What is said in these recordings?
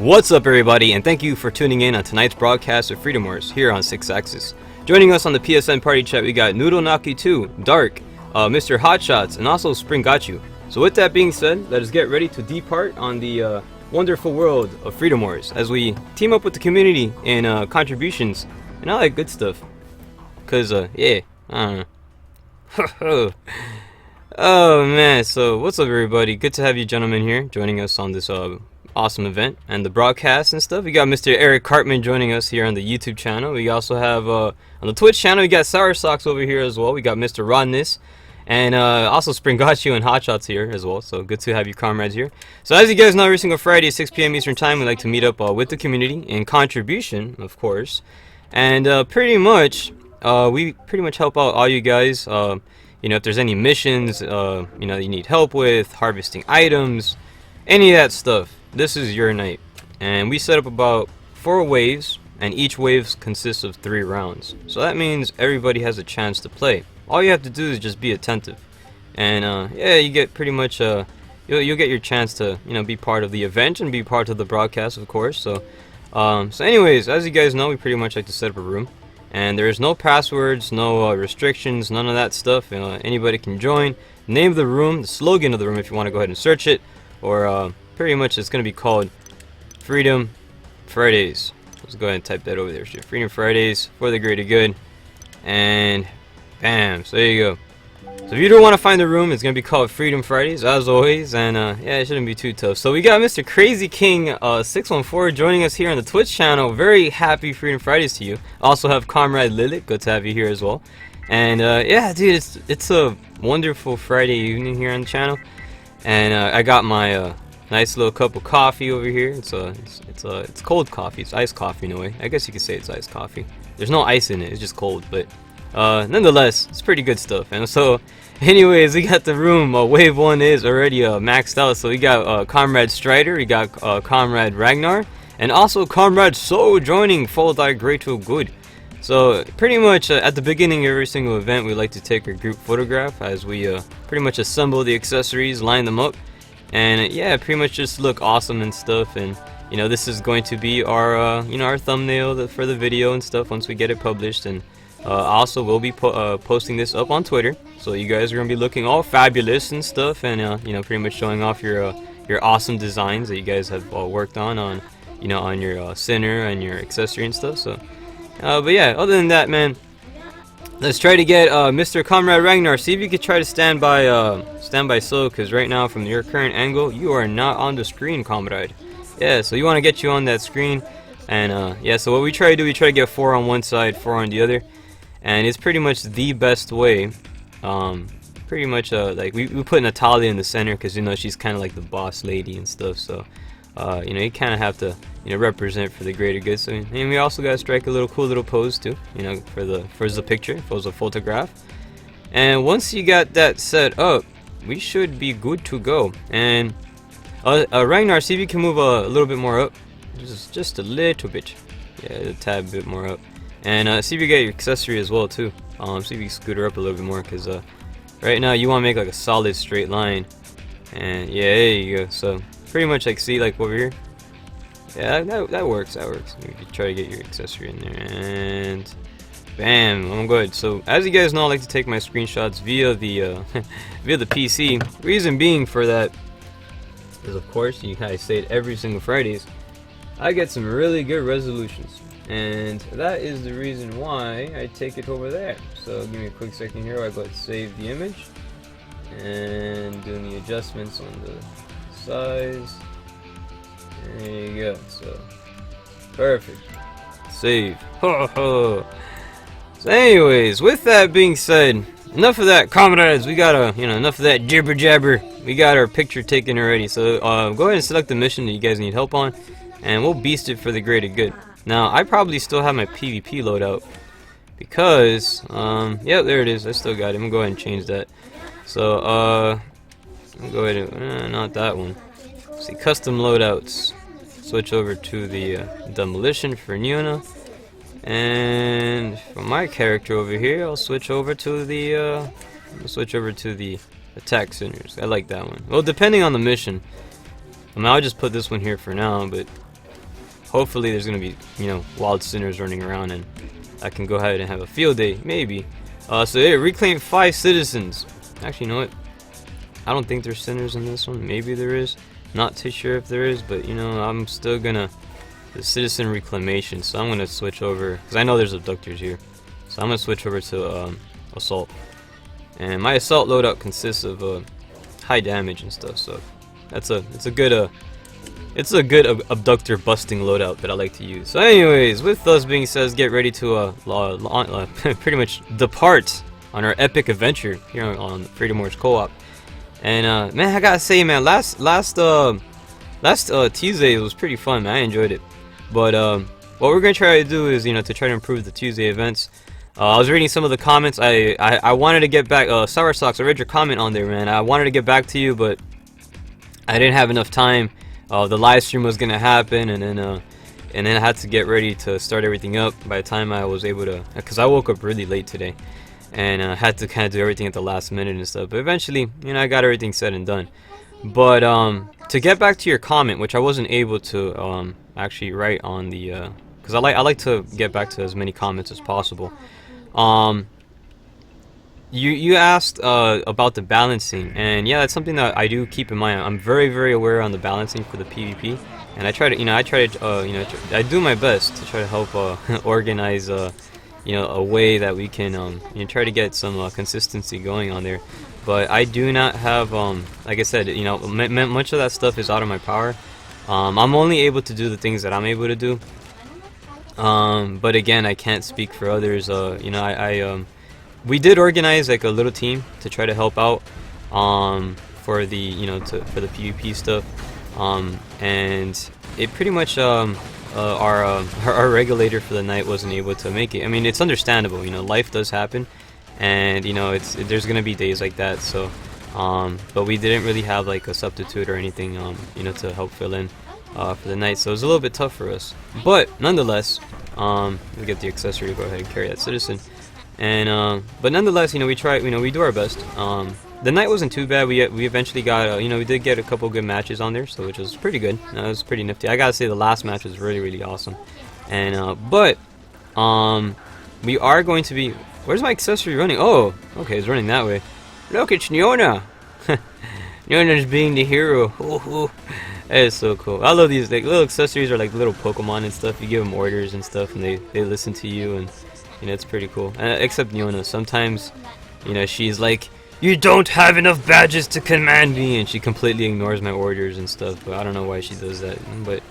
What's up, everybody, and thank you for tuning in on tonight's broadcast of Freedom Wars here on 6 Axis. Joining us on the PSN party chat, we got Noodle Naki 2, Dark, Mr. Hotshots, and also Spring Gachu. So with that being said, let us get ready to depart on the wonderful world of Freedom Wars as we team up with the community in contributions and all that good stuff. Cause yeah, I don't know. Oh man, so what's up, everybody? Good to have you gentlemen here joining us on this awesome event and the broadcast and stuff. We got Mr. Eric Cartman joining us here on the YouTube channel. We also have on the Twitch channel, we got Sour Socks over here as well. We got Mr. Rodness and also Springachu and Hotshots here as well. So good to have you comrades here. So as you guys know, every single Friday at 6 p.m. Eastern Time, we like to meet up with the community in contribution, of course. And pretty much, we pretty much help out all you guys. You know, if there's any missions, you know, you need help with, harvesting items, any of that stuff, this is your night. And we set up about 4 waves, and each wave consists of 3 rounds. So that means everybody has a chance to play. All you have to do is just be attentive. And yeah, you get pretty much, you'll get your chance to, you know, be part of the event and be part of the broadcast, of course. So, so anyways, as you guys know, we pretty much like to set up a room. And there's no passwords, no restrictions, none of that stuff. You know, anybody can join. Name of the room, the slogan of the room if you want to go ahead and search it. Or pretty much it's going to be called Freedom Fridays. Let's go ahead and type that over there. Freedom Fridays for the greater good. And bam, so there you go. So if you don't want to find the room, it's going to be called Freedom Fridays, as always. And yeah, it shouldn't be too tough. So we got Mr. Crazy King 614 joining us here on the Twitch channel. Very happy Freedom Fridays to you. Also have Comrade Lilith. Good to have you here as well. And yeah, dude, it's a wonderful Friday evening here on the channel. And I got my nice little cup of coffee over here. It's cold coffee. It's iced coffee in a way. I guess you could say it's iced coffee. There's no ice in it. It's just cold, but nonetheless, it's pretty good stuff. And so, anyways, we got the room. Wave 1 is already maxed out. So we got Comrade Strider, we got Comrade Ragnar, and also Comrade So joining Fall Die Grateful Good. So pretty much at the beginning of every single event, we like to take a group photograph as we pretty much assemble the accessories, line them up, and yeah, pretty much just look awesome and stuff. And you know, this is going to be our you know, our thumbnail for the video and stuff once we get it published. And also we'll be posting this up on Twitter, so you guys are gonna be looking all fabulous and stuff, and you know, pretty much showing off your awesome designs that you guys have worked on you know, on your center and your accessory and stuff. So but yeah, other than that, man, let's try to get Mr. Comrade Ragnar. See if you could try to stand by So, because right now from your current angle you are not on the screen, comrade. Yeah, so you want to get you on that screen. And yeah, so what we try to do, we try to get 4 on one side, 4 on the other, and it's pretty much the best way. Pretty much like we put Natalia in the center because, you know, she's kind of like the boss lady and stuff. So you know, you kind of have to, you know, represent for the greater good. So, and we also got to strike a little cool little pose too, you know, for the picture, for the photograph. And once you got that set up, we should be good to go. And Ragnar, see if you can move a little bit more up, just a little bit, yeah, a tad bit more up. And see if you get your accessory as well too. See if you can scoot her up a little bit more, because right now you want to make like a solid straight line. And yeah, there you go. So pretty much like, see, like over here, yeah, that works. You can try to get your accessory in there, and bam, I'm good. So as you guys know, I like to take my screenshots via the via the PC. Reason being for that is, of course, you guys say it every single Fridays, I get some really good resolutions, and that is the reason why I take it over there. So give me a quick second here. I go to save the image and doing the adjustments on the size. There you go. So perfect. Save. So anyways, with that being said, enough of that, comrades. We got you know, enough of that jibber jabber. We got our picture taken already. So go ahead and select the mission that you guys need help on, and we'll beast it for the greater good. Now I probably still have my PvP loadout because yeah, there it is. I still got it. I'm gonna go ahead and change that. So I'll go ahead and not that one. See, custom loadouts. Switch over to the demolition for Niona, and for my character over here, I'll switch over to the attack centers. I like that one. Well, depending on the mission. I mean, I'll just put this one here for now, but hopefully there's gonna be, you know, wild sinners running around, and I can go ahead and have a field day, maybe. So yeah, reclaim 5 citizens. Actually, you know what? I don't think there's sinners in this one. Maybe there is. Not too sure if there is, but you know, I'm still gonna the citizen reclamation. So I'm gonna switch over because I know there's abductors here. So I'm gonna switch over to assault. And my assault loadout consists of high damage and stuff. So it's a good abductor busting loadout that I like to use. So anyways, with those being said, let's get ready to pretty much depart on our epic adventure here on Freedom Wars Co-op. And man, I gotta say, man, last Tuesday was pretty fun, man. I enjoyed it. But what we're gonna try to do is, you know, to try to improve the Tuesday events. I was reading some of the comments. I wanted to get back. Sour Socks, I read your comment on there, man. I wanted to get back to you, but I didn't have enough time. The live stream was gonna happen, and then I had to get ready to start everything up. By the time I was able to, because I woke up really late today, and had to kind of do everything at the last minute and stuff. But eventually, you know, I got everything said and done. But to get back to your comment, which I wasn't able to actually write on the, because I like to get back to as many comments as possible. You asked about the balancing, and yeah, that's something that I do keep in mind. I'm very aware on the balancing for the PvP, and I try to, you know, I do my best to try to help organize, you know, a way that we can, you know, try to get some consistency going on there. But I do not have, like I said, you know, much of that stuff is out of my power. I'm only able to do the things that I'm able to do. But again, I can't speak for others. You know, we did organize like a little team to try to help out, for the, you know, for the PvP stuff. And it pretty much, our regulator for the night wasn't able to make it. I mean, it's understandable, you know, life does happen, and you know, there's gonna be days like that. So, but we didn't really have like a substitute or anything, you know, to help fill in for the night. So it was a little bit tough for us. But nonetheless, we get the accessory to go ahead and carry that citizen. And but nonetheless, you know, we try, you know, we do our best. The night wasn't too bad. We eventually got, you know, we did get a couple good matches on there, so which was pretty good. It was pretty nifty. I gotta say, the last match was really awesome. And but we are going to be. Where's my accessory running? Oh, okay, it's running that way. Look, it's Nyona. Nyona's being the hero. That is so cool. I love these like little accessories, or like little Pokemon and stuff. You give them orders and stuff, and they listen to you, and you know, it's pretty cool. Except Nyona, sometimes, you know, she's like, "You don't have enough badges to command me," and she completely ignores my orders and stuff. But I don't know why she does that. But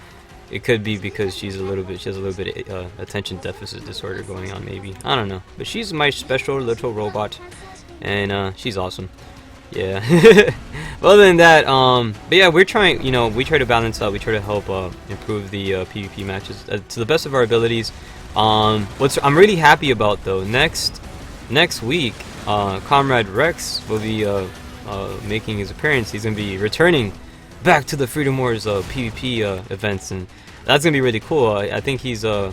it could be because she has a little bit of attention deficit disorder going on, maybe. I don't know. But she's my special little robot, and she's awesome. Yeah. But other than that, but yeah, we're trying. You know, we try to balance out. We try to help improve the PvP matches to the best of our abilities. I'm really happy about though. Next week, Comrade Rex will be making his appearance. He's gonna be returning back to the Freedom Wars PvP events, and that's gonna be really cool. I think he's I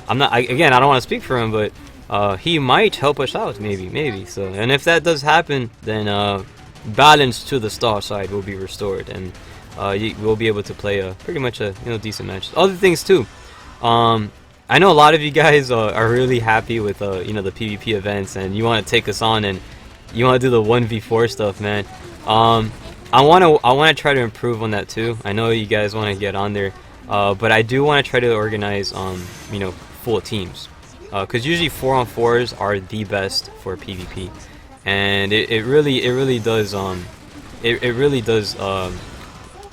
don't want to speak for him, but he might help us out, maybe. So, and if that does happen, then balance to the star side will be restored, and we'll be able to play pretty much a, you know, decent match. Other things too. I know a lot of you guys are really happy with you know, the PvP events, and you want to take us on, and you want to do the 1v4 stuff, man. I want to try to improve on that too. I know you guys want to get on there, but I do want to try to organize you know, full teams, because usually 4-on-4s are the best for PvP, and it really does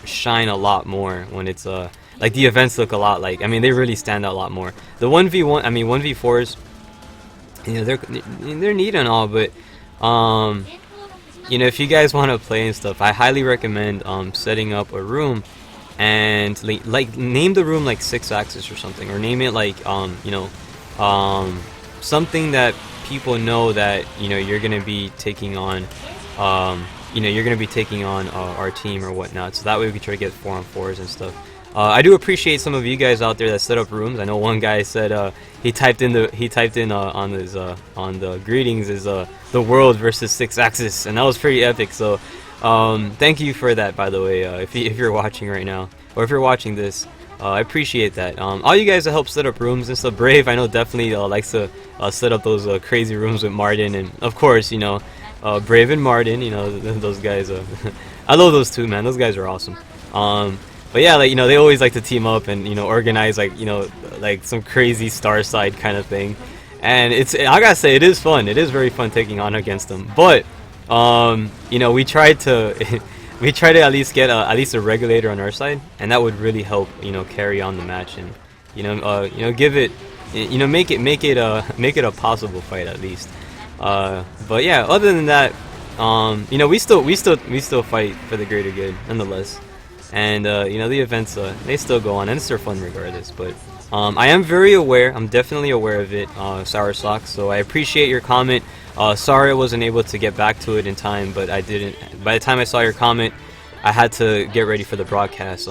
shine a lot more when it's like the events look a lot like, I mean, they really stand out a lot more. The 1v1, I mean 1v4s, you know, they're neat and all, but you know, if you guys want to play and stuff, I highly recommend setting up a room, and like name the room like 6-axis or something, or name it like you know, something that people know that, you know, you're gonna be taking on, you know, you're gonna be taking on our team or whatnot. So that way we can try to get 4-on-4s and stuff. I do appreciate some of you guys out there that set up rooms. I know one guy said he typed in on the greetings is the world versus 6-axis, and that was pretty epic. So thank you for that, by the way. If you're watching right now, or if you're watching this, I appreciate that. All you guys that help set up rooms and stuff. Brave, I know, definitely likes to set up those crazy rooms with Martin, and of course, you know, Brave and Martin. You know, those guys. I love those two, man. Those guys are awesome. But yeah, like, you know, they always like to team up and, you know, organize, like, you know, like some crazy star side kind of thing. And I gotta say, it is fun. It is very fun taking on against them. But you know, we tried to we try to at least get at least a regulator on our side, and that would really help, you know, carry on the match, and you know, give it, you know, make it a possible fight at least. But yeah, other than that, you know, we still fight for the greater good nonetheless. And you know, the events, they still go on, and it's fun regardless. But I am very aware, I'm definitely aware of it, Sour Socks, so I appreciate your comment. Sorry I wasn't able to get back to it in time, but I didn't. By the time I saw your comment, I had to get ready for the broadcast.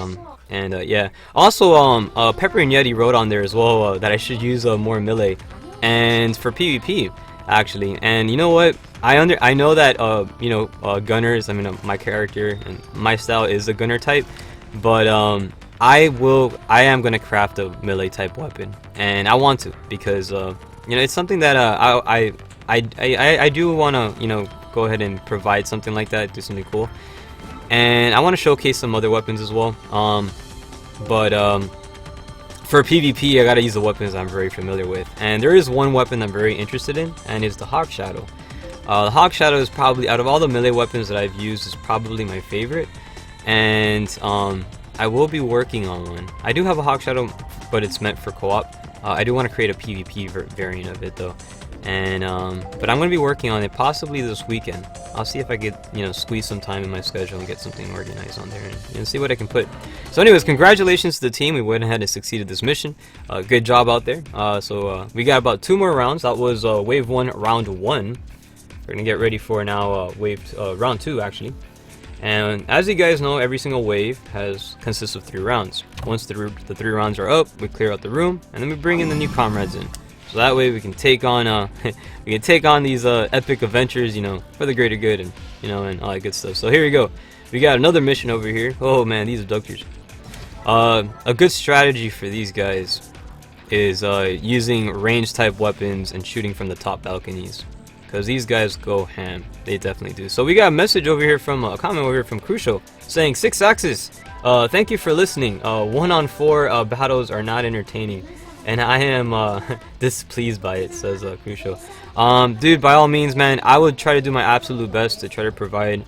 And yeah. Also, Pepper and Yeti wrote on there as well that I should use more melee, and for PvP actually. And you know what? I know that you know, gunners. I mean, my character and my style is a gunner type, but I am gonna craft a melee type weapon, and I want to, because you know, it's something that I do want to, you know, go ahead and provide something like that, do something cool, and I want to showcase some other weapons as well. But for PvP, I gotta use the weapons I'm very familiar with, and there is one weapon I'm very interested in, and it's the Hawk Shadow. The Hawk Shadow is probably, out of all the melee weapons that I've used, is probably my favorite, and I will be working on one. I do have a Hawk Shadow, but it's meant for co-op. I do want to create a PvP variant of it though. And but I'm gonna be working on it possibly this weekend. I'll see if I could, you know, squeeze some time in my schedule and get something organized on there, and, you know, see what I can put. So anyways, congratulations to the team. We went ahead and succeeded this mission. Good job out there. So we got about 2 more rounds. That was wave 1, round 1. We're gonna get ready for now round 2 actually. And as you guys know, every single wave consists of 3 rounds. Once the 3 rounds are up, we clear out the room, and then we bring in the new comrades in. So that way we can take on these epic adventures, you know, for the greater good, and, you know, and all that good stuff. So here we go. We got another mission over here. Oh man, these abductors. A good strategy for these guys is using range type weapons and shooting from the top balconies, because these guys go ham. They definitely do. So we got a message over here from a comment over here from Crucial saying, 6 Axis, thank you for listening. 1-on-4 battles are not entertaining, and I am displeased by it, says Crucial. Dude, by all means, man, I would try to do my absolute best to try to provide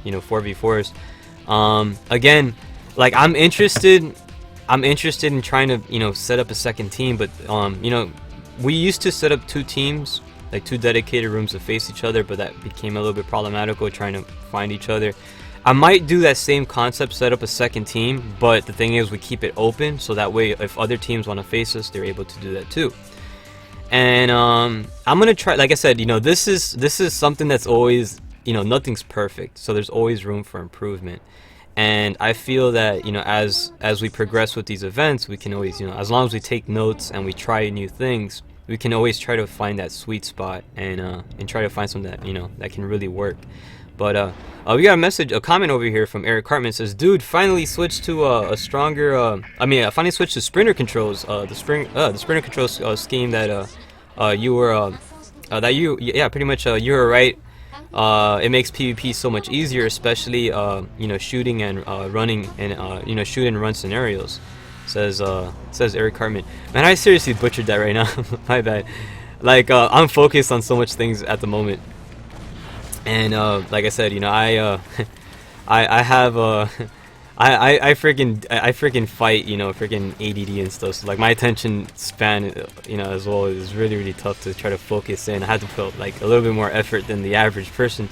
you know, 4v4s. Again, like, I'm interested in trying to, you know, set up a second team, but you know, we used to set up 2 teams, like 2 dedicated rooms to face each other, but that became a little bit problematical trying to find each other. I might do that same concept, set up a second team, but the thing is, we keep it open, so that way if other teams want to face us, they're able to do that too. And I'm gonna try, like I said, you know, this is something that's always, you know, nothing's perfect, so there's always room for improvement. And I feel that, you know, as we progress with these events, we can always, you know, as long as we take notes and we try new things, we can always try to find that sweet spot, and try to find something that, you know, that can really work. But we got a comment over here from Eric Cartman. Says, dude, finally switched to a stronger, finally switched to sprinter controls, the sprinter controls scheme that you were, pretty much, you were right. It makes PvP so much easier, especially, you know, shooting and running, and you know, shoot and run scenarios. Says Eric Cartman. Man, I seriously butchered that right now. My bad. Like, I'm focused on so much things at the moment. And like I said, you know, I freaking fight, you know, freaking ADD and stuff. So like, my attention span, you know, as well, is really tough to try to focus in. I had to put like a little bit more effort than the average person.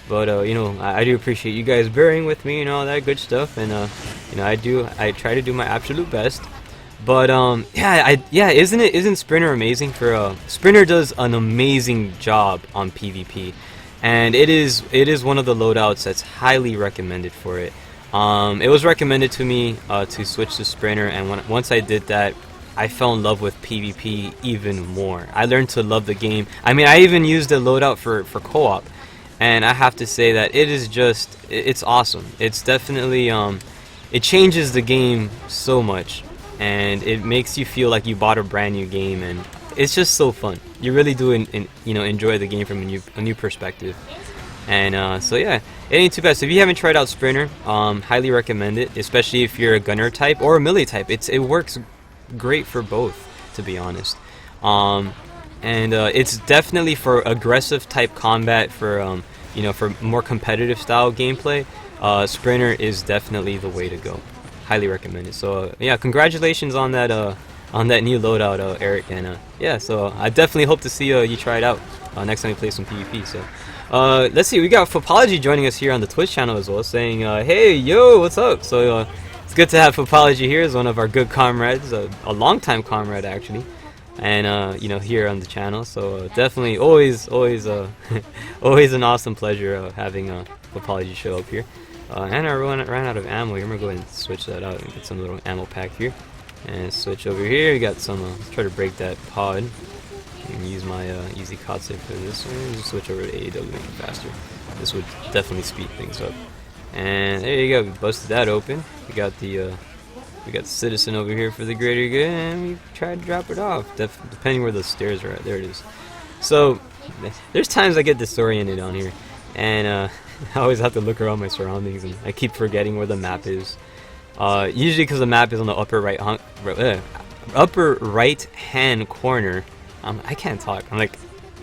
But you know, I do appreciate you guys bearing with me and all that good stuff. And you know, I try to do my absolute best. But isn't Sprinter amazing? Sprinter does an amazing job on PvP. And it is one of the loadouts that's highly recommended for it. It was recommended to me to switch to Sprinter, and once I did that, I fell in love with PvP even more. I learned to love the game. I mean, I even used the loadout for co-op, and I have to say that it's awesome. It's definitely it changes the game so much. and it makes you feel like you bought a brand new game, and it's just so fun. You really do enjoy the game from a new perspective. And so yeah, it ain't too bad. So if you haven't tried out Sprinter, highly recommend it, especially if you're a gunner type or a melee type. It works great for both, to be honest. And it's definitely for aggressive type combat, for for more competitive style gameplay. Sprinter is definitely the way to go. Highly recommend it. So yeah, congratulations on that new loadout, Eric. And yeah, so I definitely hope to see you try it out next time we play some PvP. So let's see, we got Fopology joining us here on the Twitch channel as well, saying hey, yo, what's up? So it's good to have Fopology here as one of our good comrades, a longtime comrade actually, and here on the channel. So definitely always always an awesome pleasure having Fopology show up here. And I ran out of ammo here. I'm gonna go ahead and switch that out and get some little ammo pack here, and switch over here. We got some let's try to break that pod and use my easy COD save for this one. Just switch over to AEW, make it faster. This would definitely speed things up. And there you go, we busted that open. We got the citizen over here for the greater good, and we tried to drop it off. Depending where the stairs are at, there it is. So there's times I get disoriented on here, and I always have to look around my surroundings, and I keep forgetting where the map is. Usually because the map is on the upper right hand corner. I can't talk. I'm like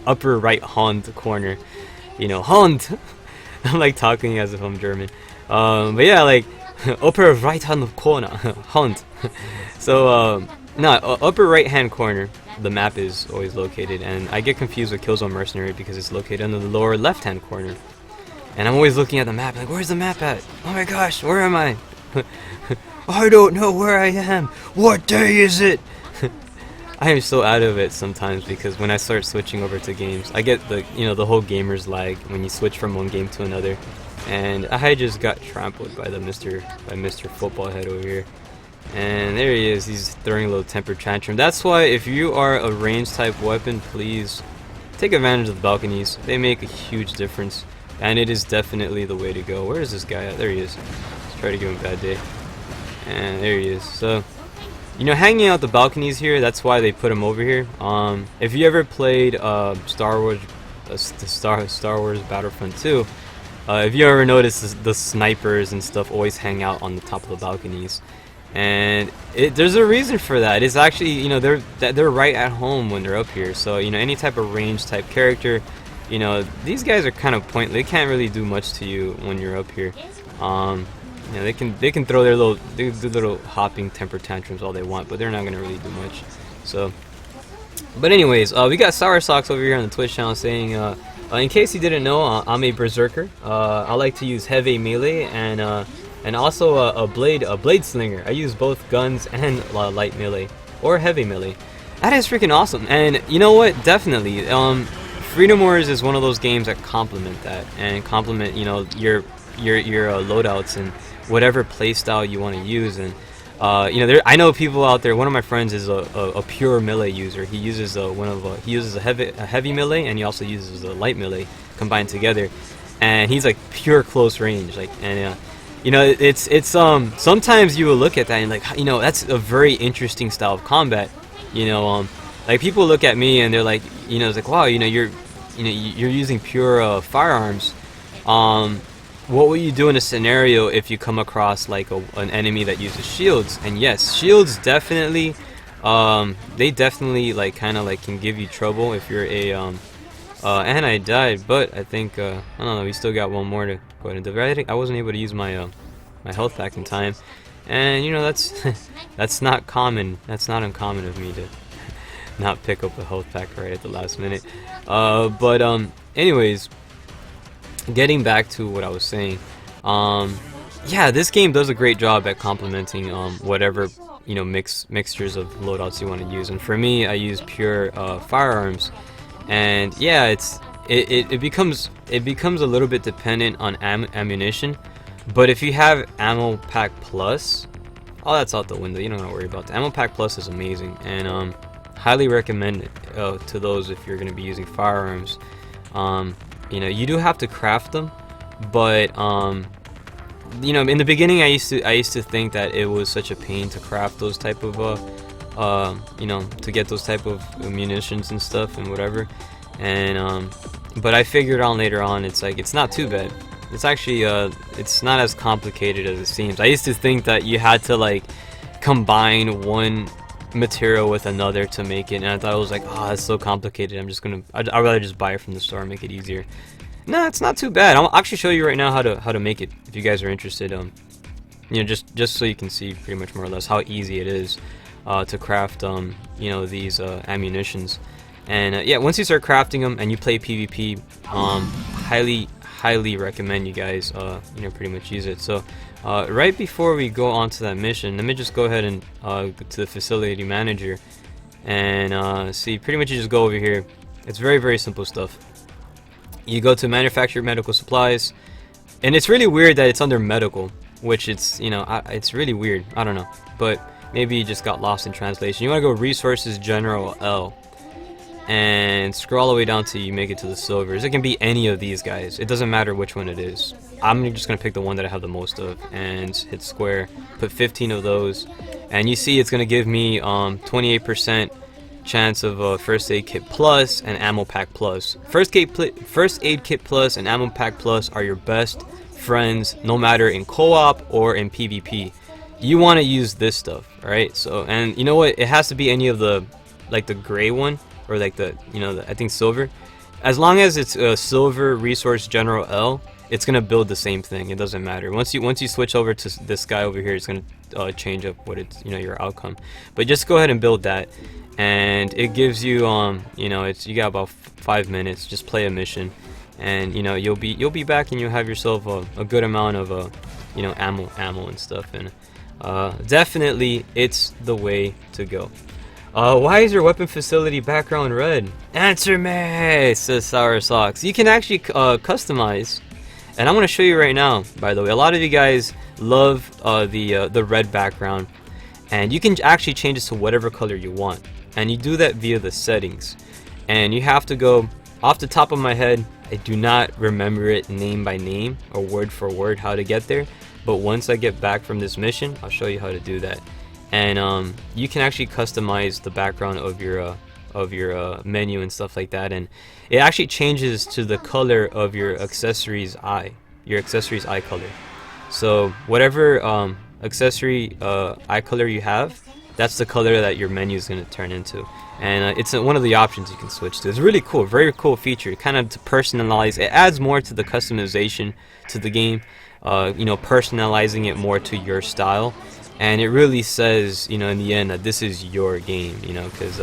upper right hand corner. Hand. I'm like talking as if I'm German. But yeah, like upper right hand corner. Hand. So no, upper right hand corner. The map is always located, and I get confused with Killzone Mercenary because it's located under the lower left hand corner. And I'm always looking at the map, like, where's the map at? Oh my gosh, where am I? I don't know where I am. What day is it? I am so out of it sometimes, because when I start switching over to games, I get the whole gamer's lag when you switch from one game to another. And I just got trampled by Mr. Football Head over here. And there he is. He's throwing a little temper tantrum. That's why if you are a range type weapon, please take advantage of the balconies. They make a huge difference. And it is definitely the way to go. Where is this guy at? There he is. Let's try to give him a bad day. And there he is. So, hanging out the balconies here, that's why they put him over here. If you ever played Star Wars Battlefront 2, if you ever noticed the snipers and stuff always hang out on the top of the balconies. And there's a reason for that. It's actually, they're right at home when they're up here. So, any type of range type character, these guys are kind of pointless. They can't really do much to you when you're up here. They can throw their little hopping temper tantrums all they want, but they're not gonna really do much. So, but anyways, we got Sour Socks over here on the Twitch channel saying, in case you didn't know, I'm a berserker. I like to use heavy melee and also a blade slinger. I use both guns and light melee or heavy melee. That is freaking awesome. And you know what? Definitely. Freedom Wars is one of those games that complement that and complement your loadouts and whatever playstyle you want to use. And I know people out there. One of my friends is a pure melee user. He uses a heavy melee, and he also uses a light melee combined together, and he's like pure close range. It's sometimes you will look at that and that's a very interesting style of combat. Like people look at me and they're like, it's like, wow, you're using pure firearms. What will you do in a scenario if you come across like an enemy that uses shields? And yes, shields definitely, they definitely can give you trouble if you're a and I died, but I think I don't know. We still got one more to go ahead and do. I think I wasn't able to use my my health pack in time, and that's not common. That's not uncommon of me to not pick up a health pack right at the last minute. But anyways, getting back to what I was saying, yeah, this game does a great job at complementing whatever mixtures of loadouts you want to use. And for me, I use pure firearms, and yeah, it becomes a little bit dependent on ammunition. But if you have ammo pack plus, all that's out the window. You don't have to worry about that. Ammo pack plus is amazing, and highly recommend it to those if you're going to be using firearms. You do have to craft them, but you know, in the beginning, I used to think that it was such a pain to craft those type of you know, to get those type of munitions and stuff and whatever. And but I figured out later on, it's like, it's not too bad. It's actually it's not as complicated as it seems. I used to think that you had to like combine one material with another to make it, and I thought it was like, oh, it's so complicated. I'd rather just buy it from the store and make it easier. No, it's not too bad. I'll actually show you right now how to make it if you guys are interested. You know, just so you can see pretty much more or less how easy it is to craft you know, these ammunitions. And yeah, once you start crafting them and you play PvP, highly recommend you guys you know, pretty much use it. So right before we go on to that mission, let me just go ahead and go to the facility manager and see. Pretty much you just go over here. It's very simple stuff. You go to manufacturer medical supplies, and it's really weird that it's under medical, which it's, you know, it's really weird. I don't know, but maybe you just got lost in translation. You want to go resources general L and scroll all the way down till you make it to the silvers. It can be any of these guys, it doesn't matter which one it is. I'm just gonna pick the one that I have the most of and hit square, put 15 of those, and you see it's gonna give me 28% chance of first aid kit plus and ammo pack plus. First aid kit plus and ammo pack plus are your best friends, no matter in co-op or in PvP. You want to use this stuff, alright? So, and you know what, it has to be any of the, like the gray one, or like the, you know, I think silver. As long as it's a silver resource general L, it's gonna build the same thing. It doesn't matter. Once you switch over to this guy over here, it's gonna change up what it's, you know, your outcome. But just go ahead and build that, and it gives you you know, it's, you got about 5 minutes. Just play a mission, and you know, you'll be back, and you'll have yourself a good amount of you know, ammo and stuff. And definitely it's the way to go. Why is your weapon facility background red? Answer me, says Sour Socks. You can actually customize, and I'm going to show you right now, by the way. A lot of you guys love the red background, and you can actually change this to whatever color you want, and you do that via the settings. And you have to go, off the top of my head, I do not remember it name by name or word for word how to get there, but once I get back from this mission, I'll show you how to do that. And you can actually customize the background of your menu and stuff like that, and it actually changes to the color of your accessories eye color. So whatever accessory eye color you have, that's the color that your menu is going to turn into. And it's one of the options you can switch to. It's really cool, very cool feature, kind of to personalize. It adds more to the customization to the game, you know, personalizing it more to your style. And it really says, you know, in the end, that this is your game, you know, because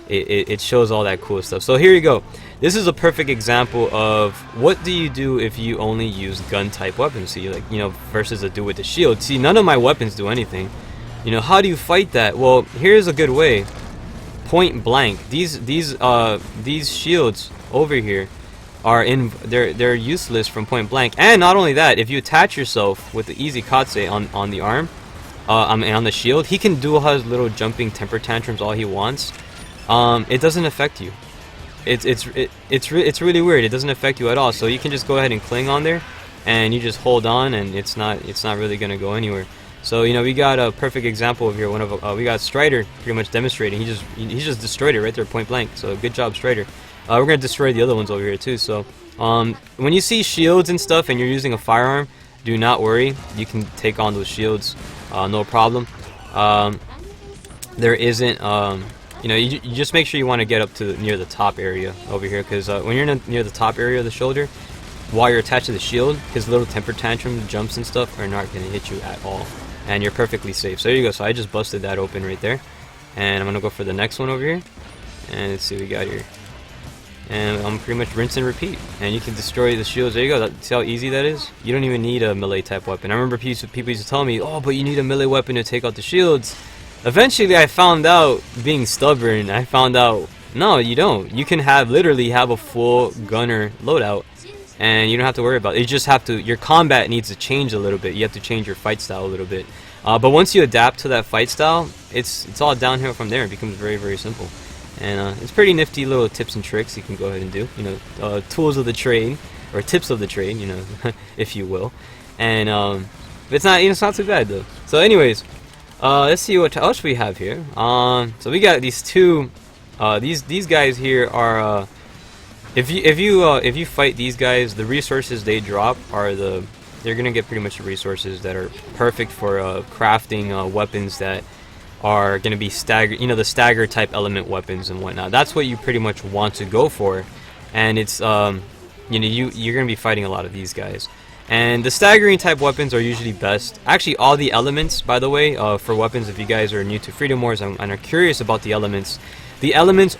it shows all that cool stuff. So here you go. This is a perfect example of what do you do if you only use gun type weapons. See, like, you know, versus a dude with a shield. See, none of my weapons do anything. You know, how do you fight that? Well, here's a good way. Point blank. These shields over here are they're useless from point blank. And not only that, if you attach yourself with the easy katse on the arm, on the shield, he can do his little jumping temper tantrums all he wants. It doesn't affect you. It's really weird. It doesn't affect you at all. So you can just go ahead and cling on there, and you just hold on, and it's not really gonna go anywhere. So, you know, we got a perfect example of here. We got Strider pretty much demonstrating. He just destroyed it right there, point blank. So good job, Strider. We're gonna destroy the other ones over here too. So when you see shields and stuff, and you're using a firearm, do not worry. You can take on those shields, no problem. There isn't, you know, you just make sure you want to get up to near the top area over here, because when you're near the top area of the shoulder, while you're attached to the shield, his little temper tantrum jumps and stuff are not going to hit you at all, and you're perfectly safe. So there you go. So I just busted that open right there, and I'm gonna go for the next one over here, and let's see what we got here. And I'm pretty much rinse and repeat, and you can destroy the shields. There you go. See how easy that is? You don't even need a melee type weapon. I remember people used to tell me, oh, but you need a melee weapon to take out the shields. Eventually I found out, being stubborn, I found out, no, you don't. You can literally have a full gunner loadout, and you don't have to worry about it. You just have to, your combat needs to change a little bit. You have to change your fight style a little bit. But once you adapt to that fight style, it's all downhill from there. It becomes very, very simple. And it's pretty nifty little tips and tricks you can go ahead and do. You know, tools of the trade, or tips of the trade, you know, if you will. and it's not too bad though. So anyways, let's see what else we have here. So we got these two. These guys here are. If you fight these guys, the resources they drop are they're gonna get pretty much the resources that are perfect for crafting weapons that are gonna be stagger, the stagger type element weapons and whatnot. That's what you pretty much want to go for, and it's you're gonna be fighting a lot of these guys. And the staggering type weapons are usually best. Actually, all the elements, by the way, for weapons, if you guys are new to Freedom Wars and are curious about the elements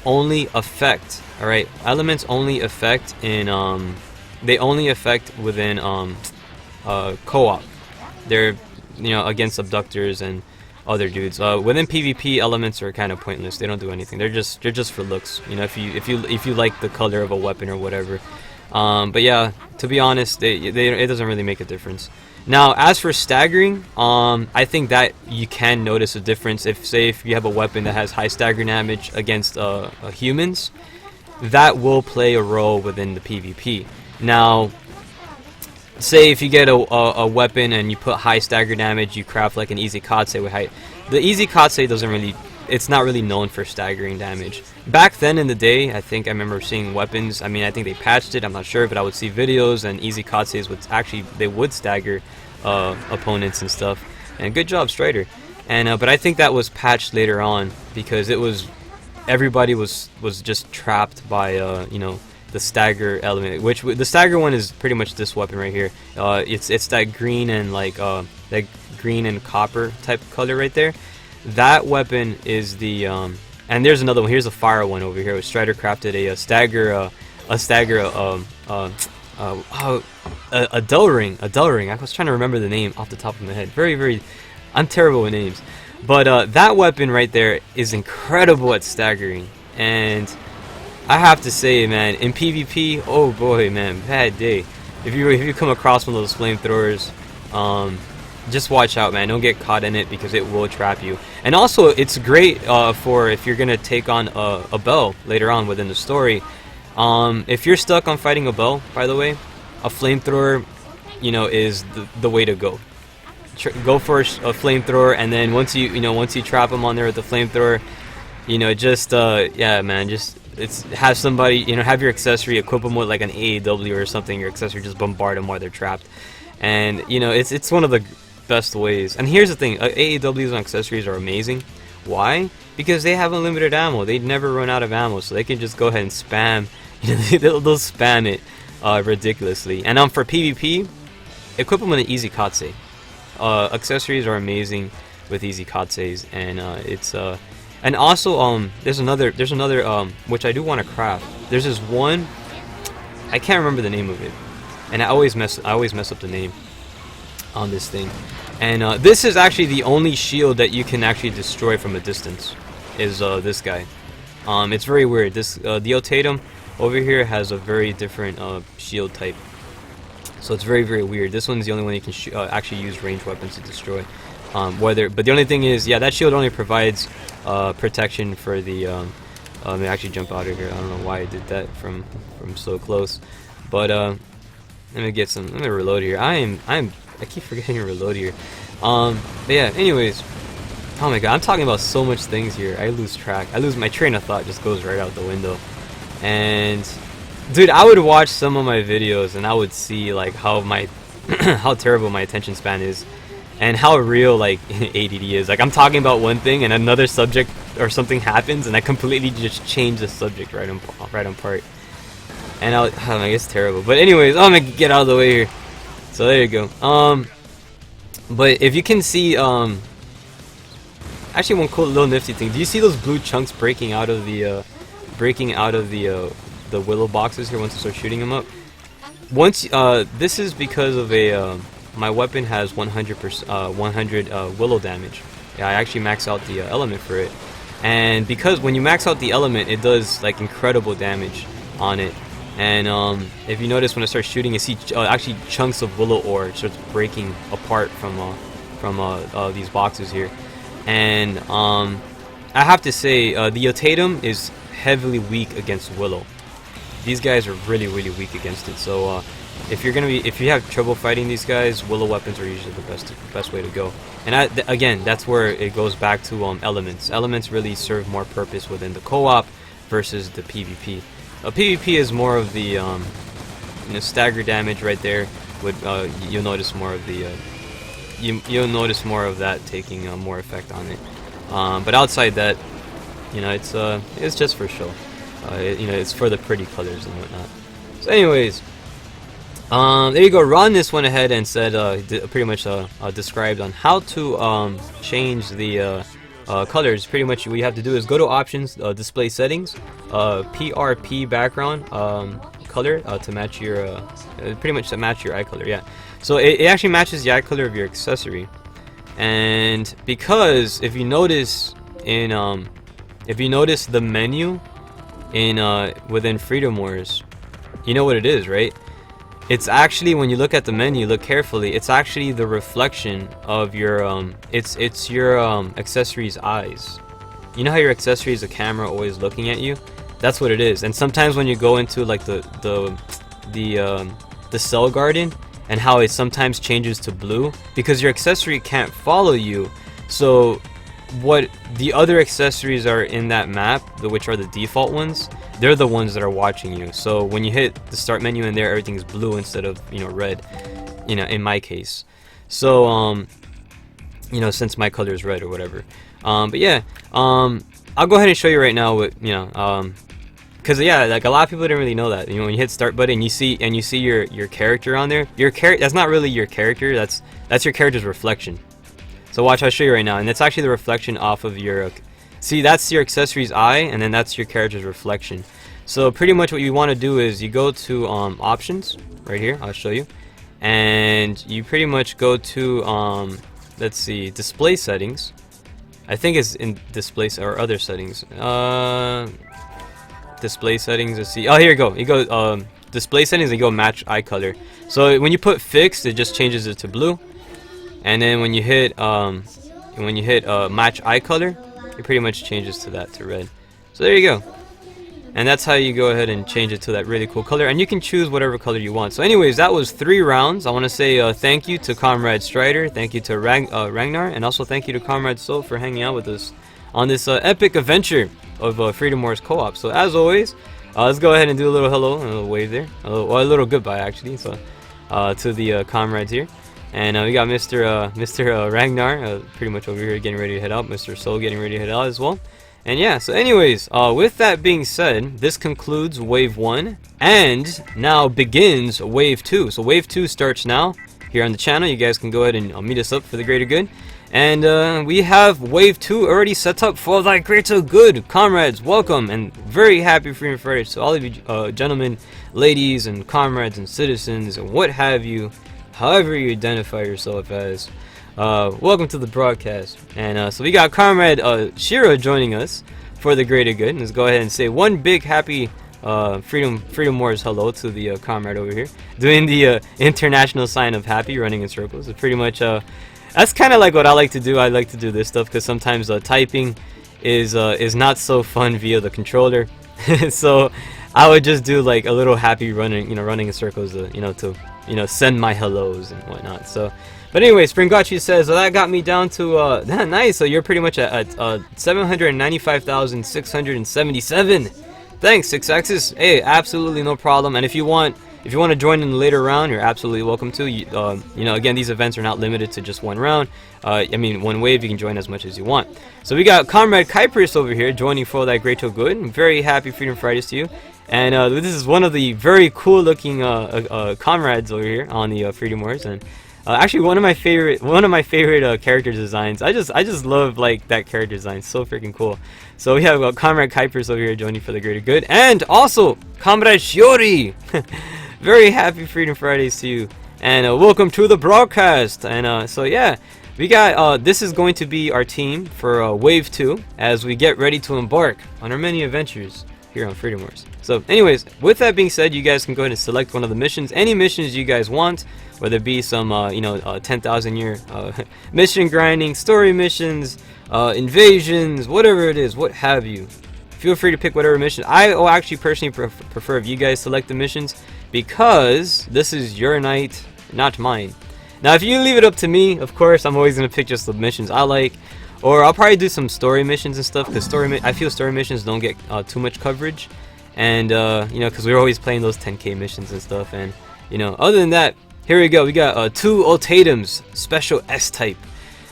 only affect. All right, elements only affect in they only affect within co-op. They're against abductors and other dudes. Within PvP, elements are kind of pointless. They don't do anything. They're just for looks. If you like the color of a weapon or whatever. But yeah, to be honest, it doesn't really make a difference. Now, as for staggering, I think that you can notice a difference if you have a weapon that has high stagger damage against humans, that will play a role within the PvP. Now, say if you get a weapon and you put high stagger damage, you craft like an easy katse with high. The easy katse it's not really known for staggering damage. Back then in the day, I remember seeing weapons. I mean, I think they patched it. I'm not sure, but I would see videos and easy katses would stagger opponents and stuff. And good job, Strider. And but I think that was patched later on because everybody was just trapped by the stagger element. Which the stagger one is pretty much this weapon right here. It's that green and that green and copper type color right there. That weapon is the and there's another one. Here's a fire one over here. Strider crafted a dull ring. I was trying to remember the name off the top of my head. I'm terrible with names. But that weapon right there is incredible at staggering. And I have to say, man, in PvP, oh boy, man, bad day. If you come across one of those flamethrowers, just watch out, man. Don't get caught in it because it will trap you. And also, it's great for if you're gonna take on a Bell later on within the story. If you're stuck on fighting a Bell, by the way, a flamethrower, is the way to go. Go for a flamethrower, and then once you trap them on there with the flamethrower, yeah, man, have somebody, have your accessory, equip them with like an AEW or something. Your accessory just bombard them while they're trapped, and it's one of the best ways. And here's the thing, AEWs and accessories are amazing. Why? Because they have unlimited ammo. They never run out of ammo, so they can just go ahead and spam. They'll spam it ridiculously. And for PvP, equip them with an easy katse. Accessories are amazing with easy katses, and it's and also there's another which I do want to craft. There's this one, I can't remember the name of it, and I always mess up the name on this thing. And this is actually the only shield that you can actually destroy from a distance, is this guy. It's very weird. This Diotatum over here has a very different shield type, so it's very weird. This one's the only one you can actually use ranged weapons to destroy. But the only thing is, yeah, that shield only provides protection for the. Let me actually jump out of here. I don't know why I did that from so close, but let me reload here. I keep forgetting to reload here. But yeah, anyways. Oh my god, I'm talking about so much things here. I lose track. My train of thought just goes right out the window. And dude, I would watch some of my videos and I would see like how how terrible my attention span is and how real like ADD is. Like I'm talking about one thing and another subject or something happens and I completely just change the subject right on part. And oh my, it's terrible. But anyways, I'm gonna get out of the way here. So there you go. But if you can see, actually one cool little nifty thing. Do you see those blue chunks breaking out of the willow boxes here once you start shooting them up? This is because of my weapon has 100 willow damage. Yeah, I actually max out the element for it, and because when you max out the element, it does like incredible damage on it. And if you notice when I start shooting, you see actually chunks of willow ore starts breaking apart from these boxes here. And I have to say, the Yotatum is heavily weak against willow. These guys are really weak against it. So if you have trouble fighting these guys, willow weapons are usually the best way to go. And again, that's where it goes back to elements. Elements really serve more purpose within the co-op versus the PvP. PvP is more of the stagger damage right there. You'll notice more of the you'll notice more of that taking more effect on it. But outside that, it's just for show. It's for the pretty colors and whatnot. So anyways, there you go. Ronnis went ahead and said, pretty much described on how to change the colors. Pretty much what you have to do is go to options, display settings, PRP background color to match your pretty much to match your eye color. Yeah, so it actually matches the eye color of your accessory. And because if you notice the menu in within Freedom Wars, you know what it is, right? It's actually, when you look at the menu, look carefully, it's actually the reflection of your it's your accessory's eyes. You know how your accessory is a camera always looking at you? That's what it is. And sometimes when you go into like the cell garden, and how it sometimes changes to blue because your accessory can't follow you. So what the other accessories are in that map, which are the default ones, they're the ones that are watching you. So when you hit the start menu in there, everything's blue instead of red, in my case. So since my color is red or whatever. But yeah, I'll go ahead and show you right now what because yeah, like a lot of people didn't really know that. When you hit start button, you see your character on there. That's not really your character. That's your character's reflection. So watch, I'll show you right now, and it's actually the reflection off of your. See, that's your accessory's eye, and then that's your character's reflection. So pretty much what you want to do is you go to options right here. I'll show you, and you pretty much go to let's see, display settings. I think it's in display or other settings. Display settings. Let's see. Oh, here you go. You go display settings and you go match eye color. So when you put fixed, it just changes it to blue. And then when you hit match eye color, it pretty much changes to red. So there you go. And that's how you go ahead and change it to that really cool color. And you can choose whatever color you want. So anyways, that was 3 rounds. I want to say thank you to Comrade Strider, thank you to Ragnar, and also thank you to Comrade Soul for hanging out with us on this epic adventure of Freedom Wars co-op. So as always, let's go ahead and do a little hello, a little wave there, a little goodbye actually. So to the comrades here, and we got Mr. Ragnar pretty much over here getting ready to head out. Mr. Soul getting ready to head out as well. And yeah, so anyways, with that being said, this concludes Wave 1, and now begins Wave 2. So Wave 2 starts now here on the channel. You guys can go ahead and meet us up for the greater good. And we have Wave 2 already set up for the greater good. Comrades, welcome, and very happy Freedom Friday to all of you gentlemen, ladies, and comrades, and citizens, and what have you, however you identify yourself as. Welcome to the broadcast. And so we got Comrade Shira joining us for the greater good. And let's go ahead and say one big happy Freedom Wars hello to the comrade over here, doing the international sign of happy, running in circles. It's pretty much that's kind of like what I like to do. I like to do this stuff because sometimes typing is not so fun via the controller. So I would just do like a little happy running in circles, to send my hellos and whatnot. So, but anyway, Springachi says, well, that got me down to nice. So you're pretty much at 795,677. Thanks, 6axis. Hey, absolutely no problem. And if you want to join in the later round, you're absolutely welcome to. Again, these events are not limited to just one round. One wave. You can join as much as you want. So we got Comrade Kypris over here joining for that great to good. I'm very happy Freedom Fridays to you. And this is one of the very cool looking comrades over here on the Freedom Wars, and actually one of my favorite character designs. I just love like that character design. It's so freaking cool. So we have Comrade Kypris over here joining for the greater good, and also Comrade Shiori. Very happy Freedom Fridays to you, and welcome to the broadcast. And so yeah, we got this is going to be our team for Wave 2 as we get ready to embark on our many adventures here on Freedom Wars. So anyways, with that being said, you guys can go ahead and select one of the missions, any missions you guys want, whether it be some 10,000 year mission grinding, story missions, invasions, whatever it is, what have you. feel free to pick whatever mission. I will actually personally prefer if you guys select the missions, because this is your night, not mine. Now, if you leave it up to me, of course, I'm always gonna pick just the missions I like, or I'll probably do some story missions and stuff, because I feel story missions don't get too much coverage, and you know, because we're always playing those 10k missions and stuff, and you know, other than that, here we go. We got 2 ultimatums, special S-type.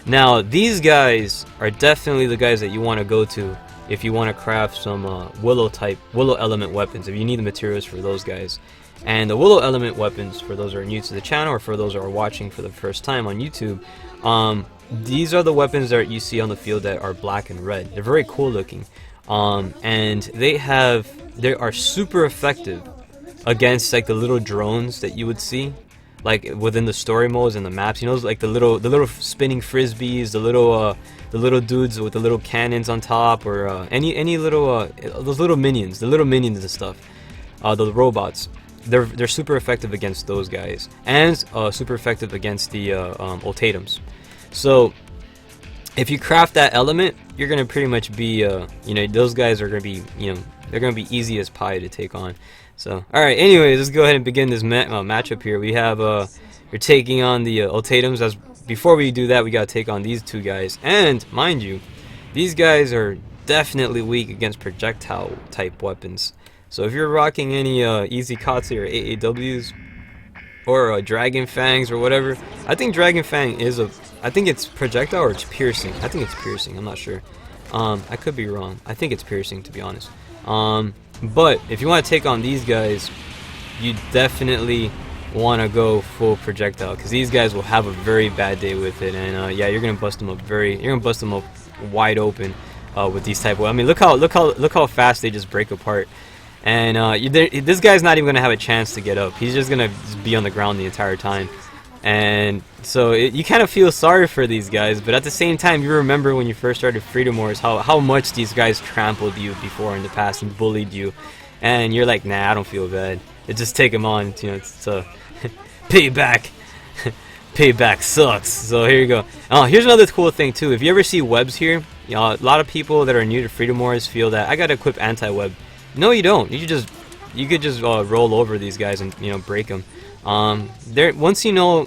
Now, these guys are definitely the guys that you want to go to if you want to craft some willow element weapons, if you need the materials for those guys. And the willow element weapons, for those who are new to the channel or for those who are watching for the first time on YouTube, these are the weapons that you see on the field that are black and red. They're very cool looking, and they are super effective against like the little drones that you would see like within the story modes and the maps. You know, like the little spinning frisbees, the little dudes with the little cannons on top, or any little those little minions, and stuff, the robots. They're super effective against those guys, and super effective against the ultimatums. So if you craft that element, you're gonna pretty much be you know, those guys are gonna be, you know, they're gonna be easy as pie to take on. So alright, anyways, let's go ahead and begin this matchup here. We have we're taking on the ultimatums. As before we do that, we gotta take on these 2 guys, and mind you, these guys are definitely weak against projectile type weapons. So if you're rocking any Easy Katsu or AAWs or Dragon Fangs or whatever, I think Dragon Fang is I think it's projectile or it's piercing. I think it's piercing, I'm not sure. I could be wrong. I think it's piercing, to be honest. But if you want to take on these guys, you definitely want to go full projectile, because these guys will have a very bad day with it, and yeah, you're gonna bust them up wide open with these type of. I mean, look how fast they just break apart. And this guy's not even gonna have a chance to get up. He's just gonna be on the ground the entire time. And so you kind of feel sorry for these guys, but at the same time, you remember when you first started Freedom Wars how much these guys trampled you before in the past and bullied you, and you're like, nah, I don't feel bad. Just take them on. You know, it's payback. Payback sucks. So here you go. Here's another cool thing too. If you ever see webs here, you know, a lot of people that are new to Freedom Wars feel that I gotta equip anti-web. No, you don't. You could just roll over these guys and, you know, break them. Once you know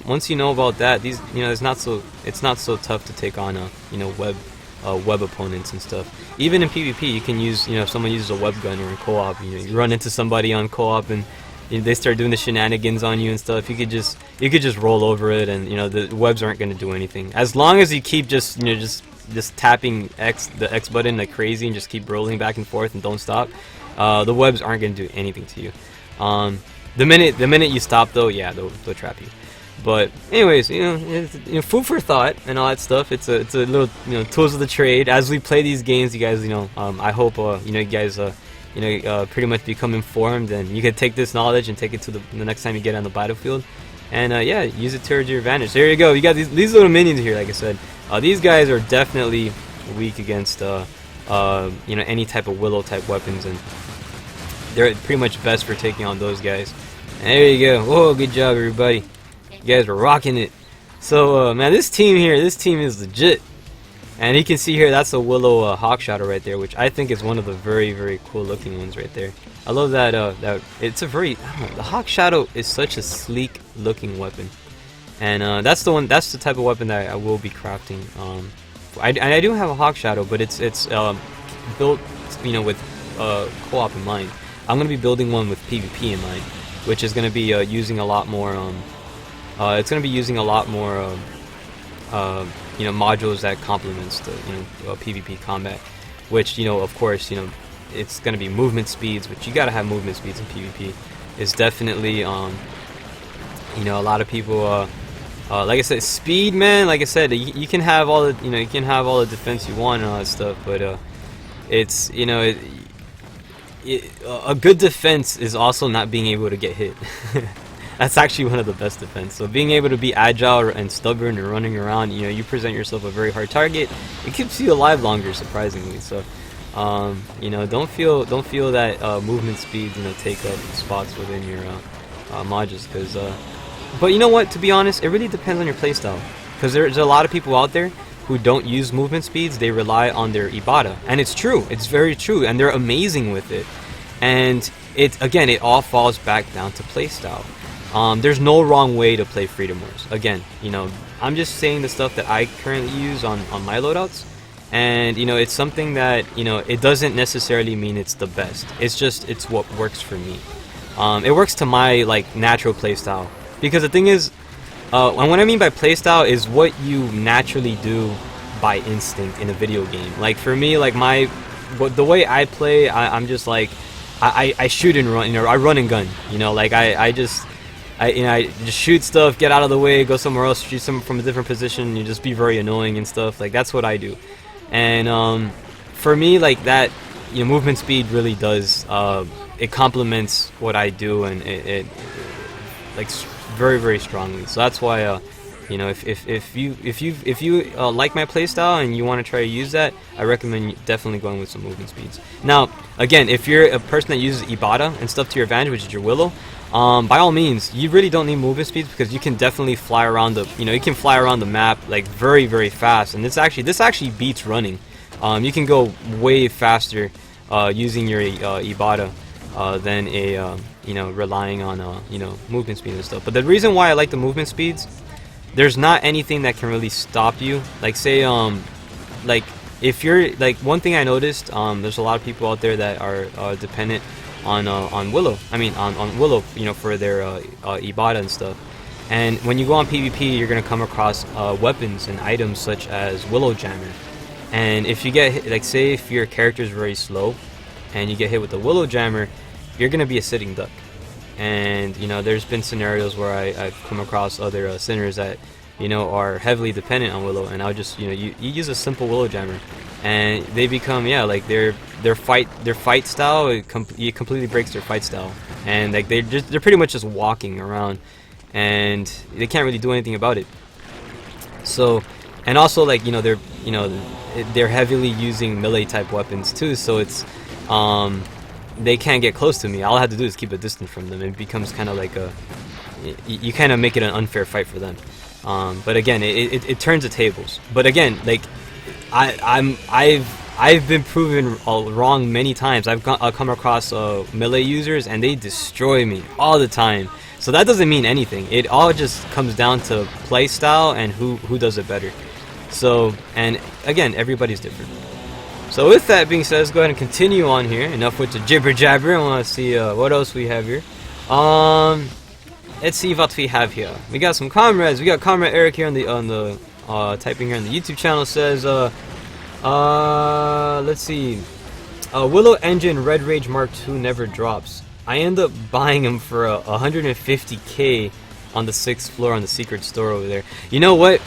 about that, these, you know, it's not so tough to take on you know, web opponents and stuff. Even in PvP, you can use, you know, if someone uses a web gun or in co-op, you know, you run into somebody on co-op and, you know, they start doing the shenanigans on you and stuff. You could just roll over it, and, you know, the webs aren't going to do anything as long as you keep just, you know, just tapping the X button like crazy and just keep rolling back and forth and don't stop. The webs aren't going to do anything to you. The minute you stop, though, yeah, they'll trap you. But anyways, you know, food for thought and all that stuff. It's a little, you know, tools of the trade as we play these games. You guys, you know, I hope you know, you guys pretty much become informed, and you can take this knowledge and take it to the next time you get on the battlefield, and yeah, use it towards your advantage. There you go. You got these little minions here. Like I said, these guys are definitely weak against you know, any type of willow type weapons, and they're pretty much best for taking on those guys. And there you go. Whoa, good job, everybody. You guys were rocking it. So, man, this team is legit. And you can see here, that's a willow hawk shadow right there, which I think is one of the very, very cool looking ones right there. I love that. That it's a very, I don't know, the hawk shadow is such a sleek looking weapon, and that's the one. That's the type of weapon that I will be crafting. I do have a hawk shadow, but it's built, you know, with co-op in mind. I'm gonna be building one with PvP in mind, which is gonna be using a lot more. It's gonna be using a lot more. You know, modules that complements the, you know, PvP combat, which, you know, of course, you know, it's gonna be movement speeds, which you gotta have movement speeds in PvP. It's definitely you know, a lot of people like I said, speed, man. Like I said, you can have all the, you know, you can have all the defense you want and all that stuff, but it's, you know, a good defense is also not being able to get hit. That's actually one of the best defense. So being able to be agile and stubborn and running around, you know, you present yourself a very hard target. It keeps you alive longer, surprisingly. So, you know, don't feel that movement speed, you know, take up spots within your modules. But you know what? To be honest, it really depends on your playstyle. Because there's a lot of people out there who don't use movement speeds, they rely on their Ibata. And it's true, it's very true, and they're amazing with it. And it all falls back down to playstyle. There's no wrong way to play Freedom Wars. Again, I'm just saying the stuff that I currently use on my loadouts. And it's something that it doesn't necessarily mean it's the best. It's what works for me. It works to my natural playstyle. Because the thing is, and what I mean by playstyle is what you naturally do by instinct in a video game. Like for me, the way I play, I'm just I shoot and run. I run and gun. I just shoot stuff, get out of the way, go somewhere else, shoot someone from a different position. You just be very annoying and stuff. That's what I do. And for me, that movement speed really does. It complements what I do, and it very, very strongly. So that's why if you like my playstyle and you want to try to use that, I recommend definitely going with some movement speeds. Now, again, if you're a person that uses Ibata and stuff to your advantage, which is your Willow, by all means, you really don't need movement speeds, because you can definitely fly around the map very, very fast. And this actually beats running. You can go way faster using your Ibata than relying on movement speed and stuff. But the reason why I like the movement speeds, there's not anything that can really stop you. Say if you're one thing I noticed, there's a lot of people out there that are dependent on Willow. On Willow, for their Ibata and stuff. And when you go on PvP, you're gonna come across weapons and items such as Willow Jammer. And if you get hit, say if your character is very slow, and you get hit with the Willow Jammer, you're gonna be a sitting duck. And there's been scenarios where I've come across other sinners that are heavily dependent on Willow, and I'll just you use a simple Willow Jammer, and they become their fight style, it completely breaks their fight style, and they're pretty much just walking around, and they can't really do anything about it. So, and also they're heavily using melee type weapons too, so it's they can't get close to me. All I have to do is keep a distance from them. It becomes kind of you kind of make it an unfair fight for them. But again, it turns the tables. But again, I've been proven wrong many times. I've come across melee users, and they destroy me all the time. So that doesn't mean anything. It all just comes down to play style and who does it better. So, and again, everybody's different. So with that being said, let's go ahead and continue on here. Enough with the jibber jabber. I want to see what else we have here. Let's see what we have here. We got some comrades. We got Comrade Eric here on the typing here on the YouTube channel. Says let's see. Willow Engine Red Rage Mark II never drops. I end up buying them for 150k on the 6th floor on the secret store over there. You know what?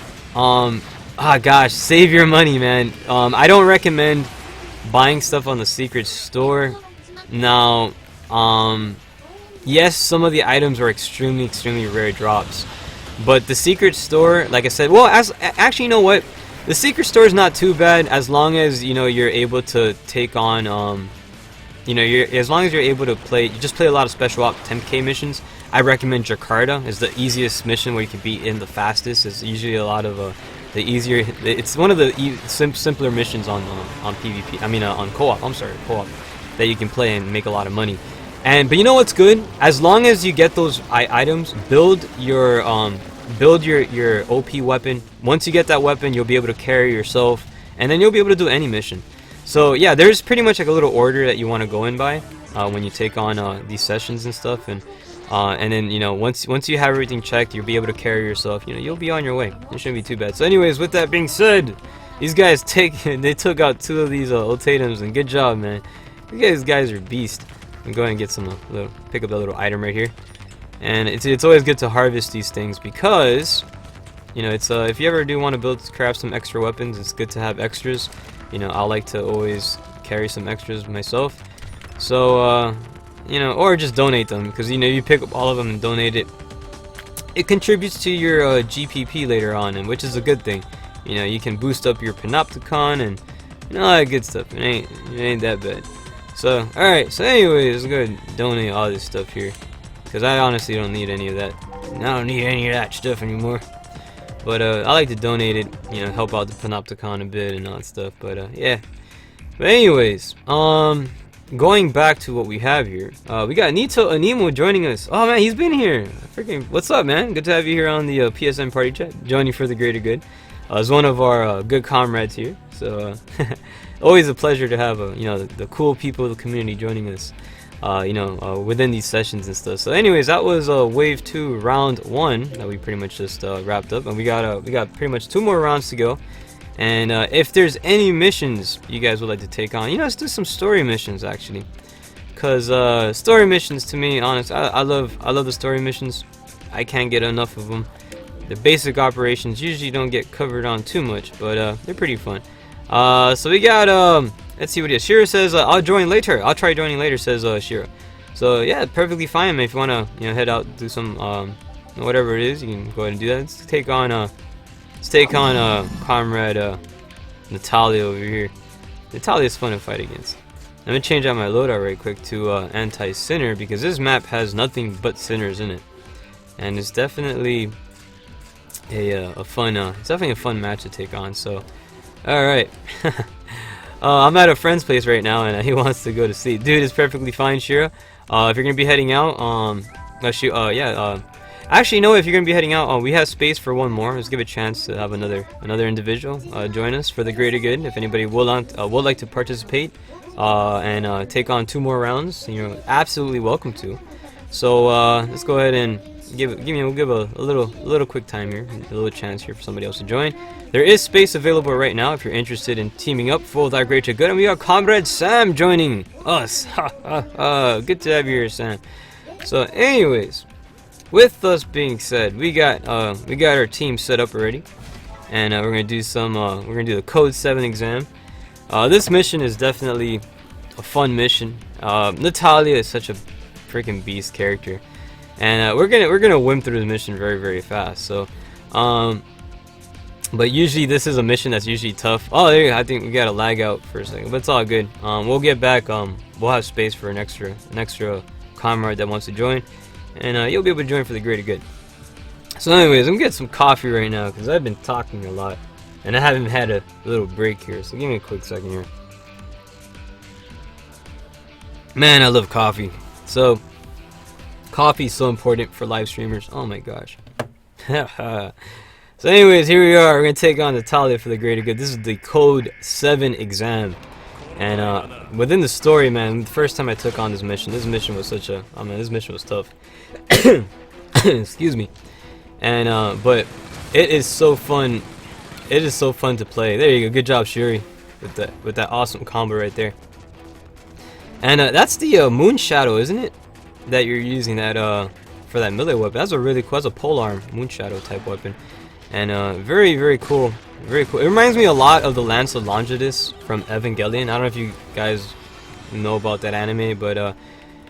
Gosh, save your money, man. I don't recommend buying stuff on the secret store. Now, yes, some of the items are extremely, extremely rare drops, but the secret store, like I said, well, actually, you know what? The secret store is not too bad as long as you're able to take on as long as you're able to play. You just play a lot of special op 10k missions. I recommend Jakarta is the easiest mission where you can beat in the fastest. It's usually a lot of the easier. It's one of the simpler missions on PvP. On co-op. I'm sorry, co-op that you can play and make a lot of money. But you know what's good? As long as you get those items, build your OP weapon. Once you get that weapon, you'll be able to carry yourself, and then you'll be able to do any mission. So yeah, there's pretty much a little order that you want to go in by when you take on these sessions and stuff, and then once you have everything checked, you'll be able to carry yourself. You'll be on your way. It shouldn't be too bad. So anyways, with that being said, these guys took out 2 of these ultimatums, and good job, man. You guys are beast. I'm going to get pick up that little item right here, and it's always good to harvest these things because it's if you ever do want to craft some extra weapons, it's good to have extras. I like to always carry some extras myself. So or just donate them, because you pick up all of them and donate it. It contributes to your GPP later on, and which is a good thing. You can boost up your Panopticon and all that good stuff. It ain't that bad. So alright. So anyways, let's go ahead and donate all this stuff here, because I honestly don't need any of that. I don't need any of that stuff anymore. But I like to donate it, you know, help out the Panopticon a bit and all that stuff. But yeah. But anyways, going back to what we have here, we got Nito Animo joining us. Oh man, he's been here. Freaking, what's up, man? Good to have you here on the PSN party chat, joining for the greater good. As one of our good comrades here. So always a pleasure to have you know, the cool people of the community joining us. You know, within these sessions and stuff. So anyways, that was wave 2 round 1 that we pretty much just wrapped up, and we got pretty much 2 more rounds to go. And if there's any missions you guys would like to take on, you know, let's do some story missions actually, because story missions, to me, honest, I love the story missions. I can't get enough of them. The basic operations usually don't get covered on too much, but they're pretty fun. So we got let's see what it is. Shira says, I'll join later. I'll try joining later, says Shira. So yeah, perfectly fine, man. If you wanna, you know, head out, do some whatever it is, you can go ahead and do that. Let's take on comrade Natalia over here. Natalia's fun to fight against. Let me change out my loadout right quick to anti-sinner, because this map has nothing but sinners in it, and it's definitely a fun match to take on. So all right. I'm at a friend's place right now, and he wants to go to sleep. Dude, it's perfectly fine, Shira. If you're gonna be heading out, actually, no. If you're gonna be heading out, we have space for one more. Let's give a chance to have another individual join us for the greater good. If anybody would like to participate and take on 2 more rounds, you're absolutely welcome to. So let's go ahead and we'll give a little quick time here, a little chance here for somebody else to join. There is space available right now if you're interested in teaming up for that greater good, and we got Comrade Sam joining us. Good to have you here, Sam. So anyways, with this being said, we got our team set up already, and we're gonna do the Code 7 exam. This mission is definitely a fun mission. Natalia is such a freaking beast character. And we're gonna whim through the mission very, very fast. So, but usually this is a mission that's usually tough. Oh, there you go. I think we got a lag out for a second, but it's all good. We'll get back. We'll have space for an extra comrade that wants to join, and you'll be able to join for the greater good. So, anyways, I'm getting some coffee right now because I've been talking a lot, and I haven't had a little break here. So give me a quick second here. Man, I love coffee. So. Coffee is so important for live streamers. Oh my gosh. So anyways, here we are. We're going to take on Natalia for the greater good. This is the Code 7 exam. And within the story, man, the first time I took on this mission was this mission was tough. Excuse me. And but it is so fun. It is so fun to play. There you go. Good job, Shuri, with that awesome combo right there. And that's the Moon Shadow, isn't it? That you're using that for that melee weapon. That's a really cool, that's a polearm Moon Shadow type weapon, and very, very cool, very cool. It reminds me a lot of the Lance of Longitus from Evangelion. I don't know if you guys know about that anime, but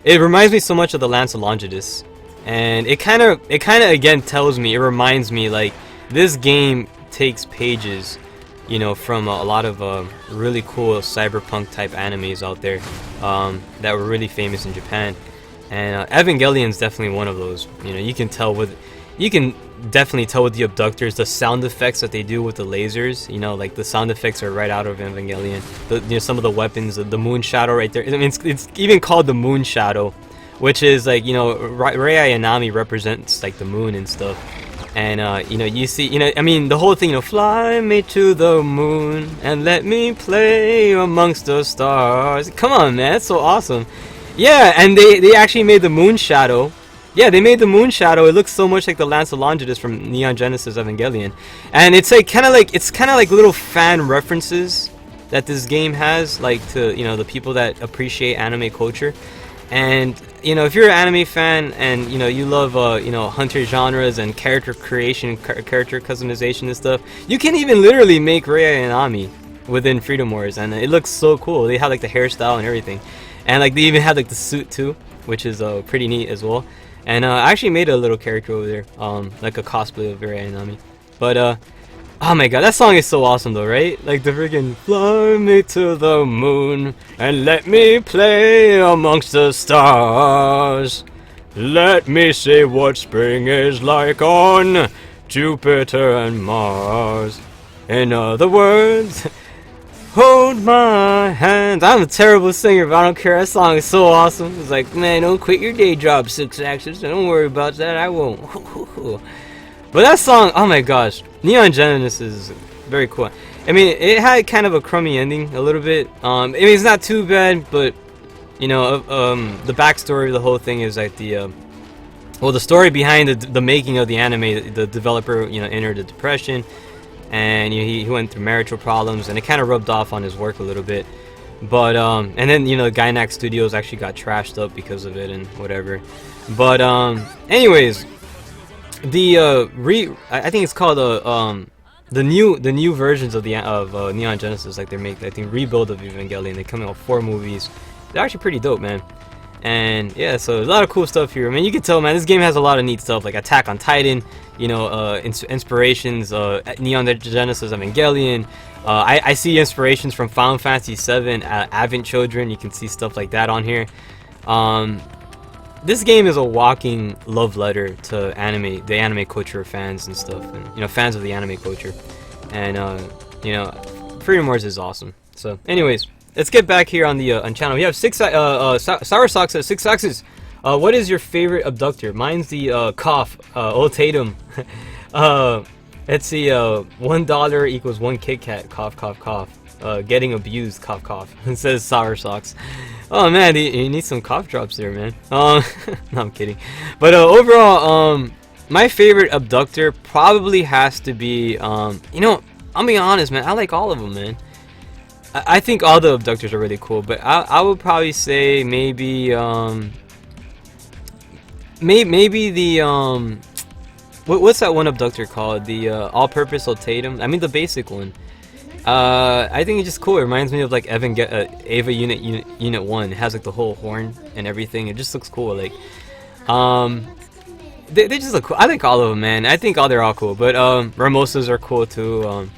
it reminds me so much of the Lance of Longitus, and it kind of again tells me, it reminds me like this game takes pages, you know, from a lot of really cool cyberpunk type animes out there that were really famous in Japan. And Evangelion's definitely one of those. You know, you can definitely tell with the abductors, the sound effects that they do with the lasers. You know, like the sound effects are right out of Evangelion. You know, some of the weapons, the Moon Shadow right there. I mean, it's even called the Moon Shadow, which is like, you know, Rei Ayanami represents like the moon and stuff. And you know, you see, you know, I mean, the whole thing, you know, fly me to the moon and let me play amongst the stars. Come on, man, that's so awesome. Yeah, and they actually made the Moon Shadow. Yeah, they made the Moon Shadow. It looks so much like the Lance of Longitus from Neon Genesis Evangelion, and it's like kind of like little fan references that this game has, like, to, you know, the people that appreciate anime culture. And you know, if you're an anime fan and you know you love you know, hunter genres and character creation, character customization and stuff, you can even literally make Rei Ayanami within Freedom Wars, and it looks so cool. They have like the hairstyle and everything. And like they even had like the suit too, which is pretty neat as well. And I actually made a little character over there, like a cosplay of Rei Ayanami. But oh my god, that song is so awesome though, right? Like the friggin' fly me to the moon and let me play amongst the stars. Let me see what spring is like on Jupiter and Mars. In other words, hold my hand. I'm a terrible singer, but I don't care. That song is so awesome. It's like, man, don't quit your day job, 6 Axis. Don't worry about that. I won't. But that song, oh my gosh, Neon Genesis is very cool. I mean, it had kind of a crummy ending, a little bit. I mean, it's not too bad, but you know, the backstory of the whole thing is like the story behind the making of the anime. The developer, you know, entered a depression, and you know, he went through marital problems, and it kind of rubbed off on his work a little bit. But and then you know, Gainax Studios actually got trashed up because of it and whatever. But anyways. I think it's called the new versions of Neon Genesis, like they make, I think, rebuild of Evangelion. They come out with 4 movies. They're actually pretty dope, man. And yeah, so there's a lot of cool stuff here. I mean, you can tell, man, this game has a lot of neat stuff, like Attack on Titan, you know, inspirations, Neon Genesis Evangelion. I see inspirations from Final Fantasy VII, Advent Children. You can see stuff like that on here. This game is a walking love letter to the anime culture fans and stuff, and you know, fans of the anime culture. And you know, Freedom Wars is awesome. So, anyways, let's get back here on the channel. We have Sour Socks at 6 Axis. What is your favorite abductor? Mine's the cough, Old Tatum. Let's see, $1 equals 1 Kit Kat. Cough, cough, cough. Getting abused. Cough, cough. It says Sour Socks. Oh man, you need some cough drops there, man. No, I'm kidding. But overall, my favorite abductor probably has to be, you know, I'll be honest, man. I like all of them, man. I think all the abductors are really cool, but I would probably say maybe maybe the what's that one abductor called? The all-purpose Ultatum. I mean the basic one. I think it's just cool. It reminds me of like Ava Unit 1. It has like the whole horn and everything. It just looks cool. Like, they just look cool. I like all of them, man. I think they're all cool. But Ramosas are cool too.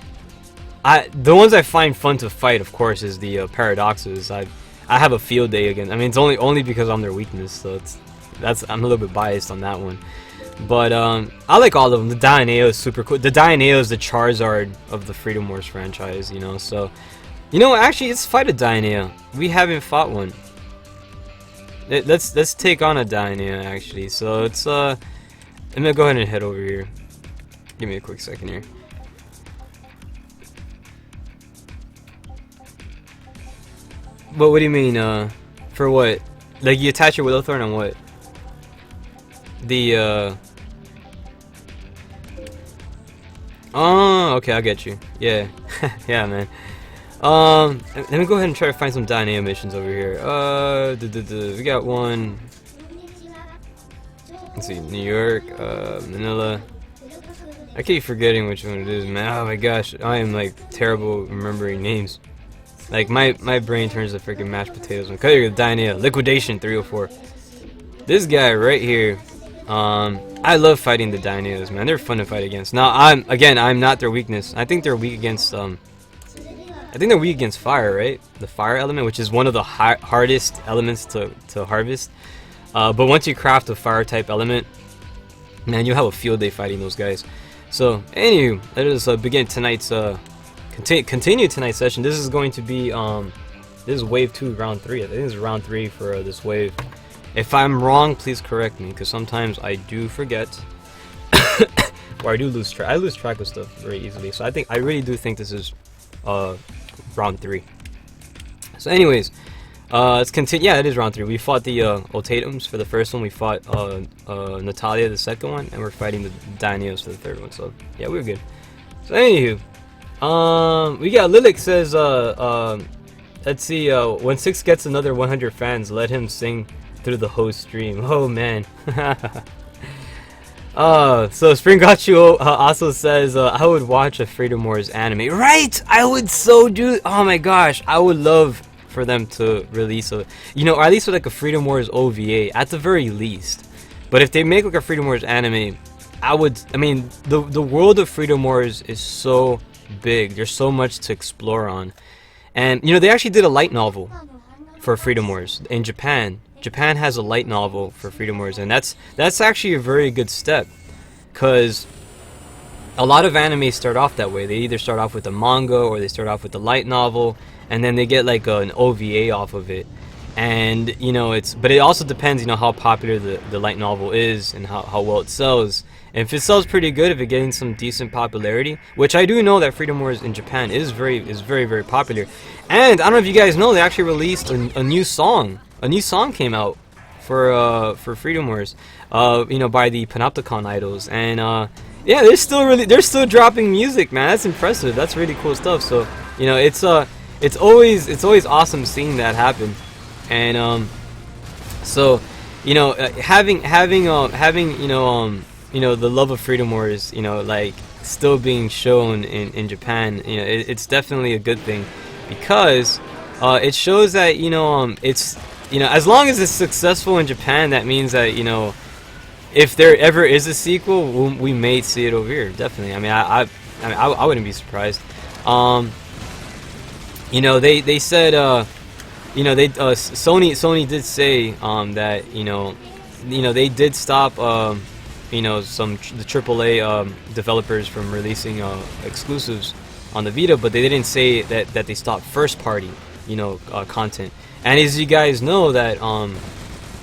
The ones I find fun to fight, of course, is the Paradoxes. I have a field day against. I mean, it's only because I'm their weakness. So I'm a little bit biased on that one. But I like all of them. The Dioneo is super cool. The Dioneo is the Charizard of the Freedom Wars franchise, you know. So, you know, actually, let's fight a Dioneo. We haven't fought one. Let's take on a Dioneo, actually. So it's I'm gonna go ahead and head over here. Give me a quick second here. But what do you mean? For what? Like you attach your Willowthorn on what? The oh, okay, I get you. Yeah. Yeah, man. Let me go ahead and try to find some Dynamo missions over here. We got one. Let's see, New York, Manila. I keep forgetting which one it is, man. Oh my gosh, I am like terrible remembering names. Like my brain turns to freaking mashed potatoes. I'm cutting the Dynamo Liquidation 304. This guy right here. I love fighting the Dinos, man. They're fun to fight against. Now, I'm not their weakness. I think they're weak against fire, right? The fire element, which is one of the hardest elements to harvest. But once you craft a fire type element, man, you'll have a field day fighting those guys. So, anywho, let us begin tonight's continue tonight's session. This is going to be this is wave 2, round 3. I think this is round 3 for this wave. If I'm wrong, please correct me, because sometimes I do forget, or I do lose track. I lose track of stuff very easily. So I really do think this is round 3. So, anyways, let's continue. Yeah, it is round 3. We fought the Ultatums for the first one. We fought Natalia the second one, and we're fighting the Dinos for the third one. So yeah, we're good. So anywho, we got Lilik says, let's see, when 6 gets another 100 fans, let him sing through the whole stream. Oh man. So Spring Got You also says, I would watch a Freedom Wars anime. Right! I would so do. Oh my gosh, I would love for them to release a, you know, or at least with like a Freedom Wars OVA at the very least. But if they make like a Freedom Wars anime, I mean, the world of Freedom Wars is so big. There's so much to explore on. And you know, they actually did a light novel for Freedom Wars in Japan. Japan has a light novel for Freedom Wars, and that's actually a very good step, because a lot of anime start off that way. They either start off with a manga or they start off with a light novel, and then they get like an OVA off of it. And but it also depends, how popular the light novel is and how well it sells. And if it sells pretty good, if it's getting some decent popularity, which I do know that Freedom Wars in Japan is very very popular. And I don't know if you guys know, they actually released a new song. A new song came out for Freedom Wars, by the Panopticon idols. And yeah, they're still dropping music, man. That's impressive. That's really cool stuff. So it's always awesome seeing that happen. And so having the love of Freedom Wars, like still being shown in Japan, it's definitely a good thing, because it shows that it's as long as it's successful in Japan, that means that if there ever is a sequel, we may see it over here. Definitely. I mean, I wouldn't be surprised. They said Sony did say that they did stop the AAA developers from releasing exclusives on the Vita, but they didn't say that they stopped first party content. And as you guys know that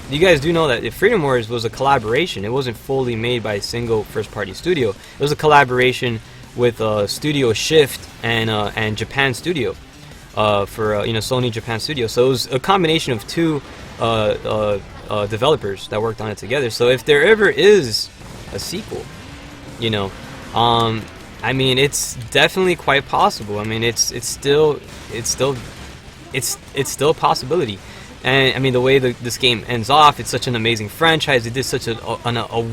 you guys do know that if Freedom Wars was a collaboration, it wasn't fully made by a single first party studio. It was a collaboration with Studio Shift and Japan Studio for Sony Japan Studio. So it was a combination of two developers that worked on it together. So if there ever is a sequel, I mean, it's definitely quite possible. I mean, it's still a possibility. And I mean, the way this game ends off, it's such an amazing franchise. They did such a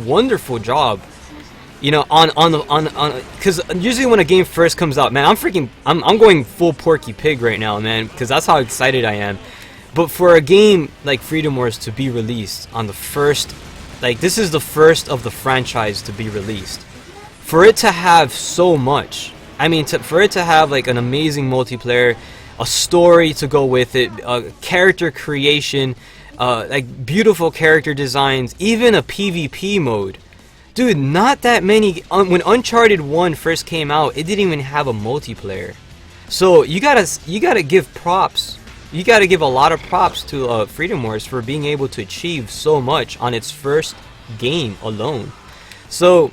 wonderful job, because usually when a game first comes out, man, I'm going full Porky Pig right now, man, because that's how excited I am. But for a game like Freedom Wars to be released on the first, like, this is the first of the franchise to be released, for it to have so much, I mean, for it to have like an amazing multiplayer, a story to go with it, character creation, like beautiful character designs, even a PvP mode. Dude, not that many. When Uncharted 1 first came out, it didn't even have a multiplayer. So you gotta give props. You gotta give a lot of props to Freedom Wars for being able to achieve so much on its first game alone. So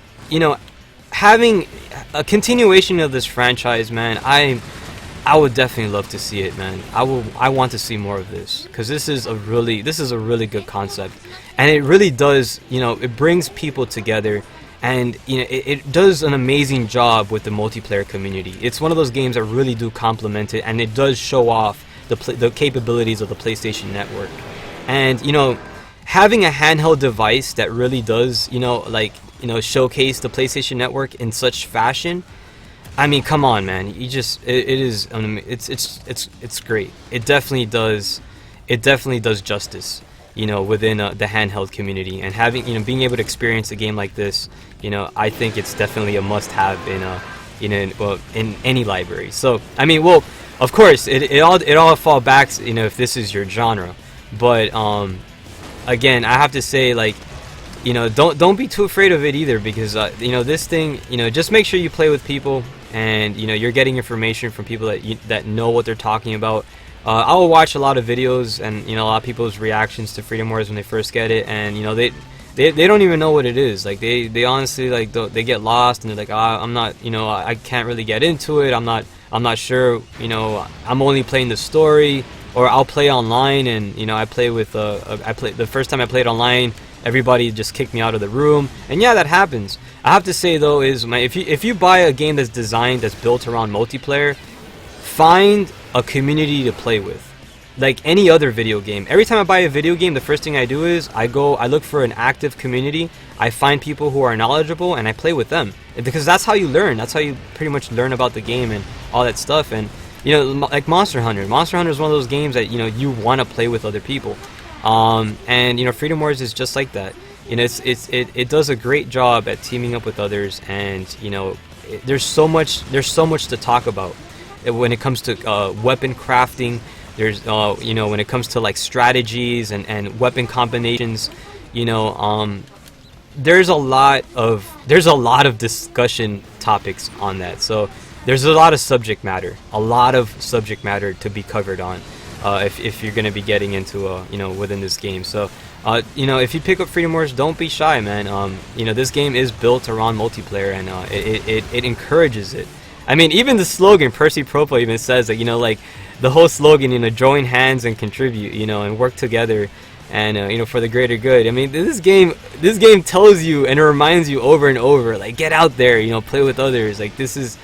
having a continuation of this franchise, man, I would definitely love to see it, man. I want to see more of this, because this is a really good concept, and it really does, it brings people together, and it does an amazing job with the multiplayer community. It's one of those games that really do complement it, and it does show off the capabilities of the PlayStation Network. And having a handheld device that really does showcase the PlayStation Network in such fashion, I mean, come on, man. It's great. It definitely does justice, within the handheld community. And having, being able to experience a game like this, I think it's definitely a must-have in any library. So, I mean, well, of course, it all falls back, if this is your genre. But again, I have to say, like, don't be too afraid of it either, because this thing, just make sure you play with people, and you're getting information from people that know what they're talking about. I will watch a lot of videos and a lot of people's reactions to Freedom Wars when they first get it, and they don't even know what it is. Like they honestly, like, they get lost, and they're like, I'm not, I can't really get into it. I'm not sure, I'm only playing the story. Or I'll play online, and I play with the first time I played online, everybody just kicked me out of the room. And yeah, that happens. I have to say though, if you buy a game that's built around multiplayer, find a community to play with. Like any other video game. Every time I buy a video game, the first thing I do is I look for an active community. I find people who are knowledgeable, and I play with them, because that's how you learn. That's how you pretty much learn about the game and all that stuff. And like Monster Hunter. Monster Hunter is one of those games that you want to play with other people. And Freedom Wars is just like that. It does a great job at teaming up with others, and there's so much to talk about when it comes to weapon crafting. There's when it comes to like strategies and weapon combinations, there's a lot of discussion topics on that. So there's a lot of subject matter to be covered on, if you're gonna be getting into within this game. So if you pick up Freedom Wars, don't be shy, man. This game is built around multiplayer, and it encourages it. I mean, even the slogan, Percy Propo, even says that, like the whole slogan, join hands and contribute, and work together, and for the greater good. I mean, this game tells you and it reminds you over and over, like, get out there, play with others. Like, this is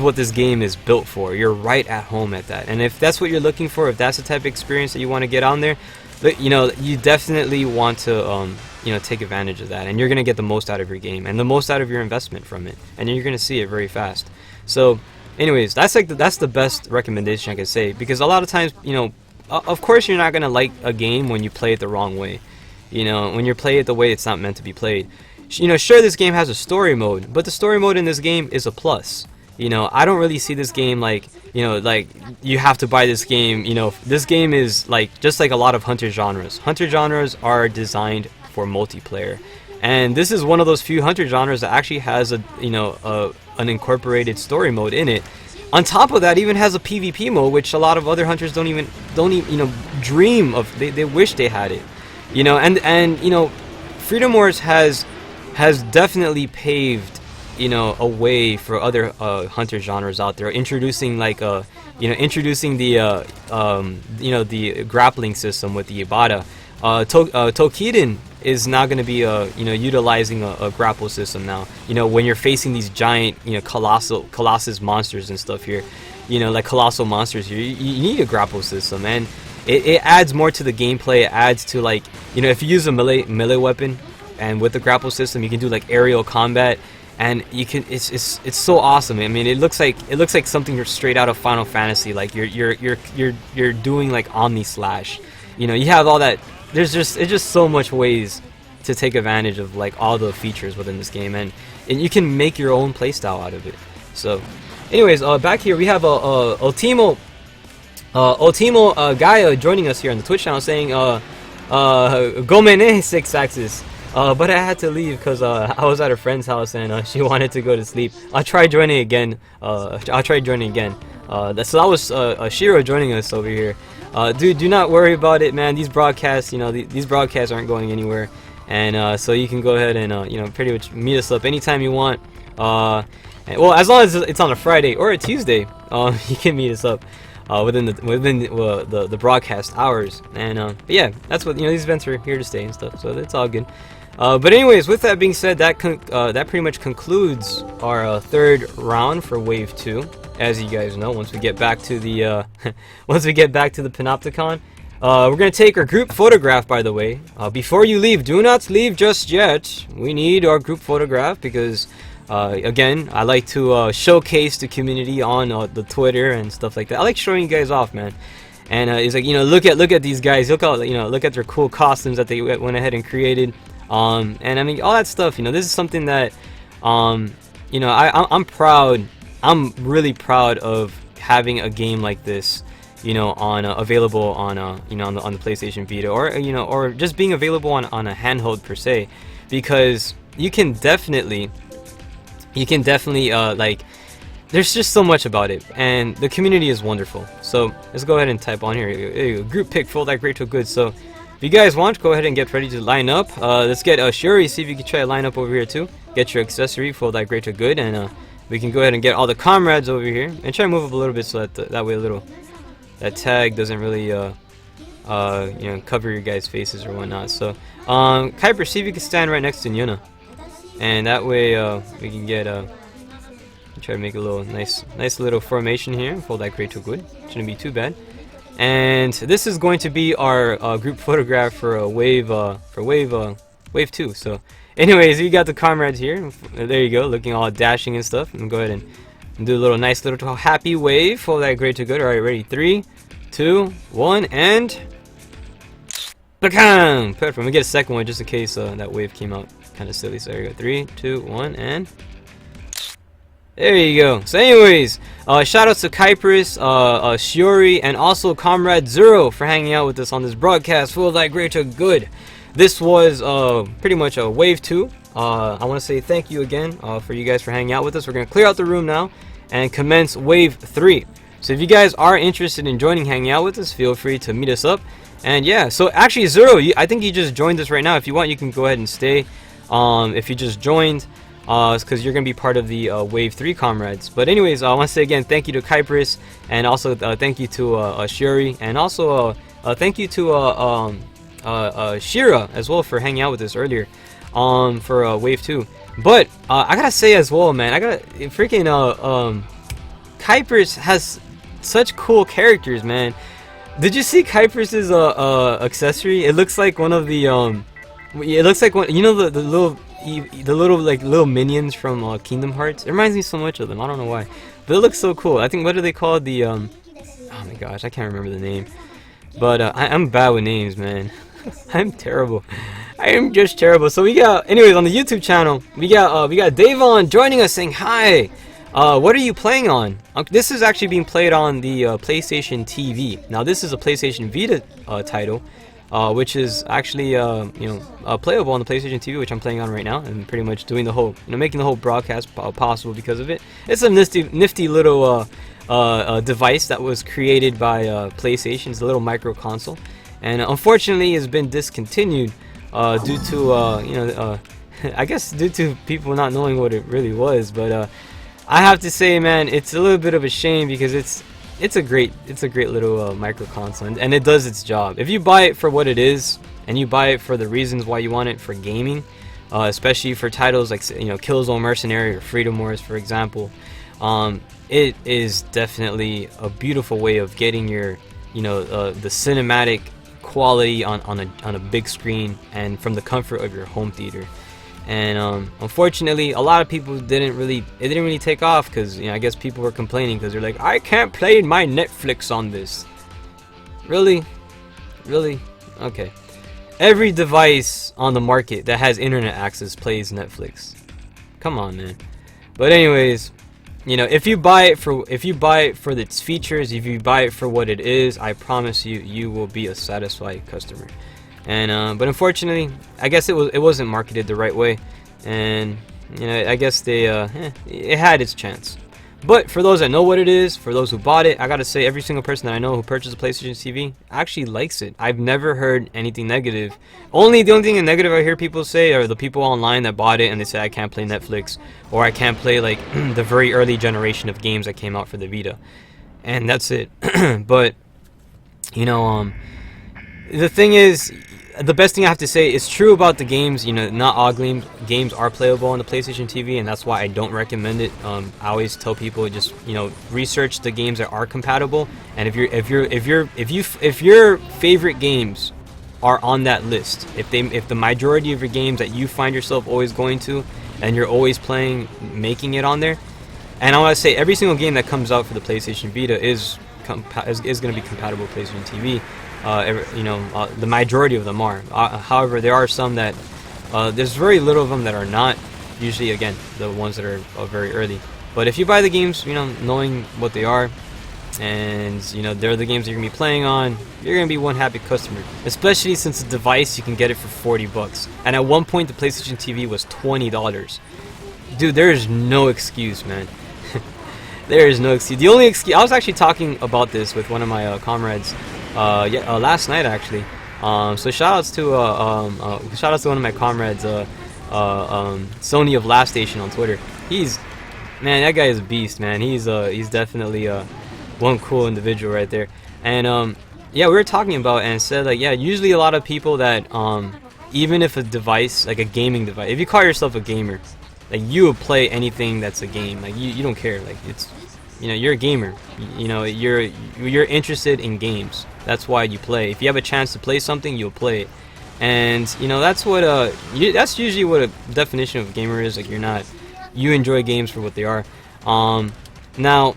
what this game is built for. You're right at home at that. And if that's what you're looking for, if that's the type of experience that you want to get on there, you definitely want to take advantage of that, and you're going to get the most out of your game and the most out of your investment from it, and you're going to see it very fast. So anyways, that's the best recommendation I could say, because a lot of times, of course you're not going to like a game when you play it the wrong way, when you play it the way it's not meant to be played. Sure, this game has a story mode, but the story mode in this game is a plus. I don't really see this game like you have to buy this game. This game is just like a lot of hunter genres. Hunter genres are designed for multiplayer, and this is one of those few hunter genres that actually has an incorporated story mode in it. On top of that, even has a PvP mode, which a lot of other hunters don't even dream of. They wish they had it. And Freedom Wars has definitely paved a way for other hunter genres out there, introducing the the grappling system with the Ibata. Tokiden is now going to be utilizing a grapple system now. When you're facing these giant colossus monsters and stuff here, like colossal monsters here, you need a grapple system, and it adds more to the gameplay. It adds to, if you use a melee weapon, and with the grapple system you can do aerial combat. And you can, it's so awesome. I mean, it looks like something straight out of Final Fantasy. Like you're doing Omni Slash. You have all that. It's just so much ways to take advantage of all the features within this game, and you can make your own playstyle out of it. So, anyways, back here we have Ultimo Gaia joining us here on the Twitch channel, saying Gomene 6 Axis. But I had to leave because I was at a friend's house and she wanted to go to sleep. I'll try joining again. So that was Shiro joining us over here. Dude, do not worry about it, man. These broadcasts, these broadcasts aren't going anywhere, and so you can go ahead and pretty much meet us up anytime you want. Well, as long as it's on a Friday or a Tuesday, you can meet us up within the broadcast hours. And but yeah, that's what these events are here to stay and stuff. So it's all good. But anyways, with that being said, that pretty much concludes our third round for Wave 2. As you guys know, once we get back to the Panopticon, we're gonna take our group photograph. By the way, before you leave, do not leave just yet. We need our group photograph because, again, I like to showcase the community on the Twitter and stuff like that. I like showing you guys off, man. And it's look at these guys. Look at their cool costumes that they went ahead and created. And I mean, all that stuff, this is something that, I'm proud. I'm really proud of having a game like this, available on, on the PlayStation Vita, or just being available on a handheld per se, because you can definitely, there's just so much about it, and the community is wonderful. So let's go ahead and type on here, group pick, full that great to good. So if you guys want, go ahead and get ready to line up. Let's get Shuri, see if you can try to line up over here too. Get your accessory, full that great to good, and we can go ahead and get all the comrades over here, and try to move up a little bit so that way that tag doesn't really cover your guys' faces or whatnot. So Kuiper, see if you can stand right next to Yuna, and that way we can get try to make a little nice little formation here. Full that great to good, shouldn't be too bad. And this is going to be our group photograph for wave 2. So anyways, you got the comrades here. There you go, looking all dashing and stuff. And go ahead and do a nice little happy wave. Full that great to good. All right, ready? 3, 2, 1, and perfect. We get a second one just in case that wave came out kind of silly. So there you go. 3, 2, 1, and there you go. So anyways, shout outs to Kuiper, Shiori, and also Comrade Zero for hanging out with us on this broadcast. Full that great to good. this was pretty much a wave 2. I want to say thank you again for you guys for hanging out with us. We're going to clear out the room now and commence wave 3. So if you guys are interested in hanging out with us, feel free to meet us up. And yeah, so actually Zero, I think you just joined us right now. If you want, you can go ahead and stay if you just joined, because you're going to be part of the wave 3 comrades. But anyways, I want to say again thank you to Kypris, and also thank you to Shuri, and also thank you to Shira as well for hanging out with us earlier for wave 2. But I gotta say as well, man, Kypris has such cool characters, man. Did you see Kypris's accessory? It looks like one of the it looks like one, you know, the little minions from Kingdom Hearts. It reminds me so much of them. I don't know why, but it looks so cool. I think, what do they call it? The oh my gosh, I can't remember the name. But I'm bad with names, man. I'm terrible. I am just terrible. So we got, anyways, on the YouTube channel, we got Davon joining us, saying hi. What are you playing on? This is actually being played on the PlayStation TV. Now this is a PlayStation Vita title, which is actually playable on the PlayStation TV, which I'm playing on right now, and pretty much doing the whole, making the whole broadcast possible because of it. It's a nifty little device that was created by PlayStation. It's a little micro console, and unfortunately has been discontinued due to I guess due to people not knowing what it really was. But I have to say, man, it's a little bit of a shame because it's a great little micro console, and it does its job. If you buy it for what it is, and you buy it for the reasons why you want it for gaming, especially for titles like Killzone Mercenary or Freedom Wars, for example, it is definitely a beautiful way of getting your the cinematic quality on a big screen and from the comfort of your home theater. And unfortunately, a lot of people didn't really take off because I guess people were complaining because they're like, I can't play my Netflix on this. Really? Okay. Every device on the market that has internet access plays Netflix. Come on, man. But anyways, if you buy it for its features, if you buy it for what it is, I promise you will be a satisfied customer. And but unfortunately, I guess it wasn't marketed the right way, and I guess they it had its chance. But for those that know what it is, for those who bought it, I gotta say every single person that I know who purchased a PlayStation TV actually likes it. I've never heard anything negative. The only thing negative I hear people say are the people online that bought it and they say I can't play Netflix, or I can't play like the very early generation of games that came out for the Vita, and that's it. But the thing is, the best thing I have to say is true about the games. Not all games are playable on the PlayStation TV, and that's why I don't recommend it. I always tell people just research the games that are compatible, and if your favorite games are on that list, if the majority of your games that you find yourself always going to and you're always playing, making it on there, and I want to say every single game that comes out for the PlayStation Vita is going to be compatible with PlayStation TV. The majority of them are. However, there are some that there's very little of them that are not. Usually, again, the ones that are very early. But if you buy the games, knowing what they are, and they're the games that you're gonna be playing on, you're gonna be one happy customer. Especially since the device, you can get it for $40. And at one point, the PlayStation TV was $20. Dude, there is no excuse, man. There is no excuse. The only excuse, I was actually talking about this with one of my comrades. Last night actually. So shout outs to one of my comrades, Sony of Last Station on Twitter. Man, that guy is a beast, man. He's definitely one cool individual right there. And we were talking about and said like, usually a lot of people that even if a device, like a gaming device, if you call yourself a gamer, like you would play anything that's a game. Like you don't care. Like it's you're a gamer. You're interested in games. That's why you play. If you have a chance to play something, you'll play it. And that's what that's usually what a definition of a gamer is. Like you enjoy games for what they are. Now,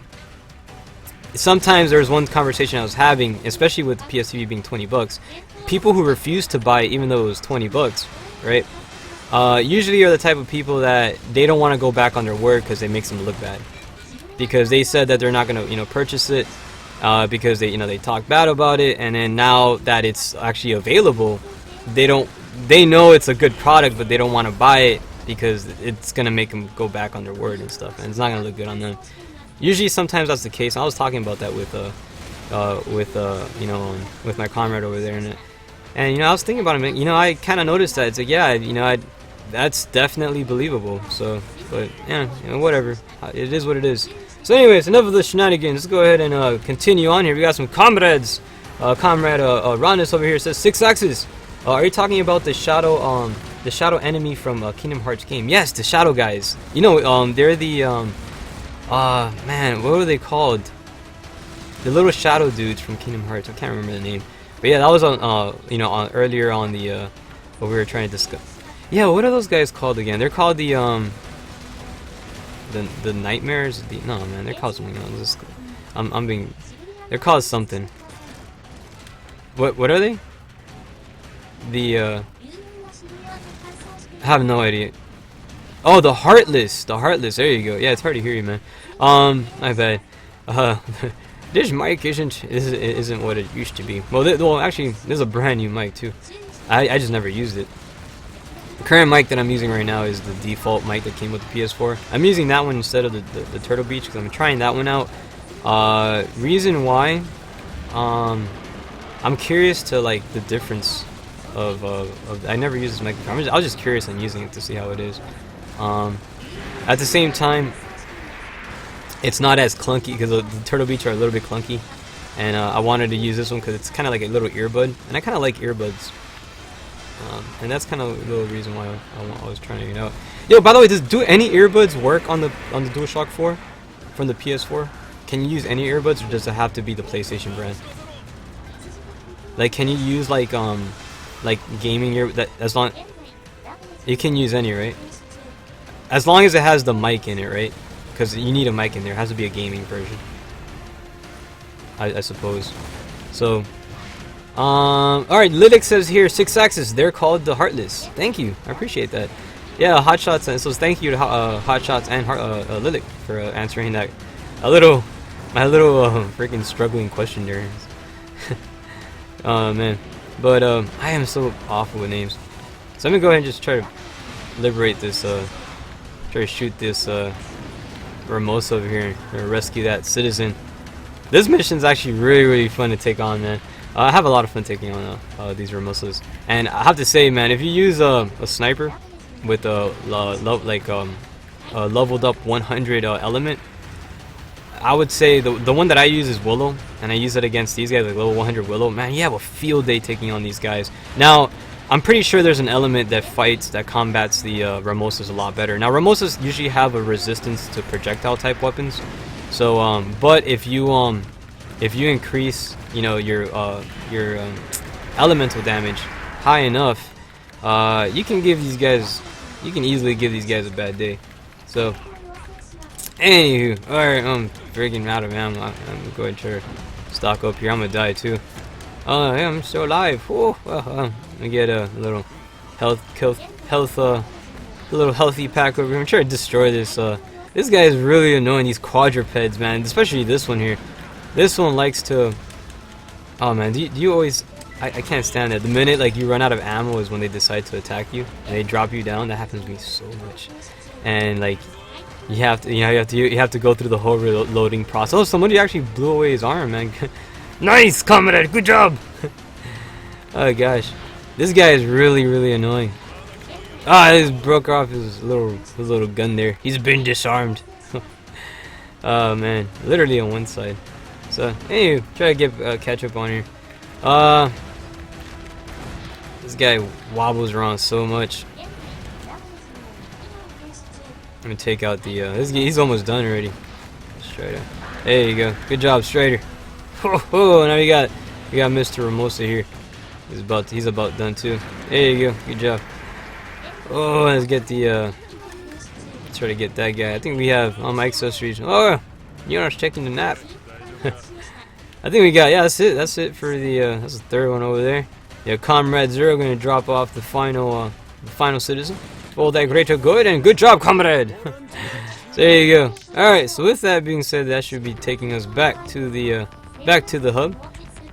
sometimes there was one conversation I was having, especially with the PSV being $20. People who refuse to buy it, even though it was $20, right? Usually are the type of people that they don't want to go back on their word because it makes them look bad. Because they said that they're not going to, purchase it because they talk bad about it, and then now that it's actually available, they don't they know it's a good product, but they don't want to buy it because it's gonna make them go back on their word and stuff, and it's not gonna look good on them. Usually, sometimes that's the case. I was talking about that with you know, with my comrade over there, and you know, I was thinking about it. You know, I kind of noticed that. It's like, yeah, you know, that's definitely believable. So, but yeah, you know, whatever. It is what it is. So, anyways, enough of the shenanigans. Let's go ahead and continue on here. We got some comrades. Comrade Ronus over here says 6 axes. Are you talking about the shadow enemy from Kingdom Hearts game? Yes, the shadow guys. You know, they're the man, what were they called? The little shadow dudes from Kingdom Hearts. I can't remember the name. But yeah, that was on you know, on earlier on the what we were trying to discuss. Yeah, what are those guys called again? They're called the nightmares. No, man, they're called something else. They're called something. What are they? I have no idea. Oh, the Heartless. The Heartless. There you go. Yeah, it's hard to hear you, man. My bad. This mic isn't what it used to be. Well, actually, there's a brand new mic too. I just never used it. The current mic that I'm using right now is the default mic that came with the PS4. I'm using that one instead of the Turtle Beach because I'm trying that one out. Reason why, I'm curious to like the difference of I never used this microphone. I was just curious on using it to see how it is. At the same time, it's not as clunky because the Turtle Beach are a little bit clunky, and I wanted to use this one because it's kind of like a little earbud, and I kind of like earbuds, and that's kind of the reason why I was trying it out. Yo, by the way, do any earbuds work on the DualShock 4 from the PS4? Can you use any earbuds, or does it have to be the PlayStation brand? Like, can you use like gaming ear that as long you can use any, right? As long as it has the mic in it, right? Because you need a mic in there. It has to be a gaming version, I suppose. So, alright, Lydic says here, 6 axes. They're called the Heartless. Thank you. I appreciate that. Yeah, Hotshots. And so thank you to Hotshots and Lydic for answering that. My little freaking struggling question there. Oh man, but I am so awful with names. So I'm gonna go ahead and just try to liberate this. Try to shoot this Ramosa over here and rescue that citizen. This mission's actually really fun to take on, man. I have a lot of fun taking on these Ramosas, and I have to say, man, if you use a sniper with a leveled up 100 element, I would say the one that I use is Willow, and I use it against these guys, like level 100 Willow. Man, you have a field day taking on these guys. Now, I'm pretty sure there's an element that combats the Ramosas a lot better. Now, Ramosas usually have a resistance to projectile type weapons. So, but if you increase, you know, your elemental damage high enough, you can easily give these guys a bad day. So, anywho, alright, I'm freaking out of ammo. I'm gonna go ahead and try to stock up here. I'm gonna die too. Oh, yeah, I'm still alive. Oh, well, let me get a little little healthy pack over here. I'm trying to destroy this. This guy is really annoying. These quadrupeds, man. Especially this one here. This one likes to. Oh man, do you always? I can't stand it. The minute like you run out of ammo is when they decide to attack you and they drop you down. That happens to me so much. And like. You have to go through the whole reloading process. Oh, somebody actually blew away his arm, man. Nice, comrade. Good job. Oh gosh, this guy is really annoying. Ah, he just broke off his little gun there. He's been disarmed. Oh man, literally on one side. So anyway, try to get catch up on here. This guy wobbles around so much. I'm gonna take out the he's almost done already. Strider. There you go. Good job, Strider. Oh, now we got Mr. Ramosa here. He's about done too. There you go. Good job. Oh, let's get the let's try to get that guy. I think we have all my accessories. Oh, you're not taking the nap. I think we got, yeah, that's it for the that's the third one over there. Yeah, Comrade Zero gonna drop off the final citizen. All that greater good, and good job, comrade. So there you go. Alright, so with that being said, that should be taking us back to the hub.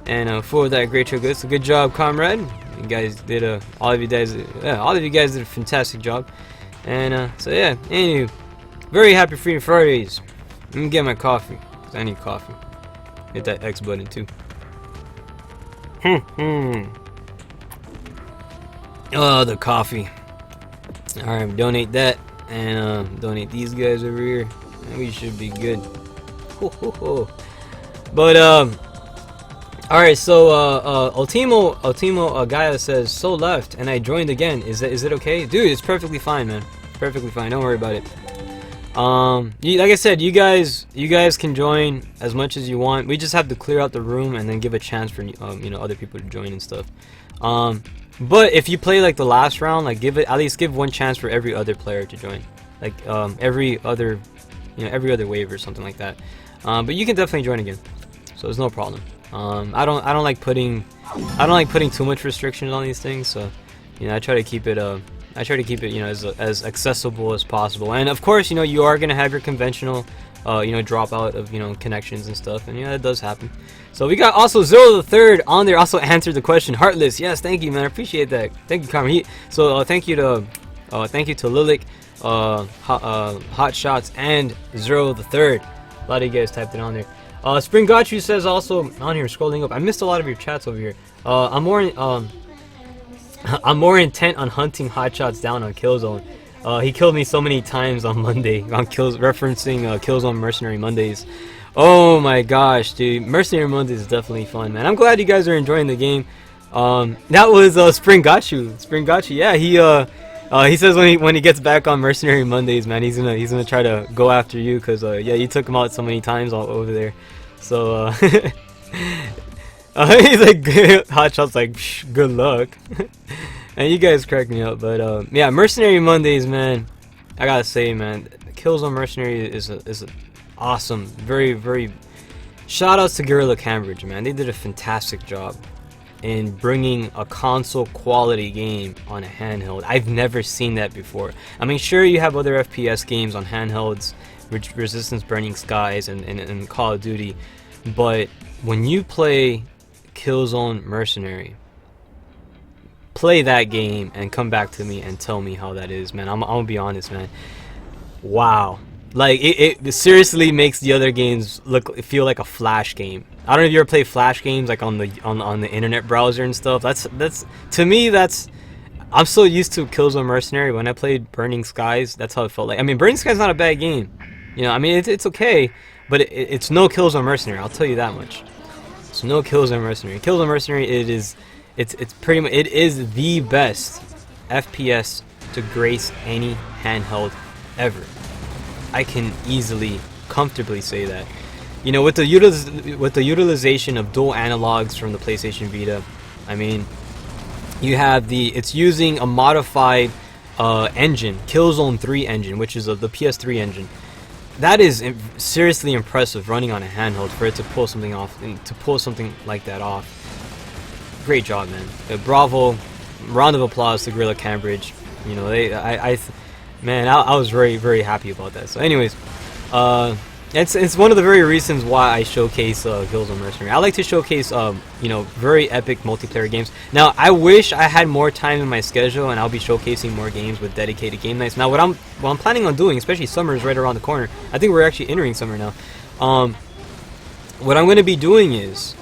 And for that greater good, so good job, comrade. You guys did all of you guys did a fantastic job. And so yeah, anyway, very happy Freedom Fridays. Let me get my coffee, 'cause I need coffee. Hit that X button too. Oh, the coffee. Alright, donate that, and donate these guys over here, and we should be good. But alright, so Ultimo Gaia says, so left and I joined again. Is it okay? Dude, it's perfectly fine, man. Perfectly fine. Don't worry about it. Like I said, you guys can join as much as you want. We just have to clear out the room and then give a chance for other people to join and stuff. But if you play like the last round, like at least give one chance for every other player to join, like every other wave or something like that. But you can definitely join again, so there's no problem. I don't like putting too much restrictions on these things, so I try to keep it as accessible as possible. And of course, you are gonna have your conventional dropout of connections and stuff, and it does happen. So we got also Zero the Third on there, also answered the question. Heartless, yes, thank you, man, I appreciate that. Thank you, Carmen. Thank you to Lilik, Hot Shots, and Zero the Third. A lot of you guys typed it on there. Spring Got You says also on here, scrolling up, I missed a lot of your chats over here. I'm more intent on hunting Hot Shots down on Killzone. He killed me so many times on Monday on referencing Killzone Mercenary Mondays. Oh my gosh, dude, Mercenary Mondays is definitely fun, man. I'm glad you guys are enjoying the game. That was Spring Got You. Yeah, he says when he gets back on Mercenary Mondays, man, he's gonna try to go after you, cause yeah, you took him out so many times over there. So he's like, Hot Shot's like, good luck. And you guys crack me up, but yeah, Mercenary Mondays, man. I gotta say, man, Killzone Mercenary is awesome. Very, very. Shout outs to Guerrilla Cambridge, man. They did a fantastic job in bringing a console quality game on a handheld. I've never seen that before. I mean, sure, you have other FPS games on handhelds, Resistance Burning Skies and Call of Duty, but when you play Killzone Mercenary, play that game and come back to me and tell me how that is, man. I'm gonna be honest, man. Wow, like it seriously makes the other games feel like a Flash game. I don't know if you ever play Flash games like on the internet browser and stuff. That's to me, I'm so used to Killzone Mercenary. When I played Burning Skies, that's how it felt like. I mean, Burning Skies is not a bad game, I mean, it's okay, but it's no Killzone Mercenary. I'll tell you that much. It's no Killzone Mercenary. Killzone Mercenary, it's pretty much, it is the best FPS to grace any handheld ever. I can easily, comfortably say that. With the utilization of dual analogs from the PlayStation Vita, I mean, you have it's using a modified engine, Killzone 3 engine, which is the PS3 engine. That is seriously impressive running on a handheld for it to pull something off, and to pull something like that off. Great job, man. Bravo, round of applause to Guerrilla Cambridge. Man, I was very, very happy about that. So anyways, it's one of the very reasons why I showcase Killzone Mercenary. I like to showcase very epic multiplayer games. Now, I wish I had more time in my schedule, and I'll be showcasing more games with dedicated game nights. Now, what I'm planning on doing, especially summer is right around the corner. I think we're actually entering summer now. What I'm going to be doing is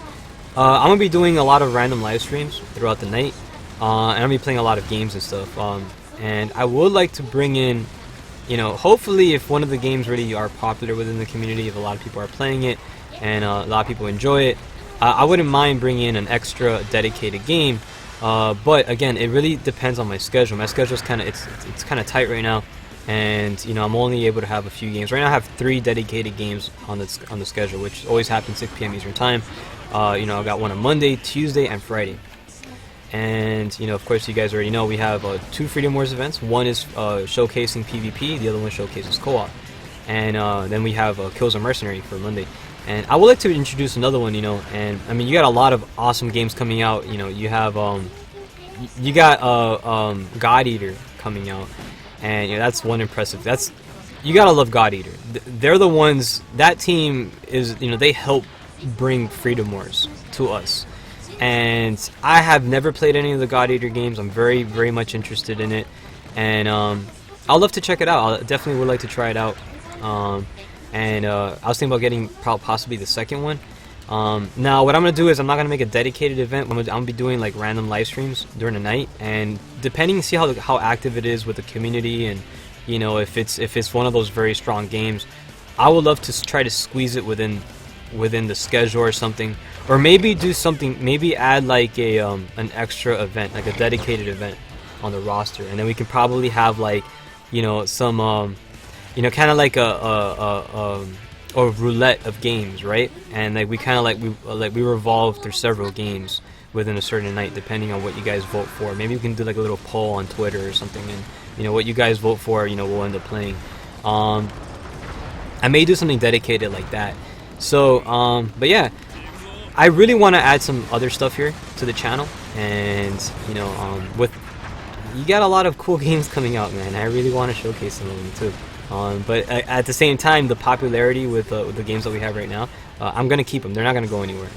I'm going to be doing a lot of random live streams throughout the night, and I'm going to be playing a lot of games and stuff. And I would like to bring in, hopefully if one of the games really are popular within the community, if a lot of people are playing it and a lot of people enjoy it, I wouldn't mind bringing in an extra dedicated game. But again, it really depends on my schedule. My schedule's kind of it's kind of tight right now, and I'm only able to have a few games. Right now I have 3 dedicated games on the schedule, which always happens 6 p.m. Eastern time. I got one on Monday, Tuesday, and Friday. And of course, you guys already know we have 2 Freedom Wars events. One is showcasing PvP, the other one showcases co-op. And then we have Killzone Mercenary for Monday. And I would like to introduce another one, and I mean, you got a lot of awesome games coming out. You have you got God Eater coming out, and that's one impressive. You gotta love God Eater. They're the ones. That team is, they help bring Freedom Wars to us. and I have never played any of the God Eater games. I'm very much interested in it, and I'd love to check it out. I definitely would like to try it out. I was thinking about getting possibly the second one. Now what I'm gonna do is I'm not gonna make a dedicated event. I'm gonna be doing like random live streams during the night, and depending, see how active it is with the community, and you know, if it's one of those very strong games, I would love to try to squeeze it within the schedule or something, or maybe do something, maybe add like a an extra event, like a dedicated event on the roster, and then we can probably have like, you know, some you know, kind of like a roulette of games, right? And like we kind of we revolve through several games within a certain night, depending on what you guys vote for. Maybe we can do like a little poll on Twitter or something, and you know, what you guys vote for, you know, we'll end up playing. I may do something dedicated like that. So but yeah, I really want to add some other stuff here to the channel, and you know, with you got a lot of cool games coming out, man. I really want to showcase some of them too. But at the same time, the popularity with the games that we have right now, I'm gonna keep them. They're not gonna go anywhere.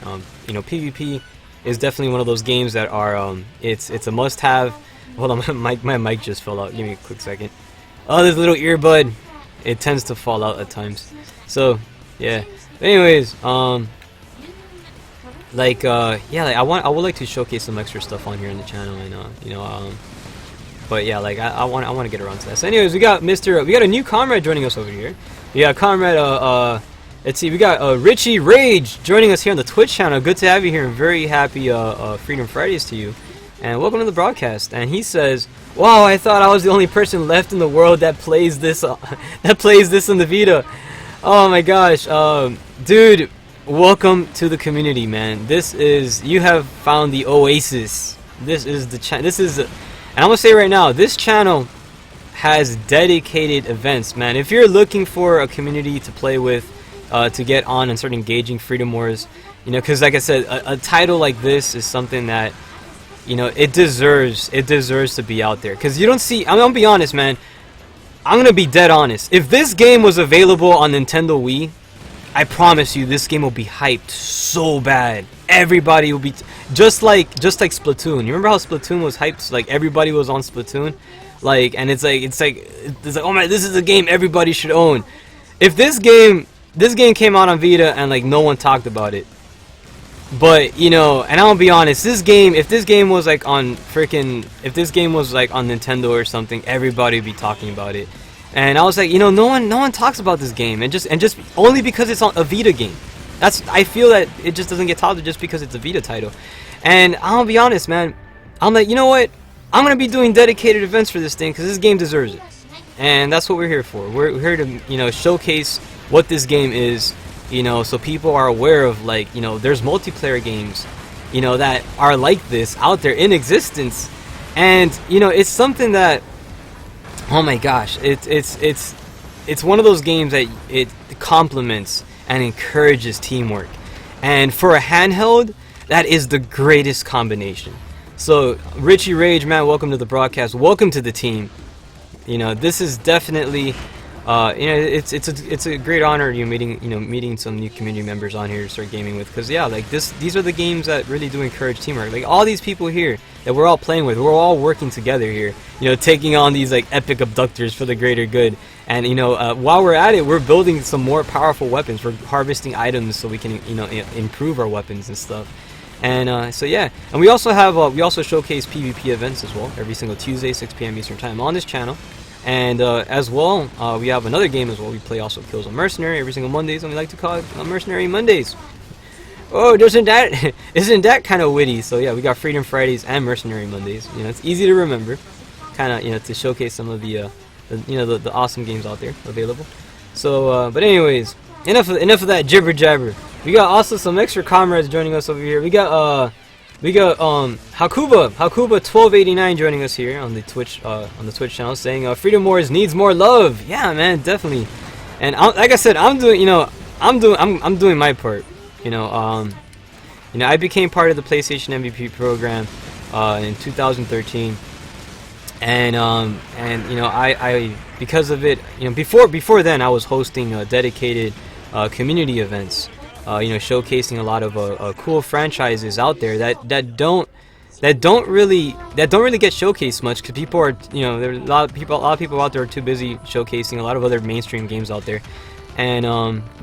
You know, PvP is definitely one of those games that are it's a must-have. Hold on, my mic just fell out. Give me a quick second. Oh, this little earbud, it tends to fall out at times. So yeah. Anyways, yeah, like I would like to showcase some extra stuff on here on the channel, and you know, but yeah, like I want to get around to that. So anyways, we got a new comrade joining us over here. Yeah, comrade, let's see, we got Richie Rage joining us here on the Twitch channel. Good to have you here, and very happy Freedom Fridays to you, and welcome to the broadcast. And he says, wow, I thought I was the only person left in the world that plays this that plays this in the Vita. Oh my gosh, dude, welcome to the community, man. You have found the oasis. This is the and I'm gonna say right now, this channel has dedicated events, man. If you're looking for a community to play with, to get on and start engaging Freedom Wars, you know, because like I said, a title like this is something that, you know, it deserves to be out there. Because you don't see, I'm gonna be honest, man. I'm gonna be dead honest. If this game was available on Nintendo Wii, I promise you, this game will be hyped so bad. Everybody will be just like Splatoon. You remember how Splatoon was hyped? Like everybody was on Splatoon, like, and it's like oh man, this is a game everybody should own. If this game came out on Vita and like no one talked about it, but you know, and I'll be honest, if this game was like on Nintendo or something, everybody would be talking about it. And I was like, you know, no one talks about this game, and just only because it's on a Vita game. I feel that it just doesn't get touted just because it's a Vita title. And I'll be honest, man, I'm like, you know what? I'm gonna be doing dedicated events for this thing because this game deserves it, and that's what we're here for. We're here to, you know, showcase what this game is, you know, so people are aware of, like, you know, there's multiplayer games, you know, that are like this out there in existence, and you know, it's something that, oh my gosh, it's one of those games that it complements and encourages teamwork, and for a handheld, that is the greatest combination. So Richie Rage, man, welcome to the broadcast, welcome to the team. You know, this is definitely you know, it's a great honor, you meeting some new community members on here to start gaming with, because yeah, like these are the games that really do encourage teamwork. Like all these people here that we're all playing with, we're all working together here, you know, taking on these like epic abductors for the greater good. And you know, while we're at it, we're building some more powerful weapons. We're harvesting items so we can, you know, improve our weapons and stuff. And so yeah, and we also showcase PvP events as well every single Tuesday, 6 p.m. Eastern time on this channel. And as well, we have another game as well. We play also Kills on Mercenary every single Mondays, and we like to call it Mercenary Mondays. Oh, isn't that kind of witty? So yeah, we got Freedom Fridays and Mercenary Mondays. You know, it's easy to remember, kind of, you know, to showcase some of the the awesome games out there available. So, but anyways, enough of that jibber jabber. We got also some extra comrades joining us over here. We got Hakuba 1289 joining us here on the Twitch channel, saying Freedom Wars needs more love. Yeah, man, definitely. And like I said, I'm doing my part. You know, I became part of the PlayStation MVP program in 2013, and you know, I because of it, you know, before then I was hosting dedicated community events showcasing a lot of cool franchises out there that don't really get showcased much, because people are, there are a lot of people out there are too busy showcasing a lot of other mainstream games out there. And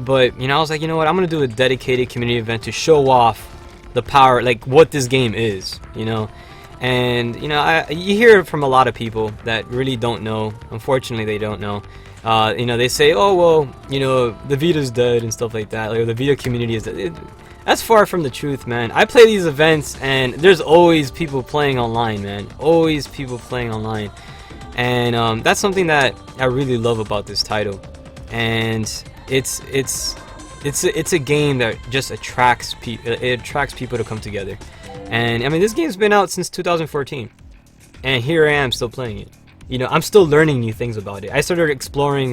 but I was like, you know what, I'm gonna do a dedicated community event to show off the power, like what this game is, and you hear from a lot of people that really don't know. Unfortunately, they don't know. They say, oh well, the Vita's dead and stuff like that, like the Vita community is dead. That's far from the truth, man. I play these events and there's always people playing online, man. Always people playing online. And that's something that I really love about this title. And it's a game that just attracts people. It attracts people to come together. And I mean, this game's been out since 2014, and here I am still playing it. I'm still learning new things about it. I started exploring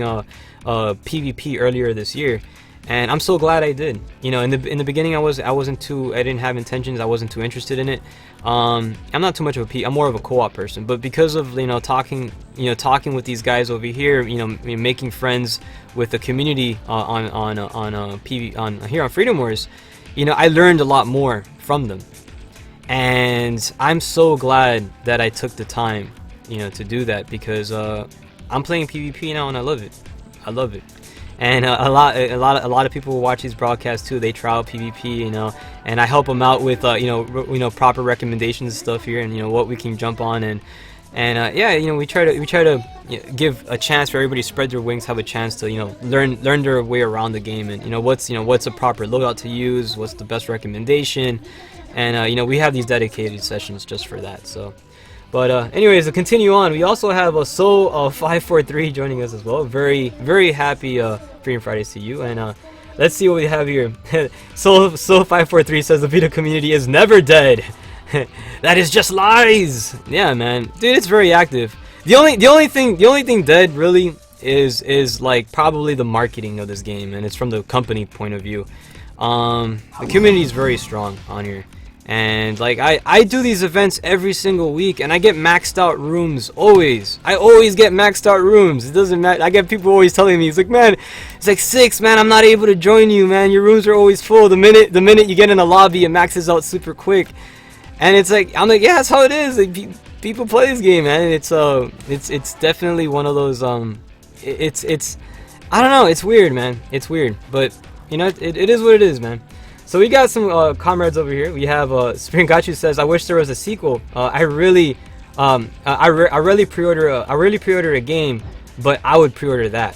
PvP earlier this year, and I'm so glad I did. In the beginning, I didn't have intentions. I wasn't too interested in it. I'm not too much of I'm more of a co-op person. But because of talking with these guys over here, making friends with the community here on Freedom Wars, I learned a lot more from them, and I'm so glad that I took the time, to do that, because I'm playing PvP now and I love it. I love it. And a lot of people who watch these broadcasts too, they try out PvP, and I help them out with proper recommendations and stuff here, and what we can jump on, and we try to give a chance for everybody to spread their wings, have a chance to learn their way around the game, and what's a proper loadout to use, what's the best recommendation, and we have these dedicated sessions just for that. So. But anyways, to continue on, we also have a Soul 543 joining us as well. Very, very happy Freedom Fridays to you. And let's see what we have here. Soul 543 says the Vita community is never dead. That is just lies. Yeah, man, dude, it's very active. The only thing dead really is like probably the marketing of this game, and it's from the company point of view. The community is very strong on here. And like I do these events every single week, and I get maxed out rooms always. I always get maxed out rooms. It doesn't matter. I get people always telling me, it's like 6, man, I'm not able to join you, man. Your rooms are always full. The minute you get in the lobby, it maxes out super quick. And it's like, I'm like, yeah, that's how it is. Like, people play this game, man. It's definitely one of those it's I don't know. It's weird, man. It's weird, but it is what it is, man. So we got some comrades over here. We have Springachu says, I wish there was a sequel. I really pre-order a game, but I would pre-order that.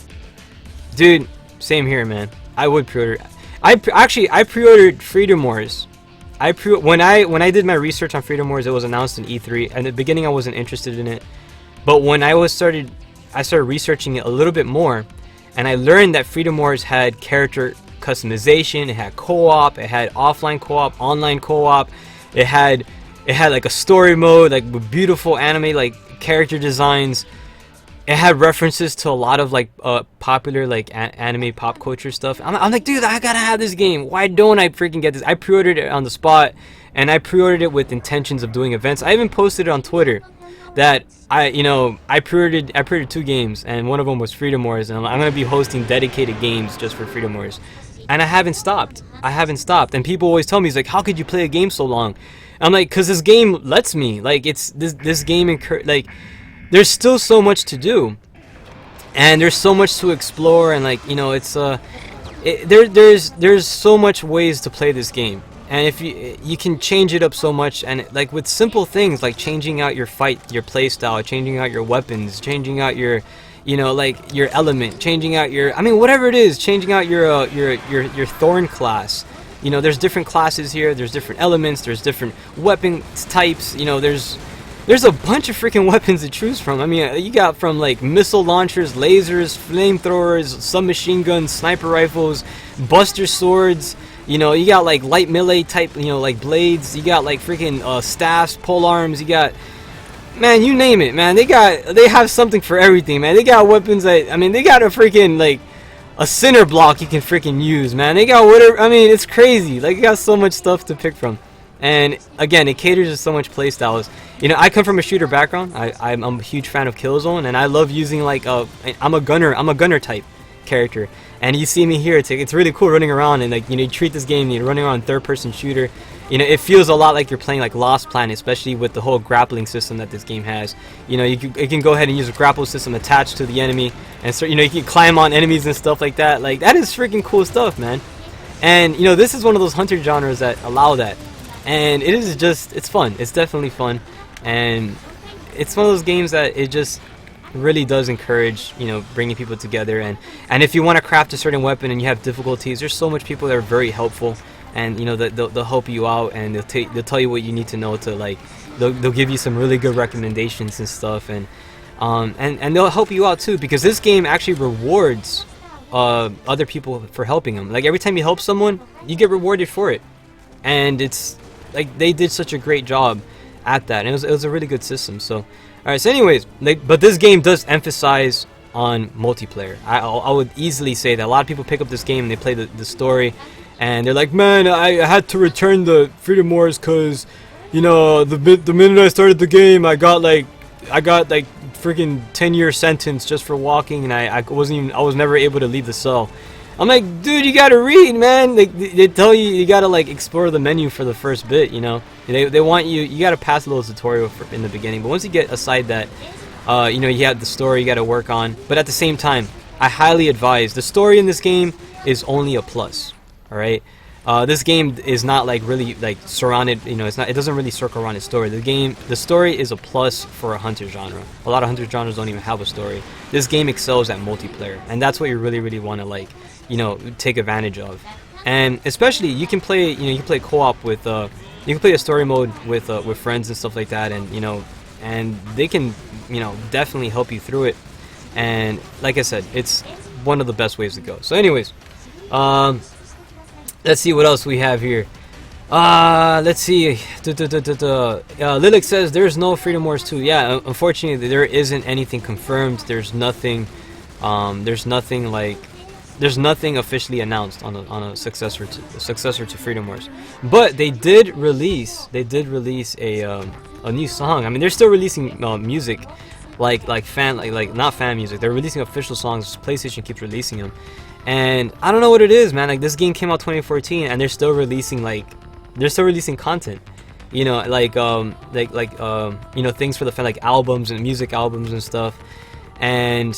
Dude, same here, man. I would pre-order. I pre-ordered Freedom Wars. When I did my research on Freedom Wars, it was announced in E3. And in the beginning, I wasn't interested in it. But when I started researching it a little bit more, and I learned that Freedom Wars had character customization, it had co-op, it had offline co-op, online co-op, it had like a story mode, like with beautiful anime like character designs. It had references to a lot of like popular like anime pop culture stuff. I'm like, dude, I gotta have this game. Why don't I freaking get this? I pre-ordered it on the spot, and I pre-ordered it with intentions of doing events. I even posted it on Twitter that I pre-ordered 2 games, and one of them was Freedom Wars, and I'm gonna be hosting dedicated games just for Freedom Wars. And I haven't stopped. And people always tell me, it's like, how could you play a game so long? I'm like, because this game lets me. Like, it's this game, like, there's still so much to do, and there's so much to explore, and like, it's there's so much ways to play this game, and if you can change it up so much, and like with simple things like changing out your play style, changing out your weapons, changing out your like your element, changing out your, whatever it is, changing out your thorn class. There's different classes here, there's different elements, there's different weapon types, there's a bunch of freaking weapons to choose from. You got from like missile launchers, lasers, flamethrowers, submachine guns, sniper rifles, buster swords, you got like light melee type, like blades, you got like freaking staffs, pole arms, you got, man, you name it, man. They have something for everything, man. They got weapons that, they got a freaking like a center block you can freaking use, man. They got whatever. It's crazy. Like, you got so much stuff to pick from, and again, it caters to so much play styles. I come from a shooter background. I'm a huge fan of Killzone, and I love using like I'm a gunner type character, and you see me here. It's really cool running around, and like, you know, you treat this game, you're running around third-person shooter. You know, it feels a lot like you're playing like Lost Planet, especially with the whole grappling system that this game has. You know, you can go ahead and use a grapple system attached to the enemy, and so, you know, you can climb on enemies and stuff like that. Like, that is freaking cool stuff, man. And you know, this is one of those hunter genres that allow that, and it is just, it's fun. It's definitely fun, and it's one of those games that it just really does encourage, you know, bringing people together. And if you want to craft a certain weapon and you have difficulties, there's so much people that are very helpful. And you know, they'll help you out, and they'll tell you what you need to know to, like, they'll give you some really good recommendations and stuff, and they'll help you out too, because this game actually rewards other people for helping them. Like, every time you help someone, you get rewarded for it, and it's like they did such a great job at that, and it was a really good system. So, all right. So, anyways, but this game does emphasize on multiplayer. I would easily say that a lot of people pick up this game and they play the story. And they're like, man, I had to return the Freedom Wars because, you know, the minute I started the game, I got like freaking 10-year sentence just for walking, and I was never able to leave the cell. I'm like, dude, you gotta read, man. They tell you gotta like explore the menu for the first bit, you know. They want you gotta pass a little tutorial in the beginning, but once you get aside that, you know, you have the story you gotta work on. But at the same time, I highly advise, the story in this game is only a plus. All right, this game is not like really like surrounded. You know, it doesn't really circle around its story. The story is a plus for a hunter genre. A lot of hunter genres don't even have a story. This game excels at multiplayer, and that's what you really want to, like, you know, take advantage of. And especially you can play, you know, you can play co-op with you can play a story mode with friends and stuff like that, and you know, and they can, you know, definitely help you through it. And like I said, it's one of the best ways to go. So, anyways, let's see what else we have here. Let's see. Lilac says there's no Freedom Wars 2. Yeah, unfortunately there isn't anything confirmed. There's nothing officially announced on a successor to Freedom Wars. But they did release a new song. I mean, they're still releasing music, like not fan music. They're releasing official songs. PlayStation keeps releasing them. And I don't know what it is, man. Like, this game came out 2014, and they're still releasing content. You know, you know, things for the fan, like albums and music albums and stuff. And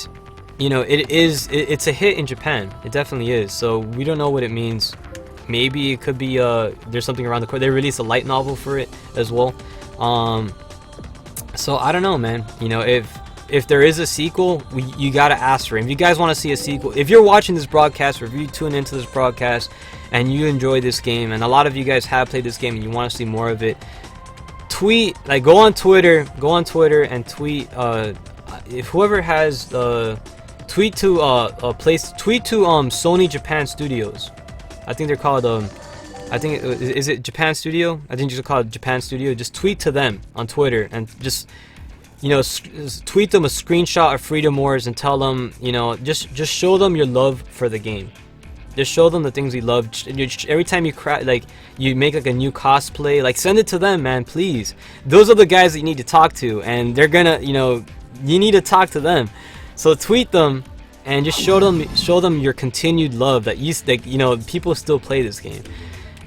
you know, it's a hit in Japan. It definitely is. So we don't know what it means. Maybe it could be there's something around the corner. They released a light novel for it as well. So I don't know, man. You know, if there is a sequel, you gotta ask for it. If you guys want to see a sequel, if you're watching this broadcast, or if you tune into this broadcast and you enjoy this game, and a lot of you guys have played this game and you want to see more of it, tweet, like, go on Twitter and tweet. If whoever has tweet to Sony Japan Studios. I think they're called is it Japan Studio? I think you should call it Japan Studio. Just tweet to them on Twitter and just, you know, tweet them a screenshot of Freedom Wars and tell them, you know, just show them your love for the game. Just show them the things we love. Every time you make like a new cosplay, like, send it to them, man, please. Those are the guys that you need to talk to, and they're gonna, you know, you need to talk to them. So tweet them and just show them your continued love, that you know, people still play this game.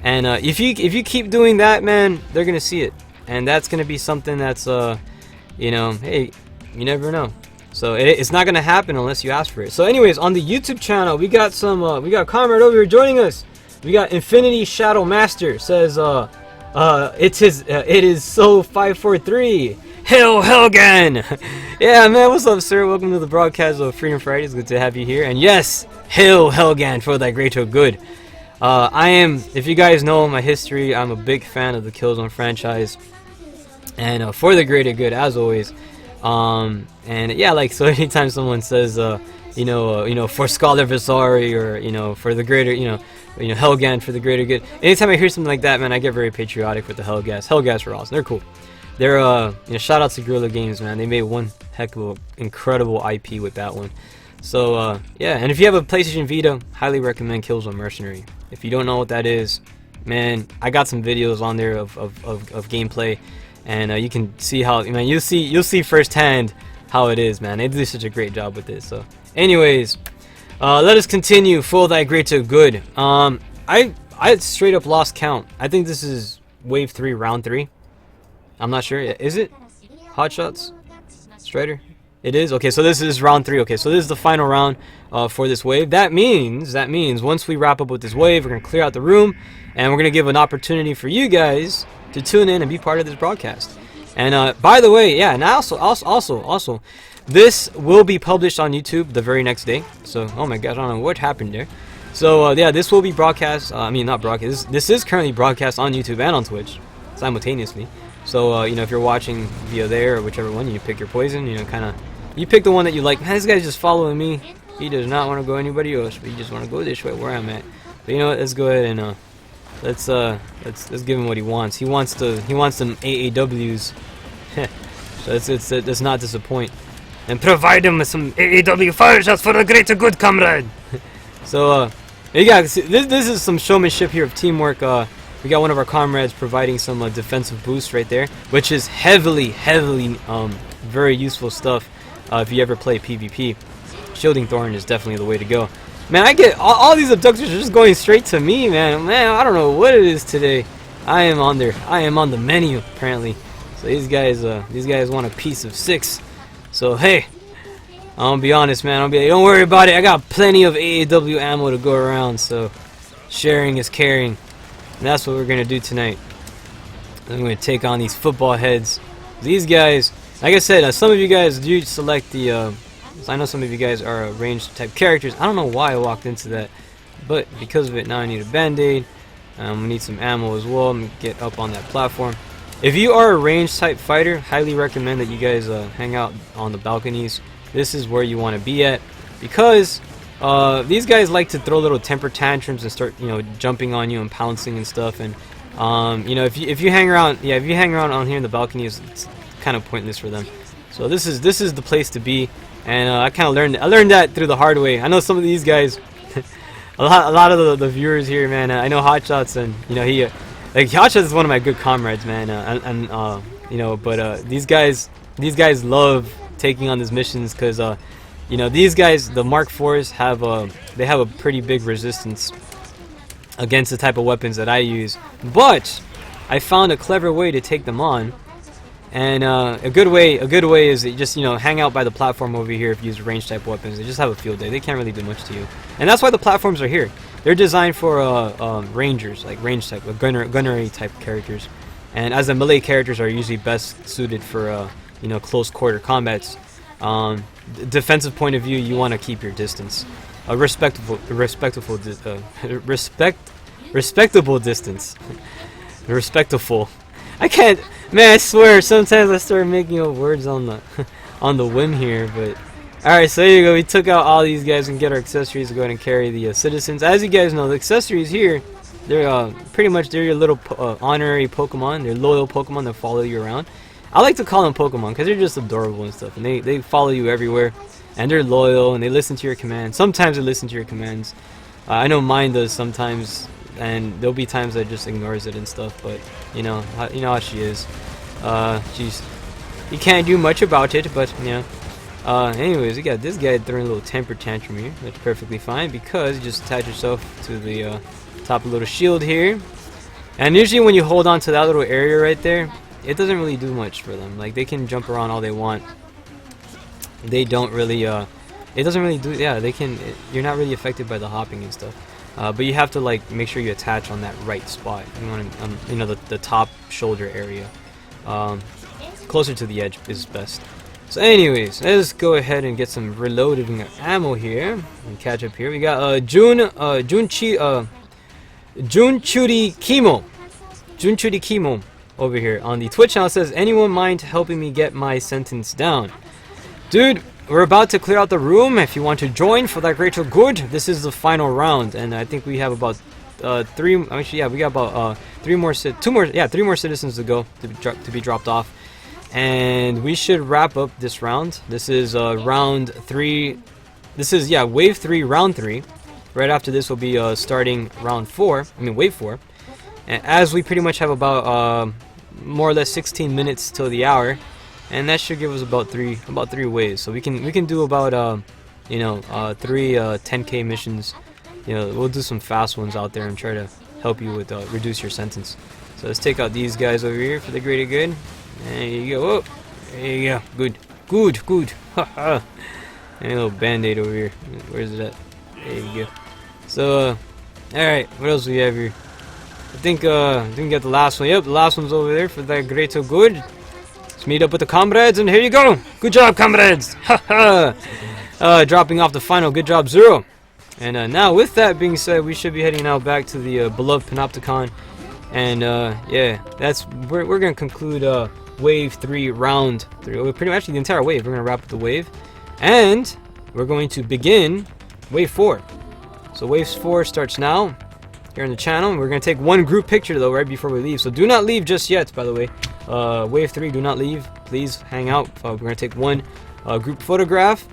And if you keep doing that, man, they're gonna see it, and that's gonna be something that's you know, hey, you never know. So it's not gonna happen unless you ask for it. So anyways, on the YouTube channel, we got we got Comrade over here joining us. We got Infinity Shadow Master says it is so 543. Sons-of-Helghan. Yeah, man, what's up, sir? Welcome to the broadcast of Freedom Friday. It's good to have you here. And yes, Sons-of-Helghan for thy greater good. I am, if you guys know my history, I'm a big fan of the Killzone franchise, and for the greater good, as always. And yeah, like, so anytime someone says, you know, for Scholar Visari, or, you know, for the greater, you know, Helghan for the greater good. Anytime I hear something like that, man, I get very patriotic with the Helghast. Helghast are awesome. They're cool. They're you know, shout out to Guerrilla Games, man. They made one heck of an incredible IP with that one. So yeah, and if you have a PlayStation Vita, highly recommend Killzone Mercenary. If you don't know what that is, man, I got some videos on there of gameplay, and you can see how, man, you'll see firsthand how it is, man. They do such a great job with this. So anyways, Let us continue. Full thy greater good. I straight up lost count. I think this is wave 3, round 3. I'm not sure. Is it? Hot shots? Strider? It is? Okay, so this is round 3. Okay, so this is the final round for this wave. That means once we wrap up with this wave, we're going to clear out the room, and we're going to give an opportunity for you guys to tune in and be part of this broadcast. And by the way, yeah, and also, this will be published on YouTube the very next day. So, oh my gosh, I don't know what happened there. So, yeah, this will be broadcast. I mean, not broadcast. This is currently broadcast on YouTube and on Twitch simultaneously. So, you know, if you're watching via there or whichever one, you pick your poison. You know, kind of, you pick the one that you like. Man, this guy's just following me. He does not want to go anybody else, but he just want to go this way where I'm at. But you know what? Let's go ahead and let's give him what he wants. He wants some AAWs. So let's not disappoint. And provide him with some AAW fire shots for the greater good, comrade. So, yeah, this is some showmanship here of teamwork. We got one of our comrades providing some defensive boost right there, which is heavily, very useful stuff if you ever play PvP. Shielding Thorn is definitely the way to go. Man, I get all these abductors are just going straight to me, man. Man, I don't know what it is today. I am on the menu apparently. So these guys want a piece of 6. So hey, I'm gonna be honest, man. Don't worry about it. I got plenty of AAW ammo to go around. So sharing is caring. And that's what we're gonna do tonight. I'm gonna take on these football heads. These guys, like I said, some of you guys do select the. I know some of you guys are ranged type characters. I don't know why I walked into that, but because of it, now I need a band-aid. We need some ammo as well. I'm gonna get up on that platform. If you are a ranged type fighter, highly recommend that you guys hang out on the balconies. This is where you want to be at, because these guys like to throw little temper tantrums and start, you know, jumping on you and pouncing and stuff. And you know, if you hang around, on here in the balconies, it's kind of pointless for them. So this is the place to be. And I kind of learned that through the hard way. I know some of these guys, a lot of the viewers here, man. I know Hotshots, and you know like Hotshots is one of my good comrades, man. You know, but these guys love taking on these missions because you know, these guys, the Mark IVs have a pretty big resistance against the type of weapons that I use. But I found a clever way to take them on. And a good way is that you just, you know, hang out by the platform over here if you use range type weapons. They just have a field day. They can't really do much to you. And that's why the platforms are here. They're designed for rangers, like range type, gunnery type characters. And as the melee characters are usually best suited for you know, close quarter combats. Defensive point of view, you want to keep your distance. A respectable distance. Respectful. I can't, man, I swear, sometimes I start making up words on the whim here, but alright, so there you go. We took out all these guys and get our accessories to go ahead and carry the citizens. As you guys know, the accessories here, they're pretty much, they're your little honorary Pokemon. They're loyal Pokemon that follow you around. I like to call them Pokemon because they're just adorable and stuff, and they follow you everywhere, and they're loyal, and they listen to your commands. Sometimes they listen to your commands. I know mine does sometimes, and there'll be times that just ignores it and stuff, but you know how she is. You can't do much about it, but yeah. Anyways, we got this guy throwing a little temper tantrum here. That's perfectly fine because you just attach yourself to the top of a little shield here. And usually when you hold on to that little area right there, it doesn't really do much for them. Like, they can jump around all they want. They don't really, it doesn't really do, yeah, they can, you're not really affected by the hopping and stuff. But you have to, like, make sure you attach on that right spot. You want to, you know, the top shoulder area. Closer to the edge is best. So anyways, let's go ahead and get some reloading ammo here and catch up here. We got Junchuri Kimo over here on the Twitch channel. Says, anyone mind helping me get my sentence down? Dude, we're about to clear out the room. If you want to join for that greater good, this is the final round, and I think we have about three more citizens to go to be dropped off, and we should wrap up this round. This is round 3. This is, yeah, wave 3, round 3. Right after this will be starting round 4. I mean wave 4. And as we pretty much have about more or less 16 minutes till the hour, and that should give us about three waves. So we can do about you know, 3 10K missions. You know, we'll do some fast ones out there and try to help you with reduce your sentence. So let's take out these guys over here for the greater good. There you go. Oh, there you go. Good, good, good. Haha. And a little band-aid over here. Where's it at? There you go. So, alright, what else do we have here? I think we got the last one. Yep, the last one's over there for that greater good. Let's meet up with the comrades, and here you go. Good job, comrades. Haha. Dropping off the final. Good job, Zero. And now, with that being said, we should be heading now back to the beloved Panopticon. And yeah, we're gonna conclude wave 3, round 3. Pretty much the entire wave. We're gonna wrap up the wave, and we're going to begin wave 4. So wave 4 starts now here on the channel. We're gonna take one group picture though right before we leave. So do not leave just yet. By the way, wave 3, do not leave. Please hang out. We're gonna take one group photograph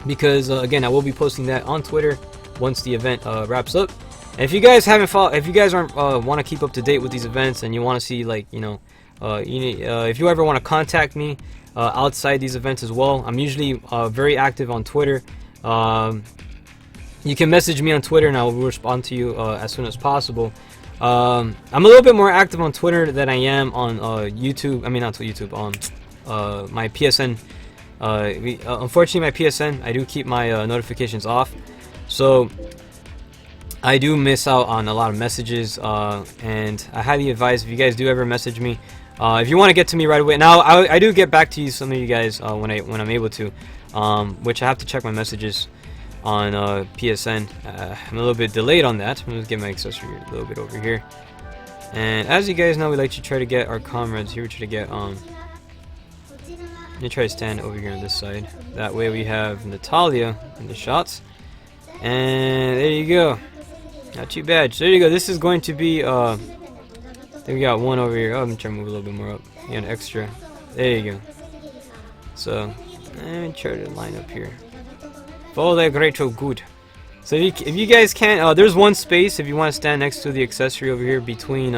because again, I will be posting that on Twitter once the event wraps up. And if you guys aren't want to keep up to date with these events and you want to see, like, you know, if you ever want to contact me outside these events as well, I'm usually very active on Twitter. You can message me on Twitter and I will respond to you as soon as possible. I'm a little bit more active on Twitter than I am on YouTube. I mean, not YouTube. My PSN. Unfortunately, my PSN, I do keep my notifications off, so I do miss out on a lot of messages, and I highly advise if you guys do ever message me, if you want to get to me right away. Now, I do get back to you, some of you guys, when I'm able to, which I have to check my messages on PSN. I'm a little bit delayed on that. I'm going to get my accessory a little bit over here. And as you guys know, we like to try to get our comrades here. We try to get, you try to stand over here on this side. That way we have Natalia in the shots. And there you go. Not too bad. So there you go. This is going to be, I think we got one over here. Oh, I'm trying to move a little bit more up. Yeah, an extra. There you go. So, let me try to line up here. Follow that great, so good. So if you guys can't, there's one space if you want to stand next to the accessory over here between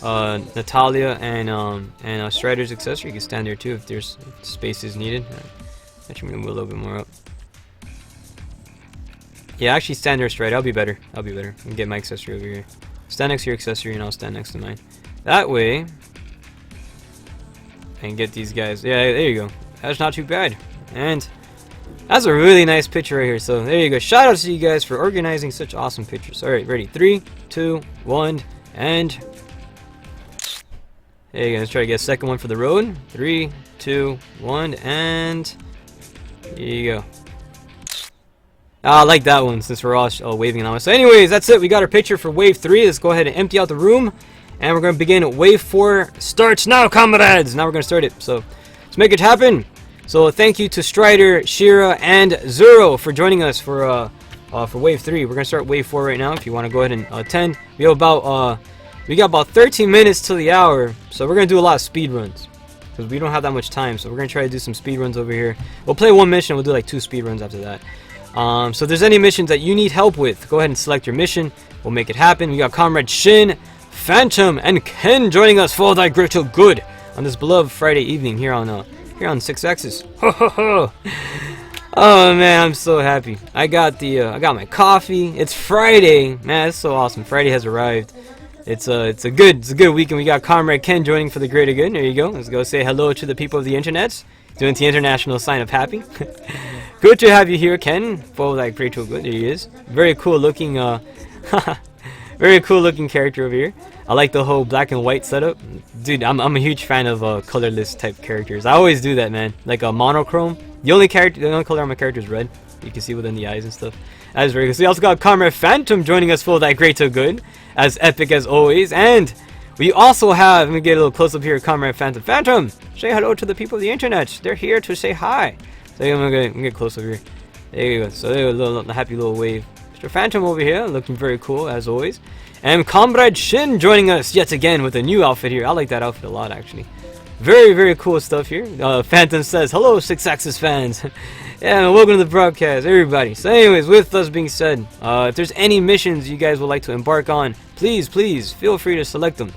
Natalia and Strider's accessory. You can stand there too if there's space is needed. Actually, move a little bit more up. Yeah, actually stand there straight. I'll be better. I'll be better. And get my accessory over here. Stand next to your accessory and I'll stand next to mine. That way, I can get these guys. Yeah, there you go. That's not too bad. And that's a really nice picture right here. So there you go. Shout out to you guys for organizing such awesome pictures. All right, ready? 3, 2, 1, and there you go. Let's try to get a second one for the road. 3, 2, 1, and here you go. I like that one since we're all waving on it. So anyways, that's it. We got our picture for wave 3. Let's go ahead and empty out the room. And we're going to begin wave 4. Starts now, comrades. Now we're going to start it. So let's make it happen. So thank you to Strider, Shira, and Zero for joining us for wave 3. We're going to start wave 4 right now if you want to go ahead and attend. We have we got about 13 minutes till the hour. So we're going to do a lot of speed runs because we don't have that much time. So we're going to try to do some speed runs over here. We'll play one mission. We'll do like 2 speed runs after that. So if there's any missions that you need help with, go ahead and select your mission. We'll make it happen. We got Comrade Shin, Phantom, and Ken joining us for thy greater good on this beloved Friday evening here on 6 Axis. Ho ho ho! Oh man, I'm so happy. I got my coffee. It's Friday, man. It's so awesome. Friday has arrived. It's a good weekend. We got Comrade Ken joining for the greater good. There you go. Let's go say hello to the people of the internet. Doing the international sign of happy. Good to have you here, Ken. For that greater good. There he is. Very cool looking. Very cool looking character over here. I like the whole black and white setup. Dude, I'm a huge fan of colorless type characters. I always do that, man. Like a monochrome. The only color on my character is red. You can see within the eyes and stuff. That is very good. So we also got Comrade Phantom joining us for that greater good. As epic as always. And we also have, let me get a little close up here, Comrade Phantom. Phantom, say hello to the people of the internet. They're here to say hi. So I'm gonna get close over here. There you go. So there, a little happy little wave. Mr. Phantom over here, looking very cool as always. And Comrade Shin joining us yet again with a new outfit here. I like that outfit a lot, actually. Very, very cool stuff here. Phantom says, hello, 6 Axis fans. Yeah, and welcome to the broadcast, everybody. So anyways, with us being said, if there's any missions you guys would like to embark on, please feel free to select them.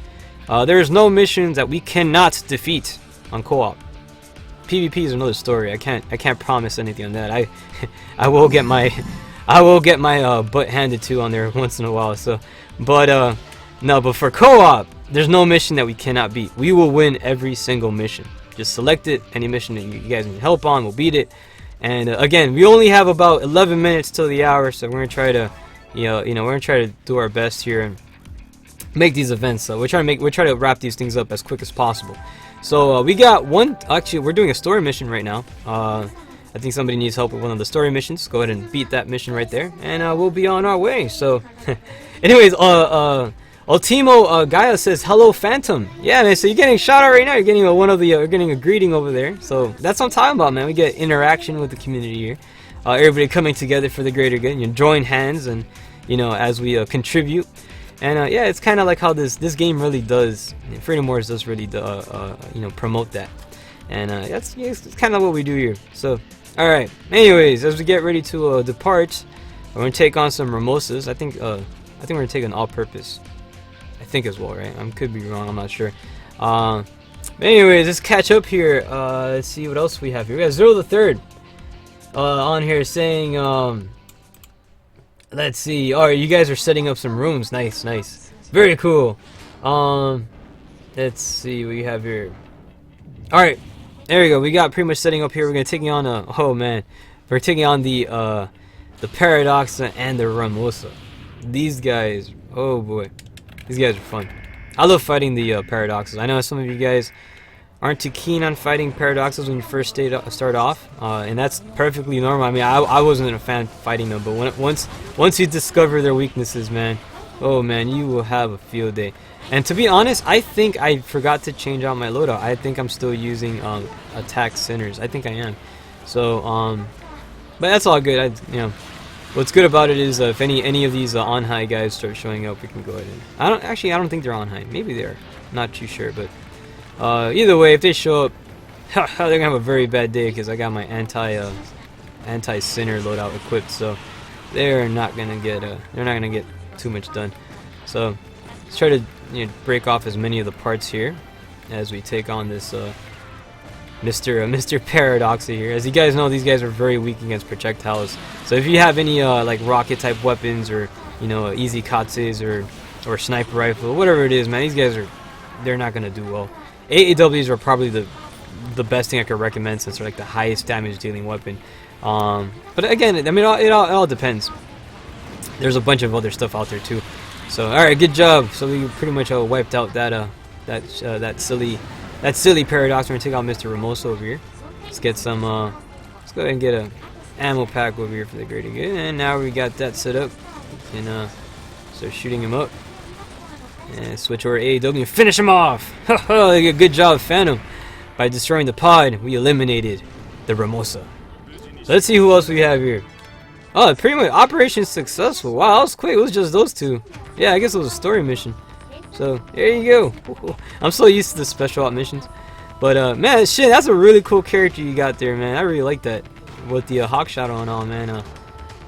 There's no missions that we cannot defeat on co-op. PvP is another story. I can't promise anything on that. I will get my butt handed to on there once in a while. So, but no, but for co-op, there's no mission that we cannot beat. We will win every single mission. Just select it. Any mission that you guys need help on, we'll beat it. And again, we only have about 11 minutes till the hour, so we're gonna try to, we're gonna try to do our best here and make these events. So we're trying to wrap these things up as quick as possible. So we got one. Actually, we're doing a story mission right now. I think somebody needs help with one of the story missions. Go ahead and beat that mission right there, and we'll be on our way. So, anyways, Ultimo Gaia says hello, Phantom. Yeah, man. So you're getting a shout out right now. You're getting you're getting a greeting over there. So that's what I'm talking about, man. We get interaction with the community here. Everybody coming together for the greater good. You join hands, and as we contribute. And yeah, it's kind of like how this game really does. Freedom Wars does really promote that. And that's kind of what we do here. So, all right. Anyways, as we get ready to depart, we're gonna take on some mimosas. I think we're gonna take an all-purpose. I think as well, right? I could be wrong. I'm not sure. Anyways, let's catch up here. Let's see what else we have here. We got Zero the Third on here saying, let's see. All right, you guys are setting up some rooms. Nice, nice. Very cool. Let's see what we have here. All right, there we go. We got pretty much setting up here. We're gonna taking on oh man, we're taking on the Paradoxa and the Ramosa. These guys, oh boy. These guys are fun. I love fighting the Paradoxes. I know some of you guys aren't too keen on fighting Paradoxes when you first start off, and that's perfectly normal. I mean, I wasn't a fan fighting them, but once you discover their weaknesses, man, oh man, you will have a field day. And to be honest, I think I forgot to change out my loadout. I think I'm still using attack sinners. I think I am. So, but that's all good. What's good about it is if any of these on high guys start showing up, we can go ahead and I don't think they're on high. Maybe they're, not too sure, but either way, if they show up, they're gonna have a very bad day because I got my anti sinner loadout equipped, so they're not gonna get too much done. So let's try to break off as many of the parts here as we take on this Mr. Paradoxa here. As you guys know, these guys are very weak against projectiles. So if you have any like rocket type weapons or easy katses or sniper rifle, whatever it is, man, these guys they're not gonna do well. AAWs are probably the best thing I could recommend since they're like the highest damage dealing weapon. But again, I mean, it all depends. There's a bunch of other stuff out there too. So all right, good job. So we pretty much wiped out that silly Paradox. We're gonna take out Mr. Ramosa over here. Let's get some. Let's go ahead and get a ammo pack over here for the greater good. And now we got that set up. We can start shooting him up. And switch over to AEW and finish him off. Good job, Phantom. By destroying the pod, we eliminated the Ramosa. So let's see who else we have here. Oh, pretty much Operation successful. Wow, that was quick. It was just those two. Yeah, I guess it was a story mission. So there you go. I'm so used to the special op missions, but man, shit, that's a really cool character you got there, man. I really like that with the Hawk Shadow and all, man.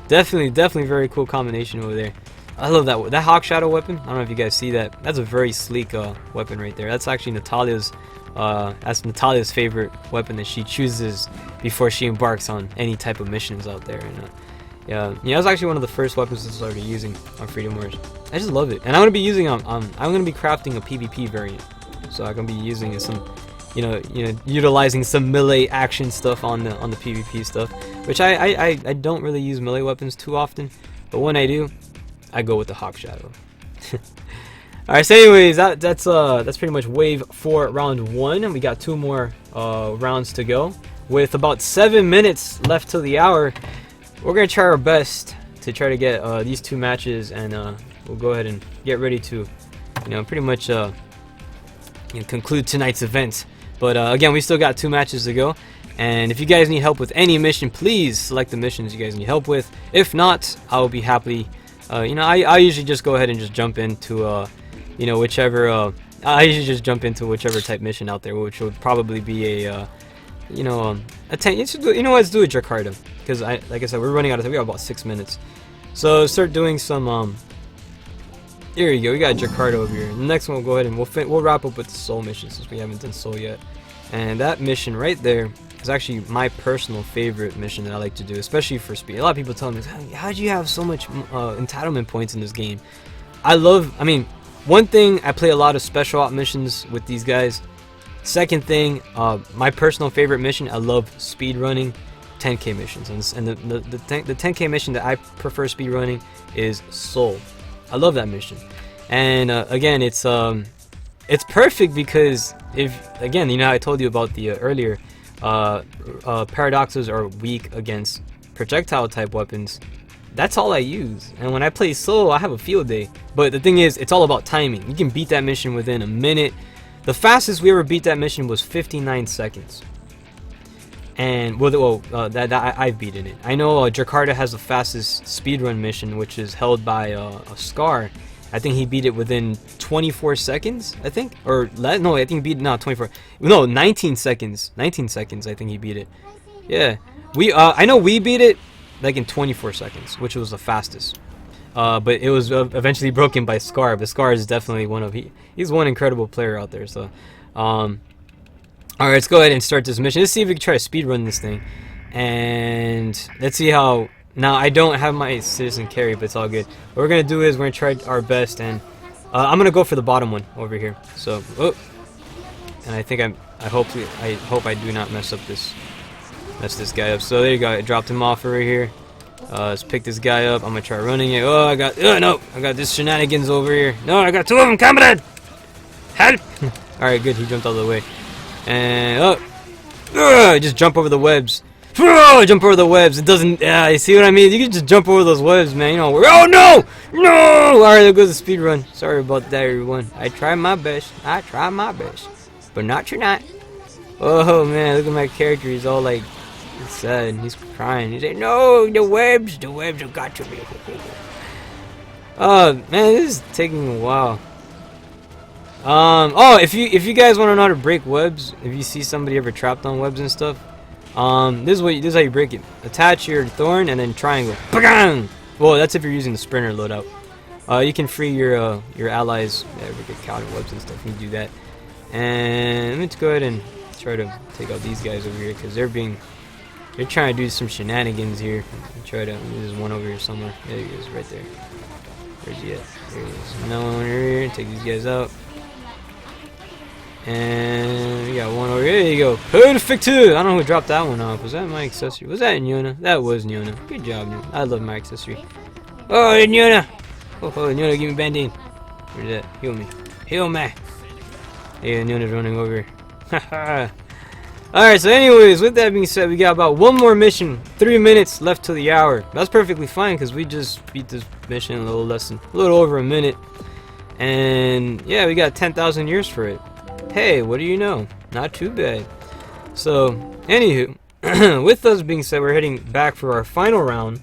Definitely very cool combination over there. I love that Hawk Shadow weapon. I don't know if you guys see that. That's a very sleek weapon right there. That's actually Natalia's favorite weapon that she chooses before she embarks on any type of missions out there. And yeah, that was actually one of the first weapons I started using on Freedom Wars. I just love it, and I'm gonna be using I'm gonna be crafting a PvP variant, so I'm gonna be using some, utilizing some melee action stuff on the PvP stuff, which I don't really use melee weapons too often, but when I do, I go with the Hawk Shadow. All right, so anyways, that's pretty much wave 4, round 1, and we got 2 more rounds to go. With about 7 minutes left till the hour, we're gonna try our best to try to get these 2 matches, and we'll go ahead and get ready to, pretty much conclude tonight's event. But again, we still got 2 matches to go, and if you guys need help with any mission, please select the missions you guys need help with. If not, I will be happy. I usually just go ahead and just jump into whichever. I usually just jump into whichever type mission out there, which would probably be a let's do a Jakarta, because like I said, we're running out of time. We got about 6 minutes, so start doing some. Here you go. We got Jakarta over here. The next one, we'll go ahead and we'll wrap up with the Soul mission since we haven't done Soul yet. And that mission right there, is actually my personal favorite mission that I like to do, especially for speed. A lot of people tell me, how do you have so much entitlement points in this game? I mean, one thing, I play a lot of special op missions with these guys. Second thing, my personal favorite mission, I love speed running 10k missions, and the 10k mission that I prefer speed running is Soul. I love that mission, and again, it's perfect because again, you know how I told you about the earlier paradoxes are weak against projectile type weapons. That's all I use, and when I play Soul, I have a field day. But the thing is, it's all about timing. You can beat that mission within a minute. The fastest we ever beat that mission was 59 seconds. And that I've beaten it. I know Jakarta has the fastest speedrun mission, which is held by a Scar. I think he beat it within 24 seconds, I think, or no, I think he beat 19 seconds. 19 seconds, I think he beat it. Yeah, I know we beat it like in 24 seconds, which was the fastest. But it was eventually broken by Scar. But Scar is definitely he's one incredible player out there. So, alright, let's go ahead and start this mission. Let's see if we can try to speedrun this thing. And let's see how. Now, I don't have my citizen carry, but it's all good. What we're going to do is we're going to try our best. And I'm going to go for the bottom one over here. So, and I think I hope I do not mess this guy up. So there you go. I dropped him off over here. Let's pick this guy up. I'm going to try running it. Oh, I got this shenanigans over here. No, I got two of them. Comrade! Help! Alright, good. He jumped all the way. And, just jump over the webs. Jump over the webs. It doesn't, you see what I mean? You can just jump over those webs, man. You know, oh no! No! Alright, there goes the speed run. Sorry about that, everyone. I tried my best. But not tonight. Oh, man, look at my character. He's all like, he's sad. He's crying. He's like, no, the webs have got to me. Oh, man, this is taking a while. If you guys want to know how to break webs, if you see somebody ever trapped on webs and stuff, this is how you break it. Attach your thorn and then triangle. Well, that's if you're using the sprinter loadout. You can free your allies that ever get caught in webs and stuff. You can do that. And let's go ahead and try to take out these guys over here because they're trying to do some shenanigans here. There's one over here somewhere. There he is, right there. Where's he at? There he is. Another one over here. Take these guys out. And we got one over here. There you go. Perfect. I don't know who dropped that one off. Was that my accessory? Was that Nyona? That was Nyona. Good job, Nyona. I love my accessory. Oh, Nyona. Oh, Nyona, give me banding. Where's that? Heal me. Heal me. Yeah, Nyona's running over. Haha. Alright, so anyways, with that being said, we got about one more mission. 3 minutes left to the hour. That's perfectly fine because we just beat this mission in a little over a minute. And yeah, we got 10,000 years for it. Hey, what do you know? Not too bad. So, anywho, with us being said, we're heading back for our final round.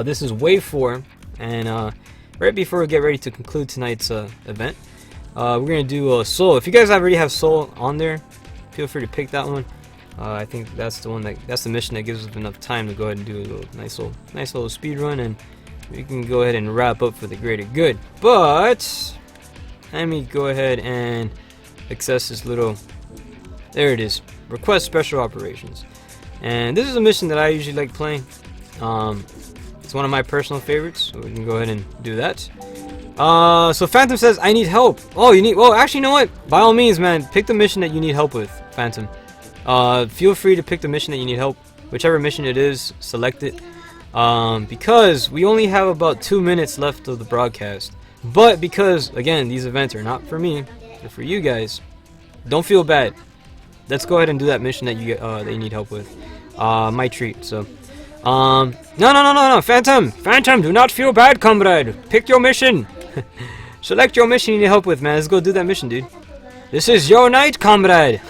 This is wave 4, and right before we get ready to conclude tonight's event, we're gonna do Soul. If you guys already have Soul on there, feel free to pick that one. I think that's the mission that gives us enough time to go ahead and do a nice little speed run, and we can go ahead and wrap up for the greater good. But let me go ahead and access this little. There it is. Request special operations, and this is a mission that I usually like playing. It's one of my personal favorites, so we can go ahead and do that. So Phantom says, I need help. Oh, you need, well, actually, you know what? By all means, man, pick the mission that you need help with, Phantom. Feel free to pick the mission that you need help. Whichever mission it is, select it. Because we only have about 2 minutes left of the broadcast. But because, again, these events are not for me, they're for you guys. Don't feel bad. Let's go ahead and do that mission that you need help with. My treat, so. No, Phantom, do not feel bad, comrade. Pick your mission. Select your mission you need help with, man. Let's go do that mission, dude. This is your night, comrade.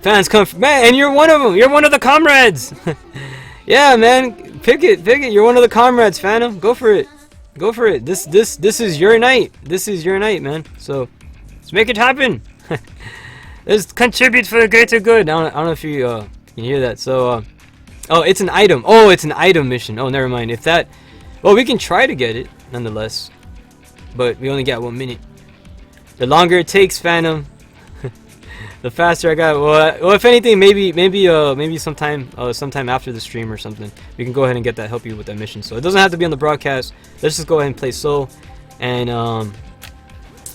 Fans come, man, and you're one of them. You're one of the comrades. Yeah, man, pick it. You're one of the comrades, Phantom. Go for it. This is your night. This is your night, man. So let's make it happen. Let's contribute for the greater good. I don't know if you can hear that. So, oh, it's an item. Oh, it's an item mission. Oh, never mind. If that, well, we can try to get it nonetheless, but we only got 1 minute. The longer it takes, Phantom, the faster I got. Well, if anything, maybe sometime after the stream or something, we can go ahead and get that, help you with that mission. So it doesn't have to be on the broadcast. Let's just go ahead and play solo, and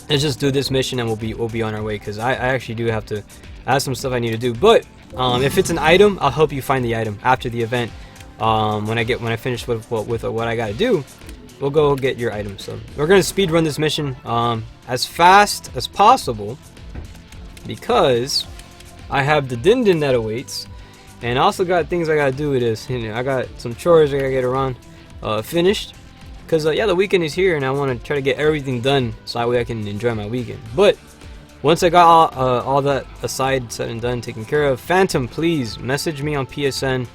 let's just do this mission, and we'll be on our way. Cause I actually do have to. I have some stuff I need to do. But if it's an item, I'll help you find the item after the event. When I finish with what I gotta do, we'll go get your item. So we're gonna speed run this mission as fast as possible, because I have the din that awaits, and I also got things I gotta do with this. You know, I got some chores I gotta get around finished, because yeah, the weekend is here, and I want to try to get everything done so that way I can enjoy my weekend. But once I got all that aside, said and done, taken care of, Phantom, please message me on PSN.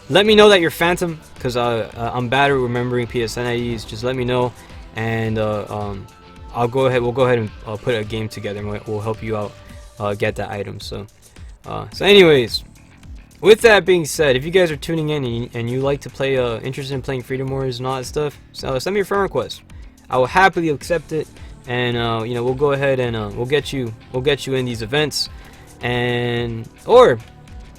Let me know that you're Phantom, because I'm bad at remembering PSN IDs. Just let me know, and we'll go ahead and put a game together, and we'll help you out get that item. So anyways, with that being said, if you guys are tuning in and you like to play, interested in playing Freedom Wars and all that stuff, so send me a friend request. I will happily accept it, and you know, we'll go ahead and we'll get you in these events, or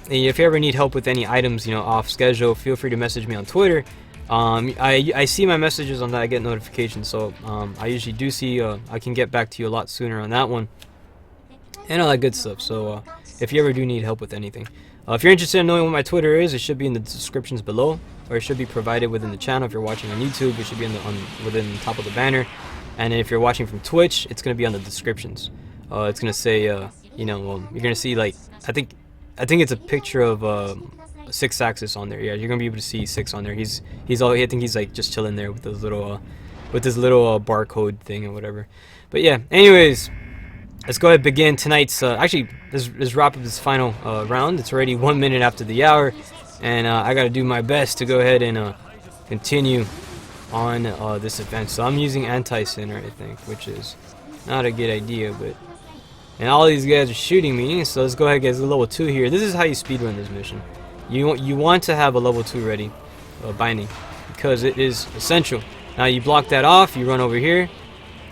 if you ever need help with any items, you know, off schedule, feel free to message me on Twitter. I see my messages on that. I get notifications, so I usually do see. I can get back to you a lot sooner on that one, and all that good stuff. So if you ever do need help with anything, if you're interested in knowing what my Twitter is, it should be in the descriptions below, or it should be provided within the channel. If you're watching on YouTube, it should be within the top of the banner. And if you're watching from Twitch, it's gonna be on the descriptions. It's gonna say, you know, you're gonna see, like, I think it's a picture of 6 Axis on there. Yeah, you're gonna be able to see 6 on there. He's I think he's like just chilling there with his little barcode thing or whatever. But yeah, anyways, let's go ahead and begin tonight's. Actually, let's wrap up this final round. It's already 1 minute after the hour, and I gotta do my best to go ahead and continue on this event. So I'm using anti-center, I think, which is not a good idea, but. And all these guys are shooting me, so let's go ahead and get a level 2 here. This is how you speedrun this mission. You want to have a level 2 ready, binding, because it is essential. Now you block that off, you run over here,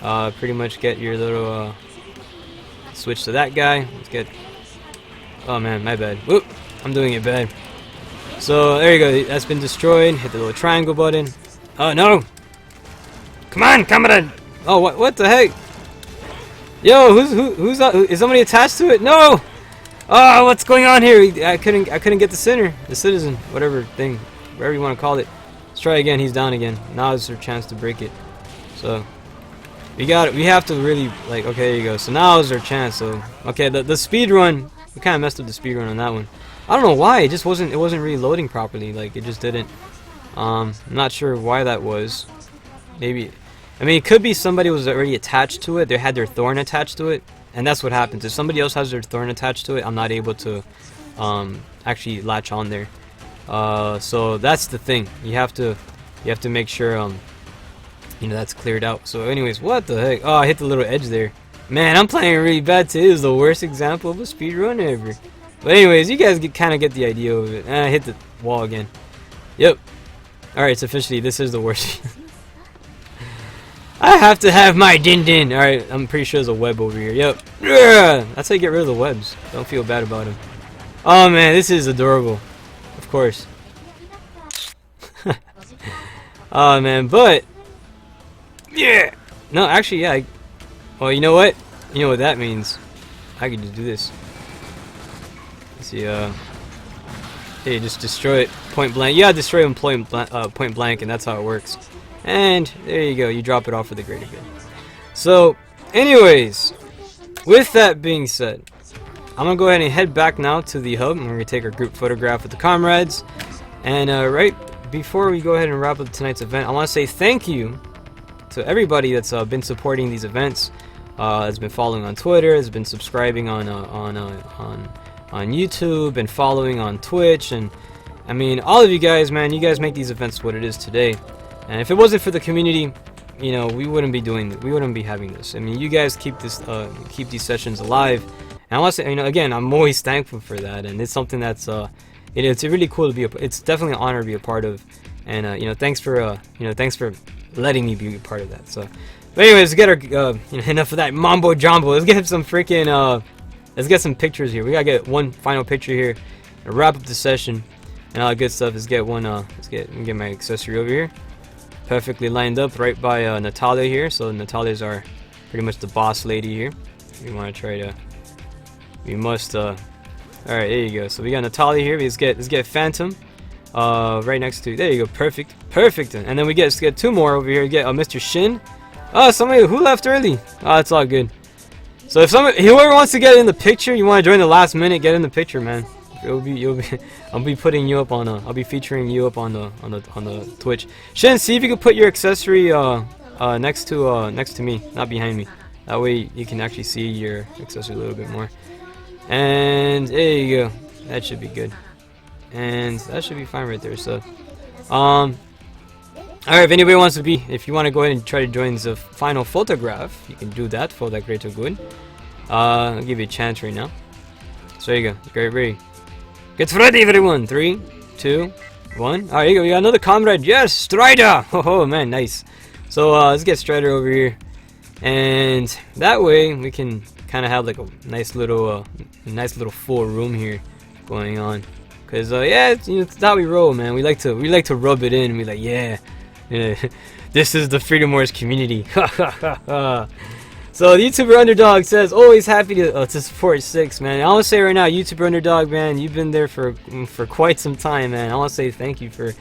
pretty much get your little switch to that guy. Let's get. Oh man, my bad. Whoop, I'm doing it bad. So there you go. That's been destroyed. Hit the little triangle button. Oh no! Come on, comrade! Oh, what the heck? Yo, who's is somebody attached to it? No! Oh, what's going on here? I couldn't get the citizen, whatever thing, whatever you want to call it. Let's try again. He's down again. Now is our chance to break it. So we have to really, like, okay, there you go. So now is our chance. So okay, the speed run, we kind of messed up the speed run on that one. I don't know why. It wasn't really loading properly. Like, it just didn't. I'm not sure why that was. Maybe. I mean, it could be somebody was already attached to it. They had their thorn attached to it, and that's what happens. If somebody else has their thorn attached to it, I'm not able to actually latch on there. So that's the thing. You have to make sure you know, that's cleared out. So anyways, what the heck? Oh, I hit the little edge there. Man, I'm playing really bad too. This is the worst example of a speedrun ever. But anyways, you guys kind of get the idea of it. And I hit the wall again. Yep. Alright, so officially this is the worst. I have to have my din. Alright, I'm pretty sure there's a web over here. Yep. That's how you get rid of the webs. Don't feel bad about them. Oh man, this is adorable. Of course. Oh man, but yeah. No, actually, yeah. Well, you know what? You know what that means. I can just do this. Let's see. Hey, just destroy it point blank. Yeah, destroy them point blank, and that's how it works. And there you go, you drop it off for the greater good. So, anyways, with that being said, I'm gonna go ahead and head back now to the hub, and we're gonna take our group photograph with the comrades. And right before we go ahead and wrap up tonight's event, I want to say thank you to everybody that's been supporting these events, has been following on Twitter, has been subscribing on YouTube, and following on Twitch, and I mean, all of you guys, man, you guys make these events what it is today. And if it wasn't for the community, you know, we wouldn't be having this. I mean, you guys keep these sessions alive. And I want to say, you know, again, I'm always thankful for that, and it's something that's it's really cool to be it's definitely an honor to be a part of. And you know, thanks for letting me be a part of that. So But anyways, let's get our enough of that mambo jumbo. Let's get some freaking let's get some pictures here. We gotta get one final picture here and wrap up the session and all that good stuff. Let's get one. Let me get my accessory over here, perfectly lined up right by Natalia here. So Natalia's our pretty much the boss lady here. We want to try to. We must. All right, there you go. So we got Natalia here. Let's get Phantom. Right next to. There you go. Perfect. And then let's get two more over here. Get Mr. Shin. Oh, somebody who left early. Oh, it's all good. So if whoever wants to get in the picture, you want to join the last minute, get in the picture, man. I'll be putting you up on I'll be featuring you up on the Twitch. Shin, see if you can put your accessory next to me, not behind me. That way you can actually see your accessory a little bit more. And there you go. That should be good. And that should be fine right there. So, alright, if anybody wants to if you want to go ahead and try to join the final photograph, you can do that for that great or good. I'll give you a chance right now. So there you go. Get ready. Get ready, everyone. 3, 2, 1. Alright, you go. We got another comrade. Yes, Strider. Oh man, nice. So let's get Strider over here, and that way we can kind of have like a nice little full room here going on. Cause yeah, it's how we roll, man. We like to rub it in. We like, yeah, this is the Freedom Wars community. So the YouTuber Underdog says, always happy to support Six, man. I want to say right now, YouTuber Underdog, man, you've been there for quite some time, man. I want to say thank you for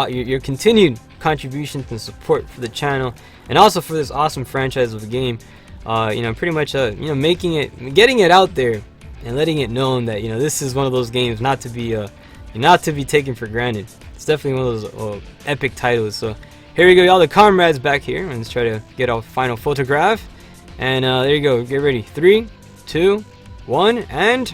your continued contributions and support for the channel, and also for this awesome franchise of the game. Pretty much, getting it out there and letting it known that this is one of those games not to be taken for granted. It's definitely one of those epic titles. So here we go, all the comrades back here, and let's try to get our final photograph. And there you go. Get ready. 3, 2, 1, and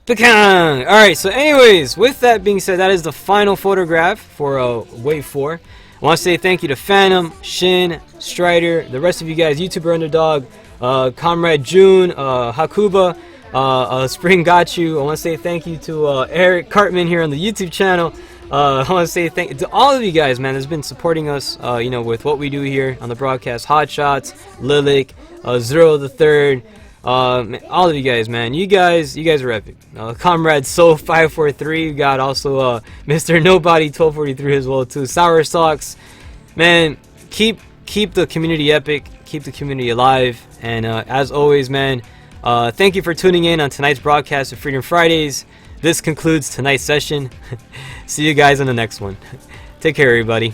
pecan. All right. So, anyways, with that being said, that is the final photograph for Wave 4. I want to say thank you to Phantom, Shin, Strider, the rest of you guys, YouTuber Underdog, Comrade June, Hakuba, Spring Got You. I want to say thank you to Eric Cartman here on the YouTube channel. I want to say thank you to all of you guys, man, that's been supporting us, with what we do here on the broadcast. Hot Shots, Lilik, Zero the Third, all of you guys, man. You guys are epic. Comrade Soul 543. We got also Mr. Nobody 1243 as well too. Sour Socks, man. Keep the community epic. Keep the community alive. And as always, man, thank you for tuning in on tonight's broadcast of Freedom Fridays. This concludes tonight's session. See you guys on the next one. Take care, everybody.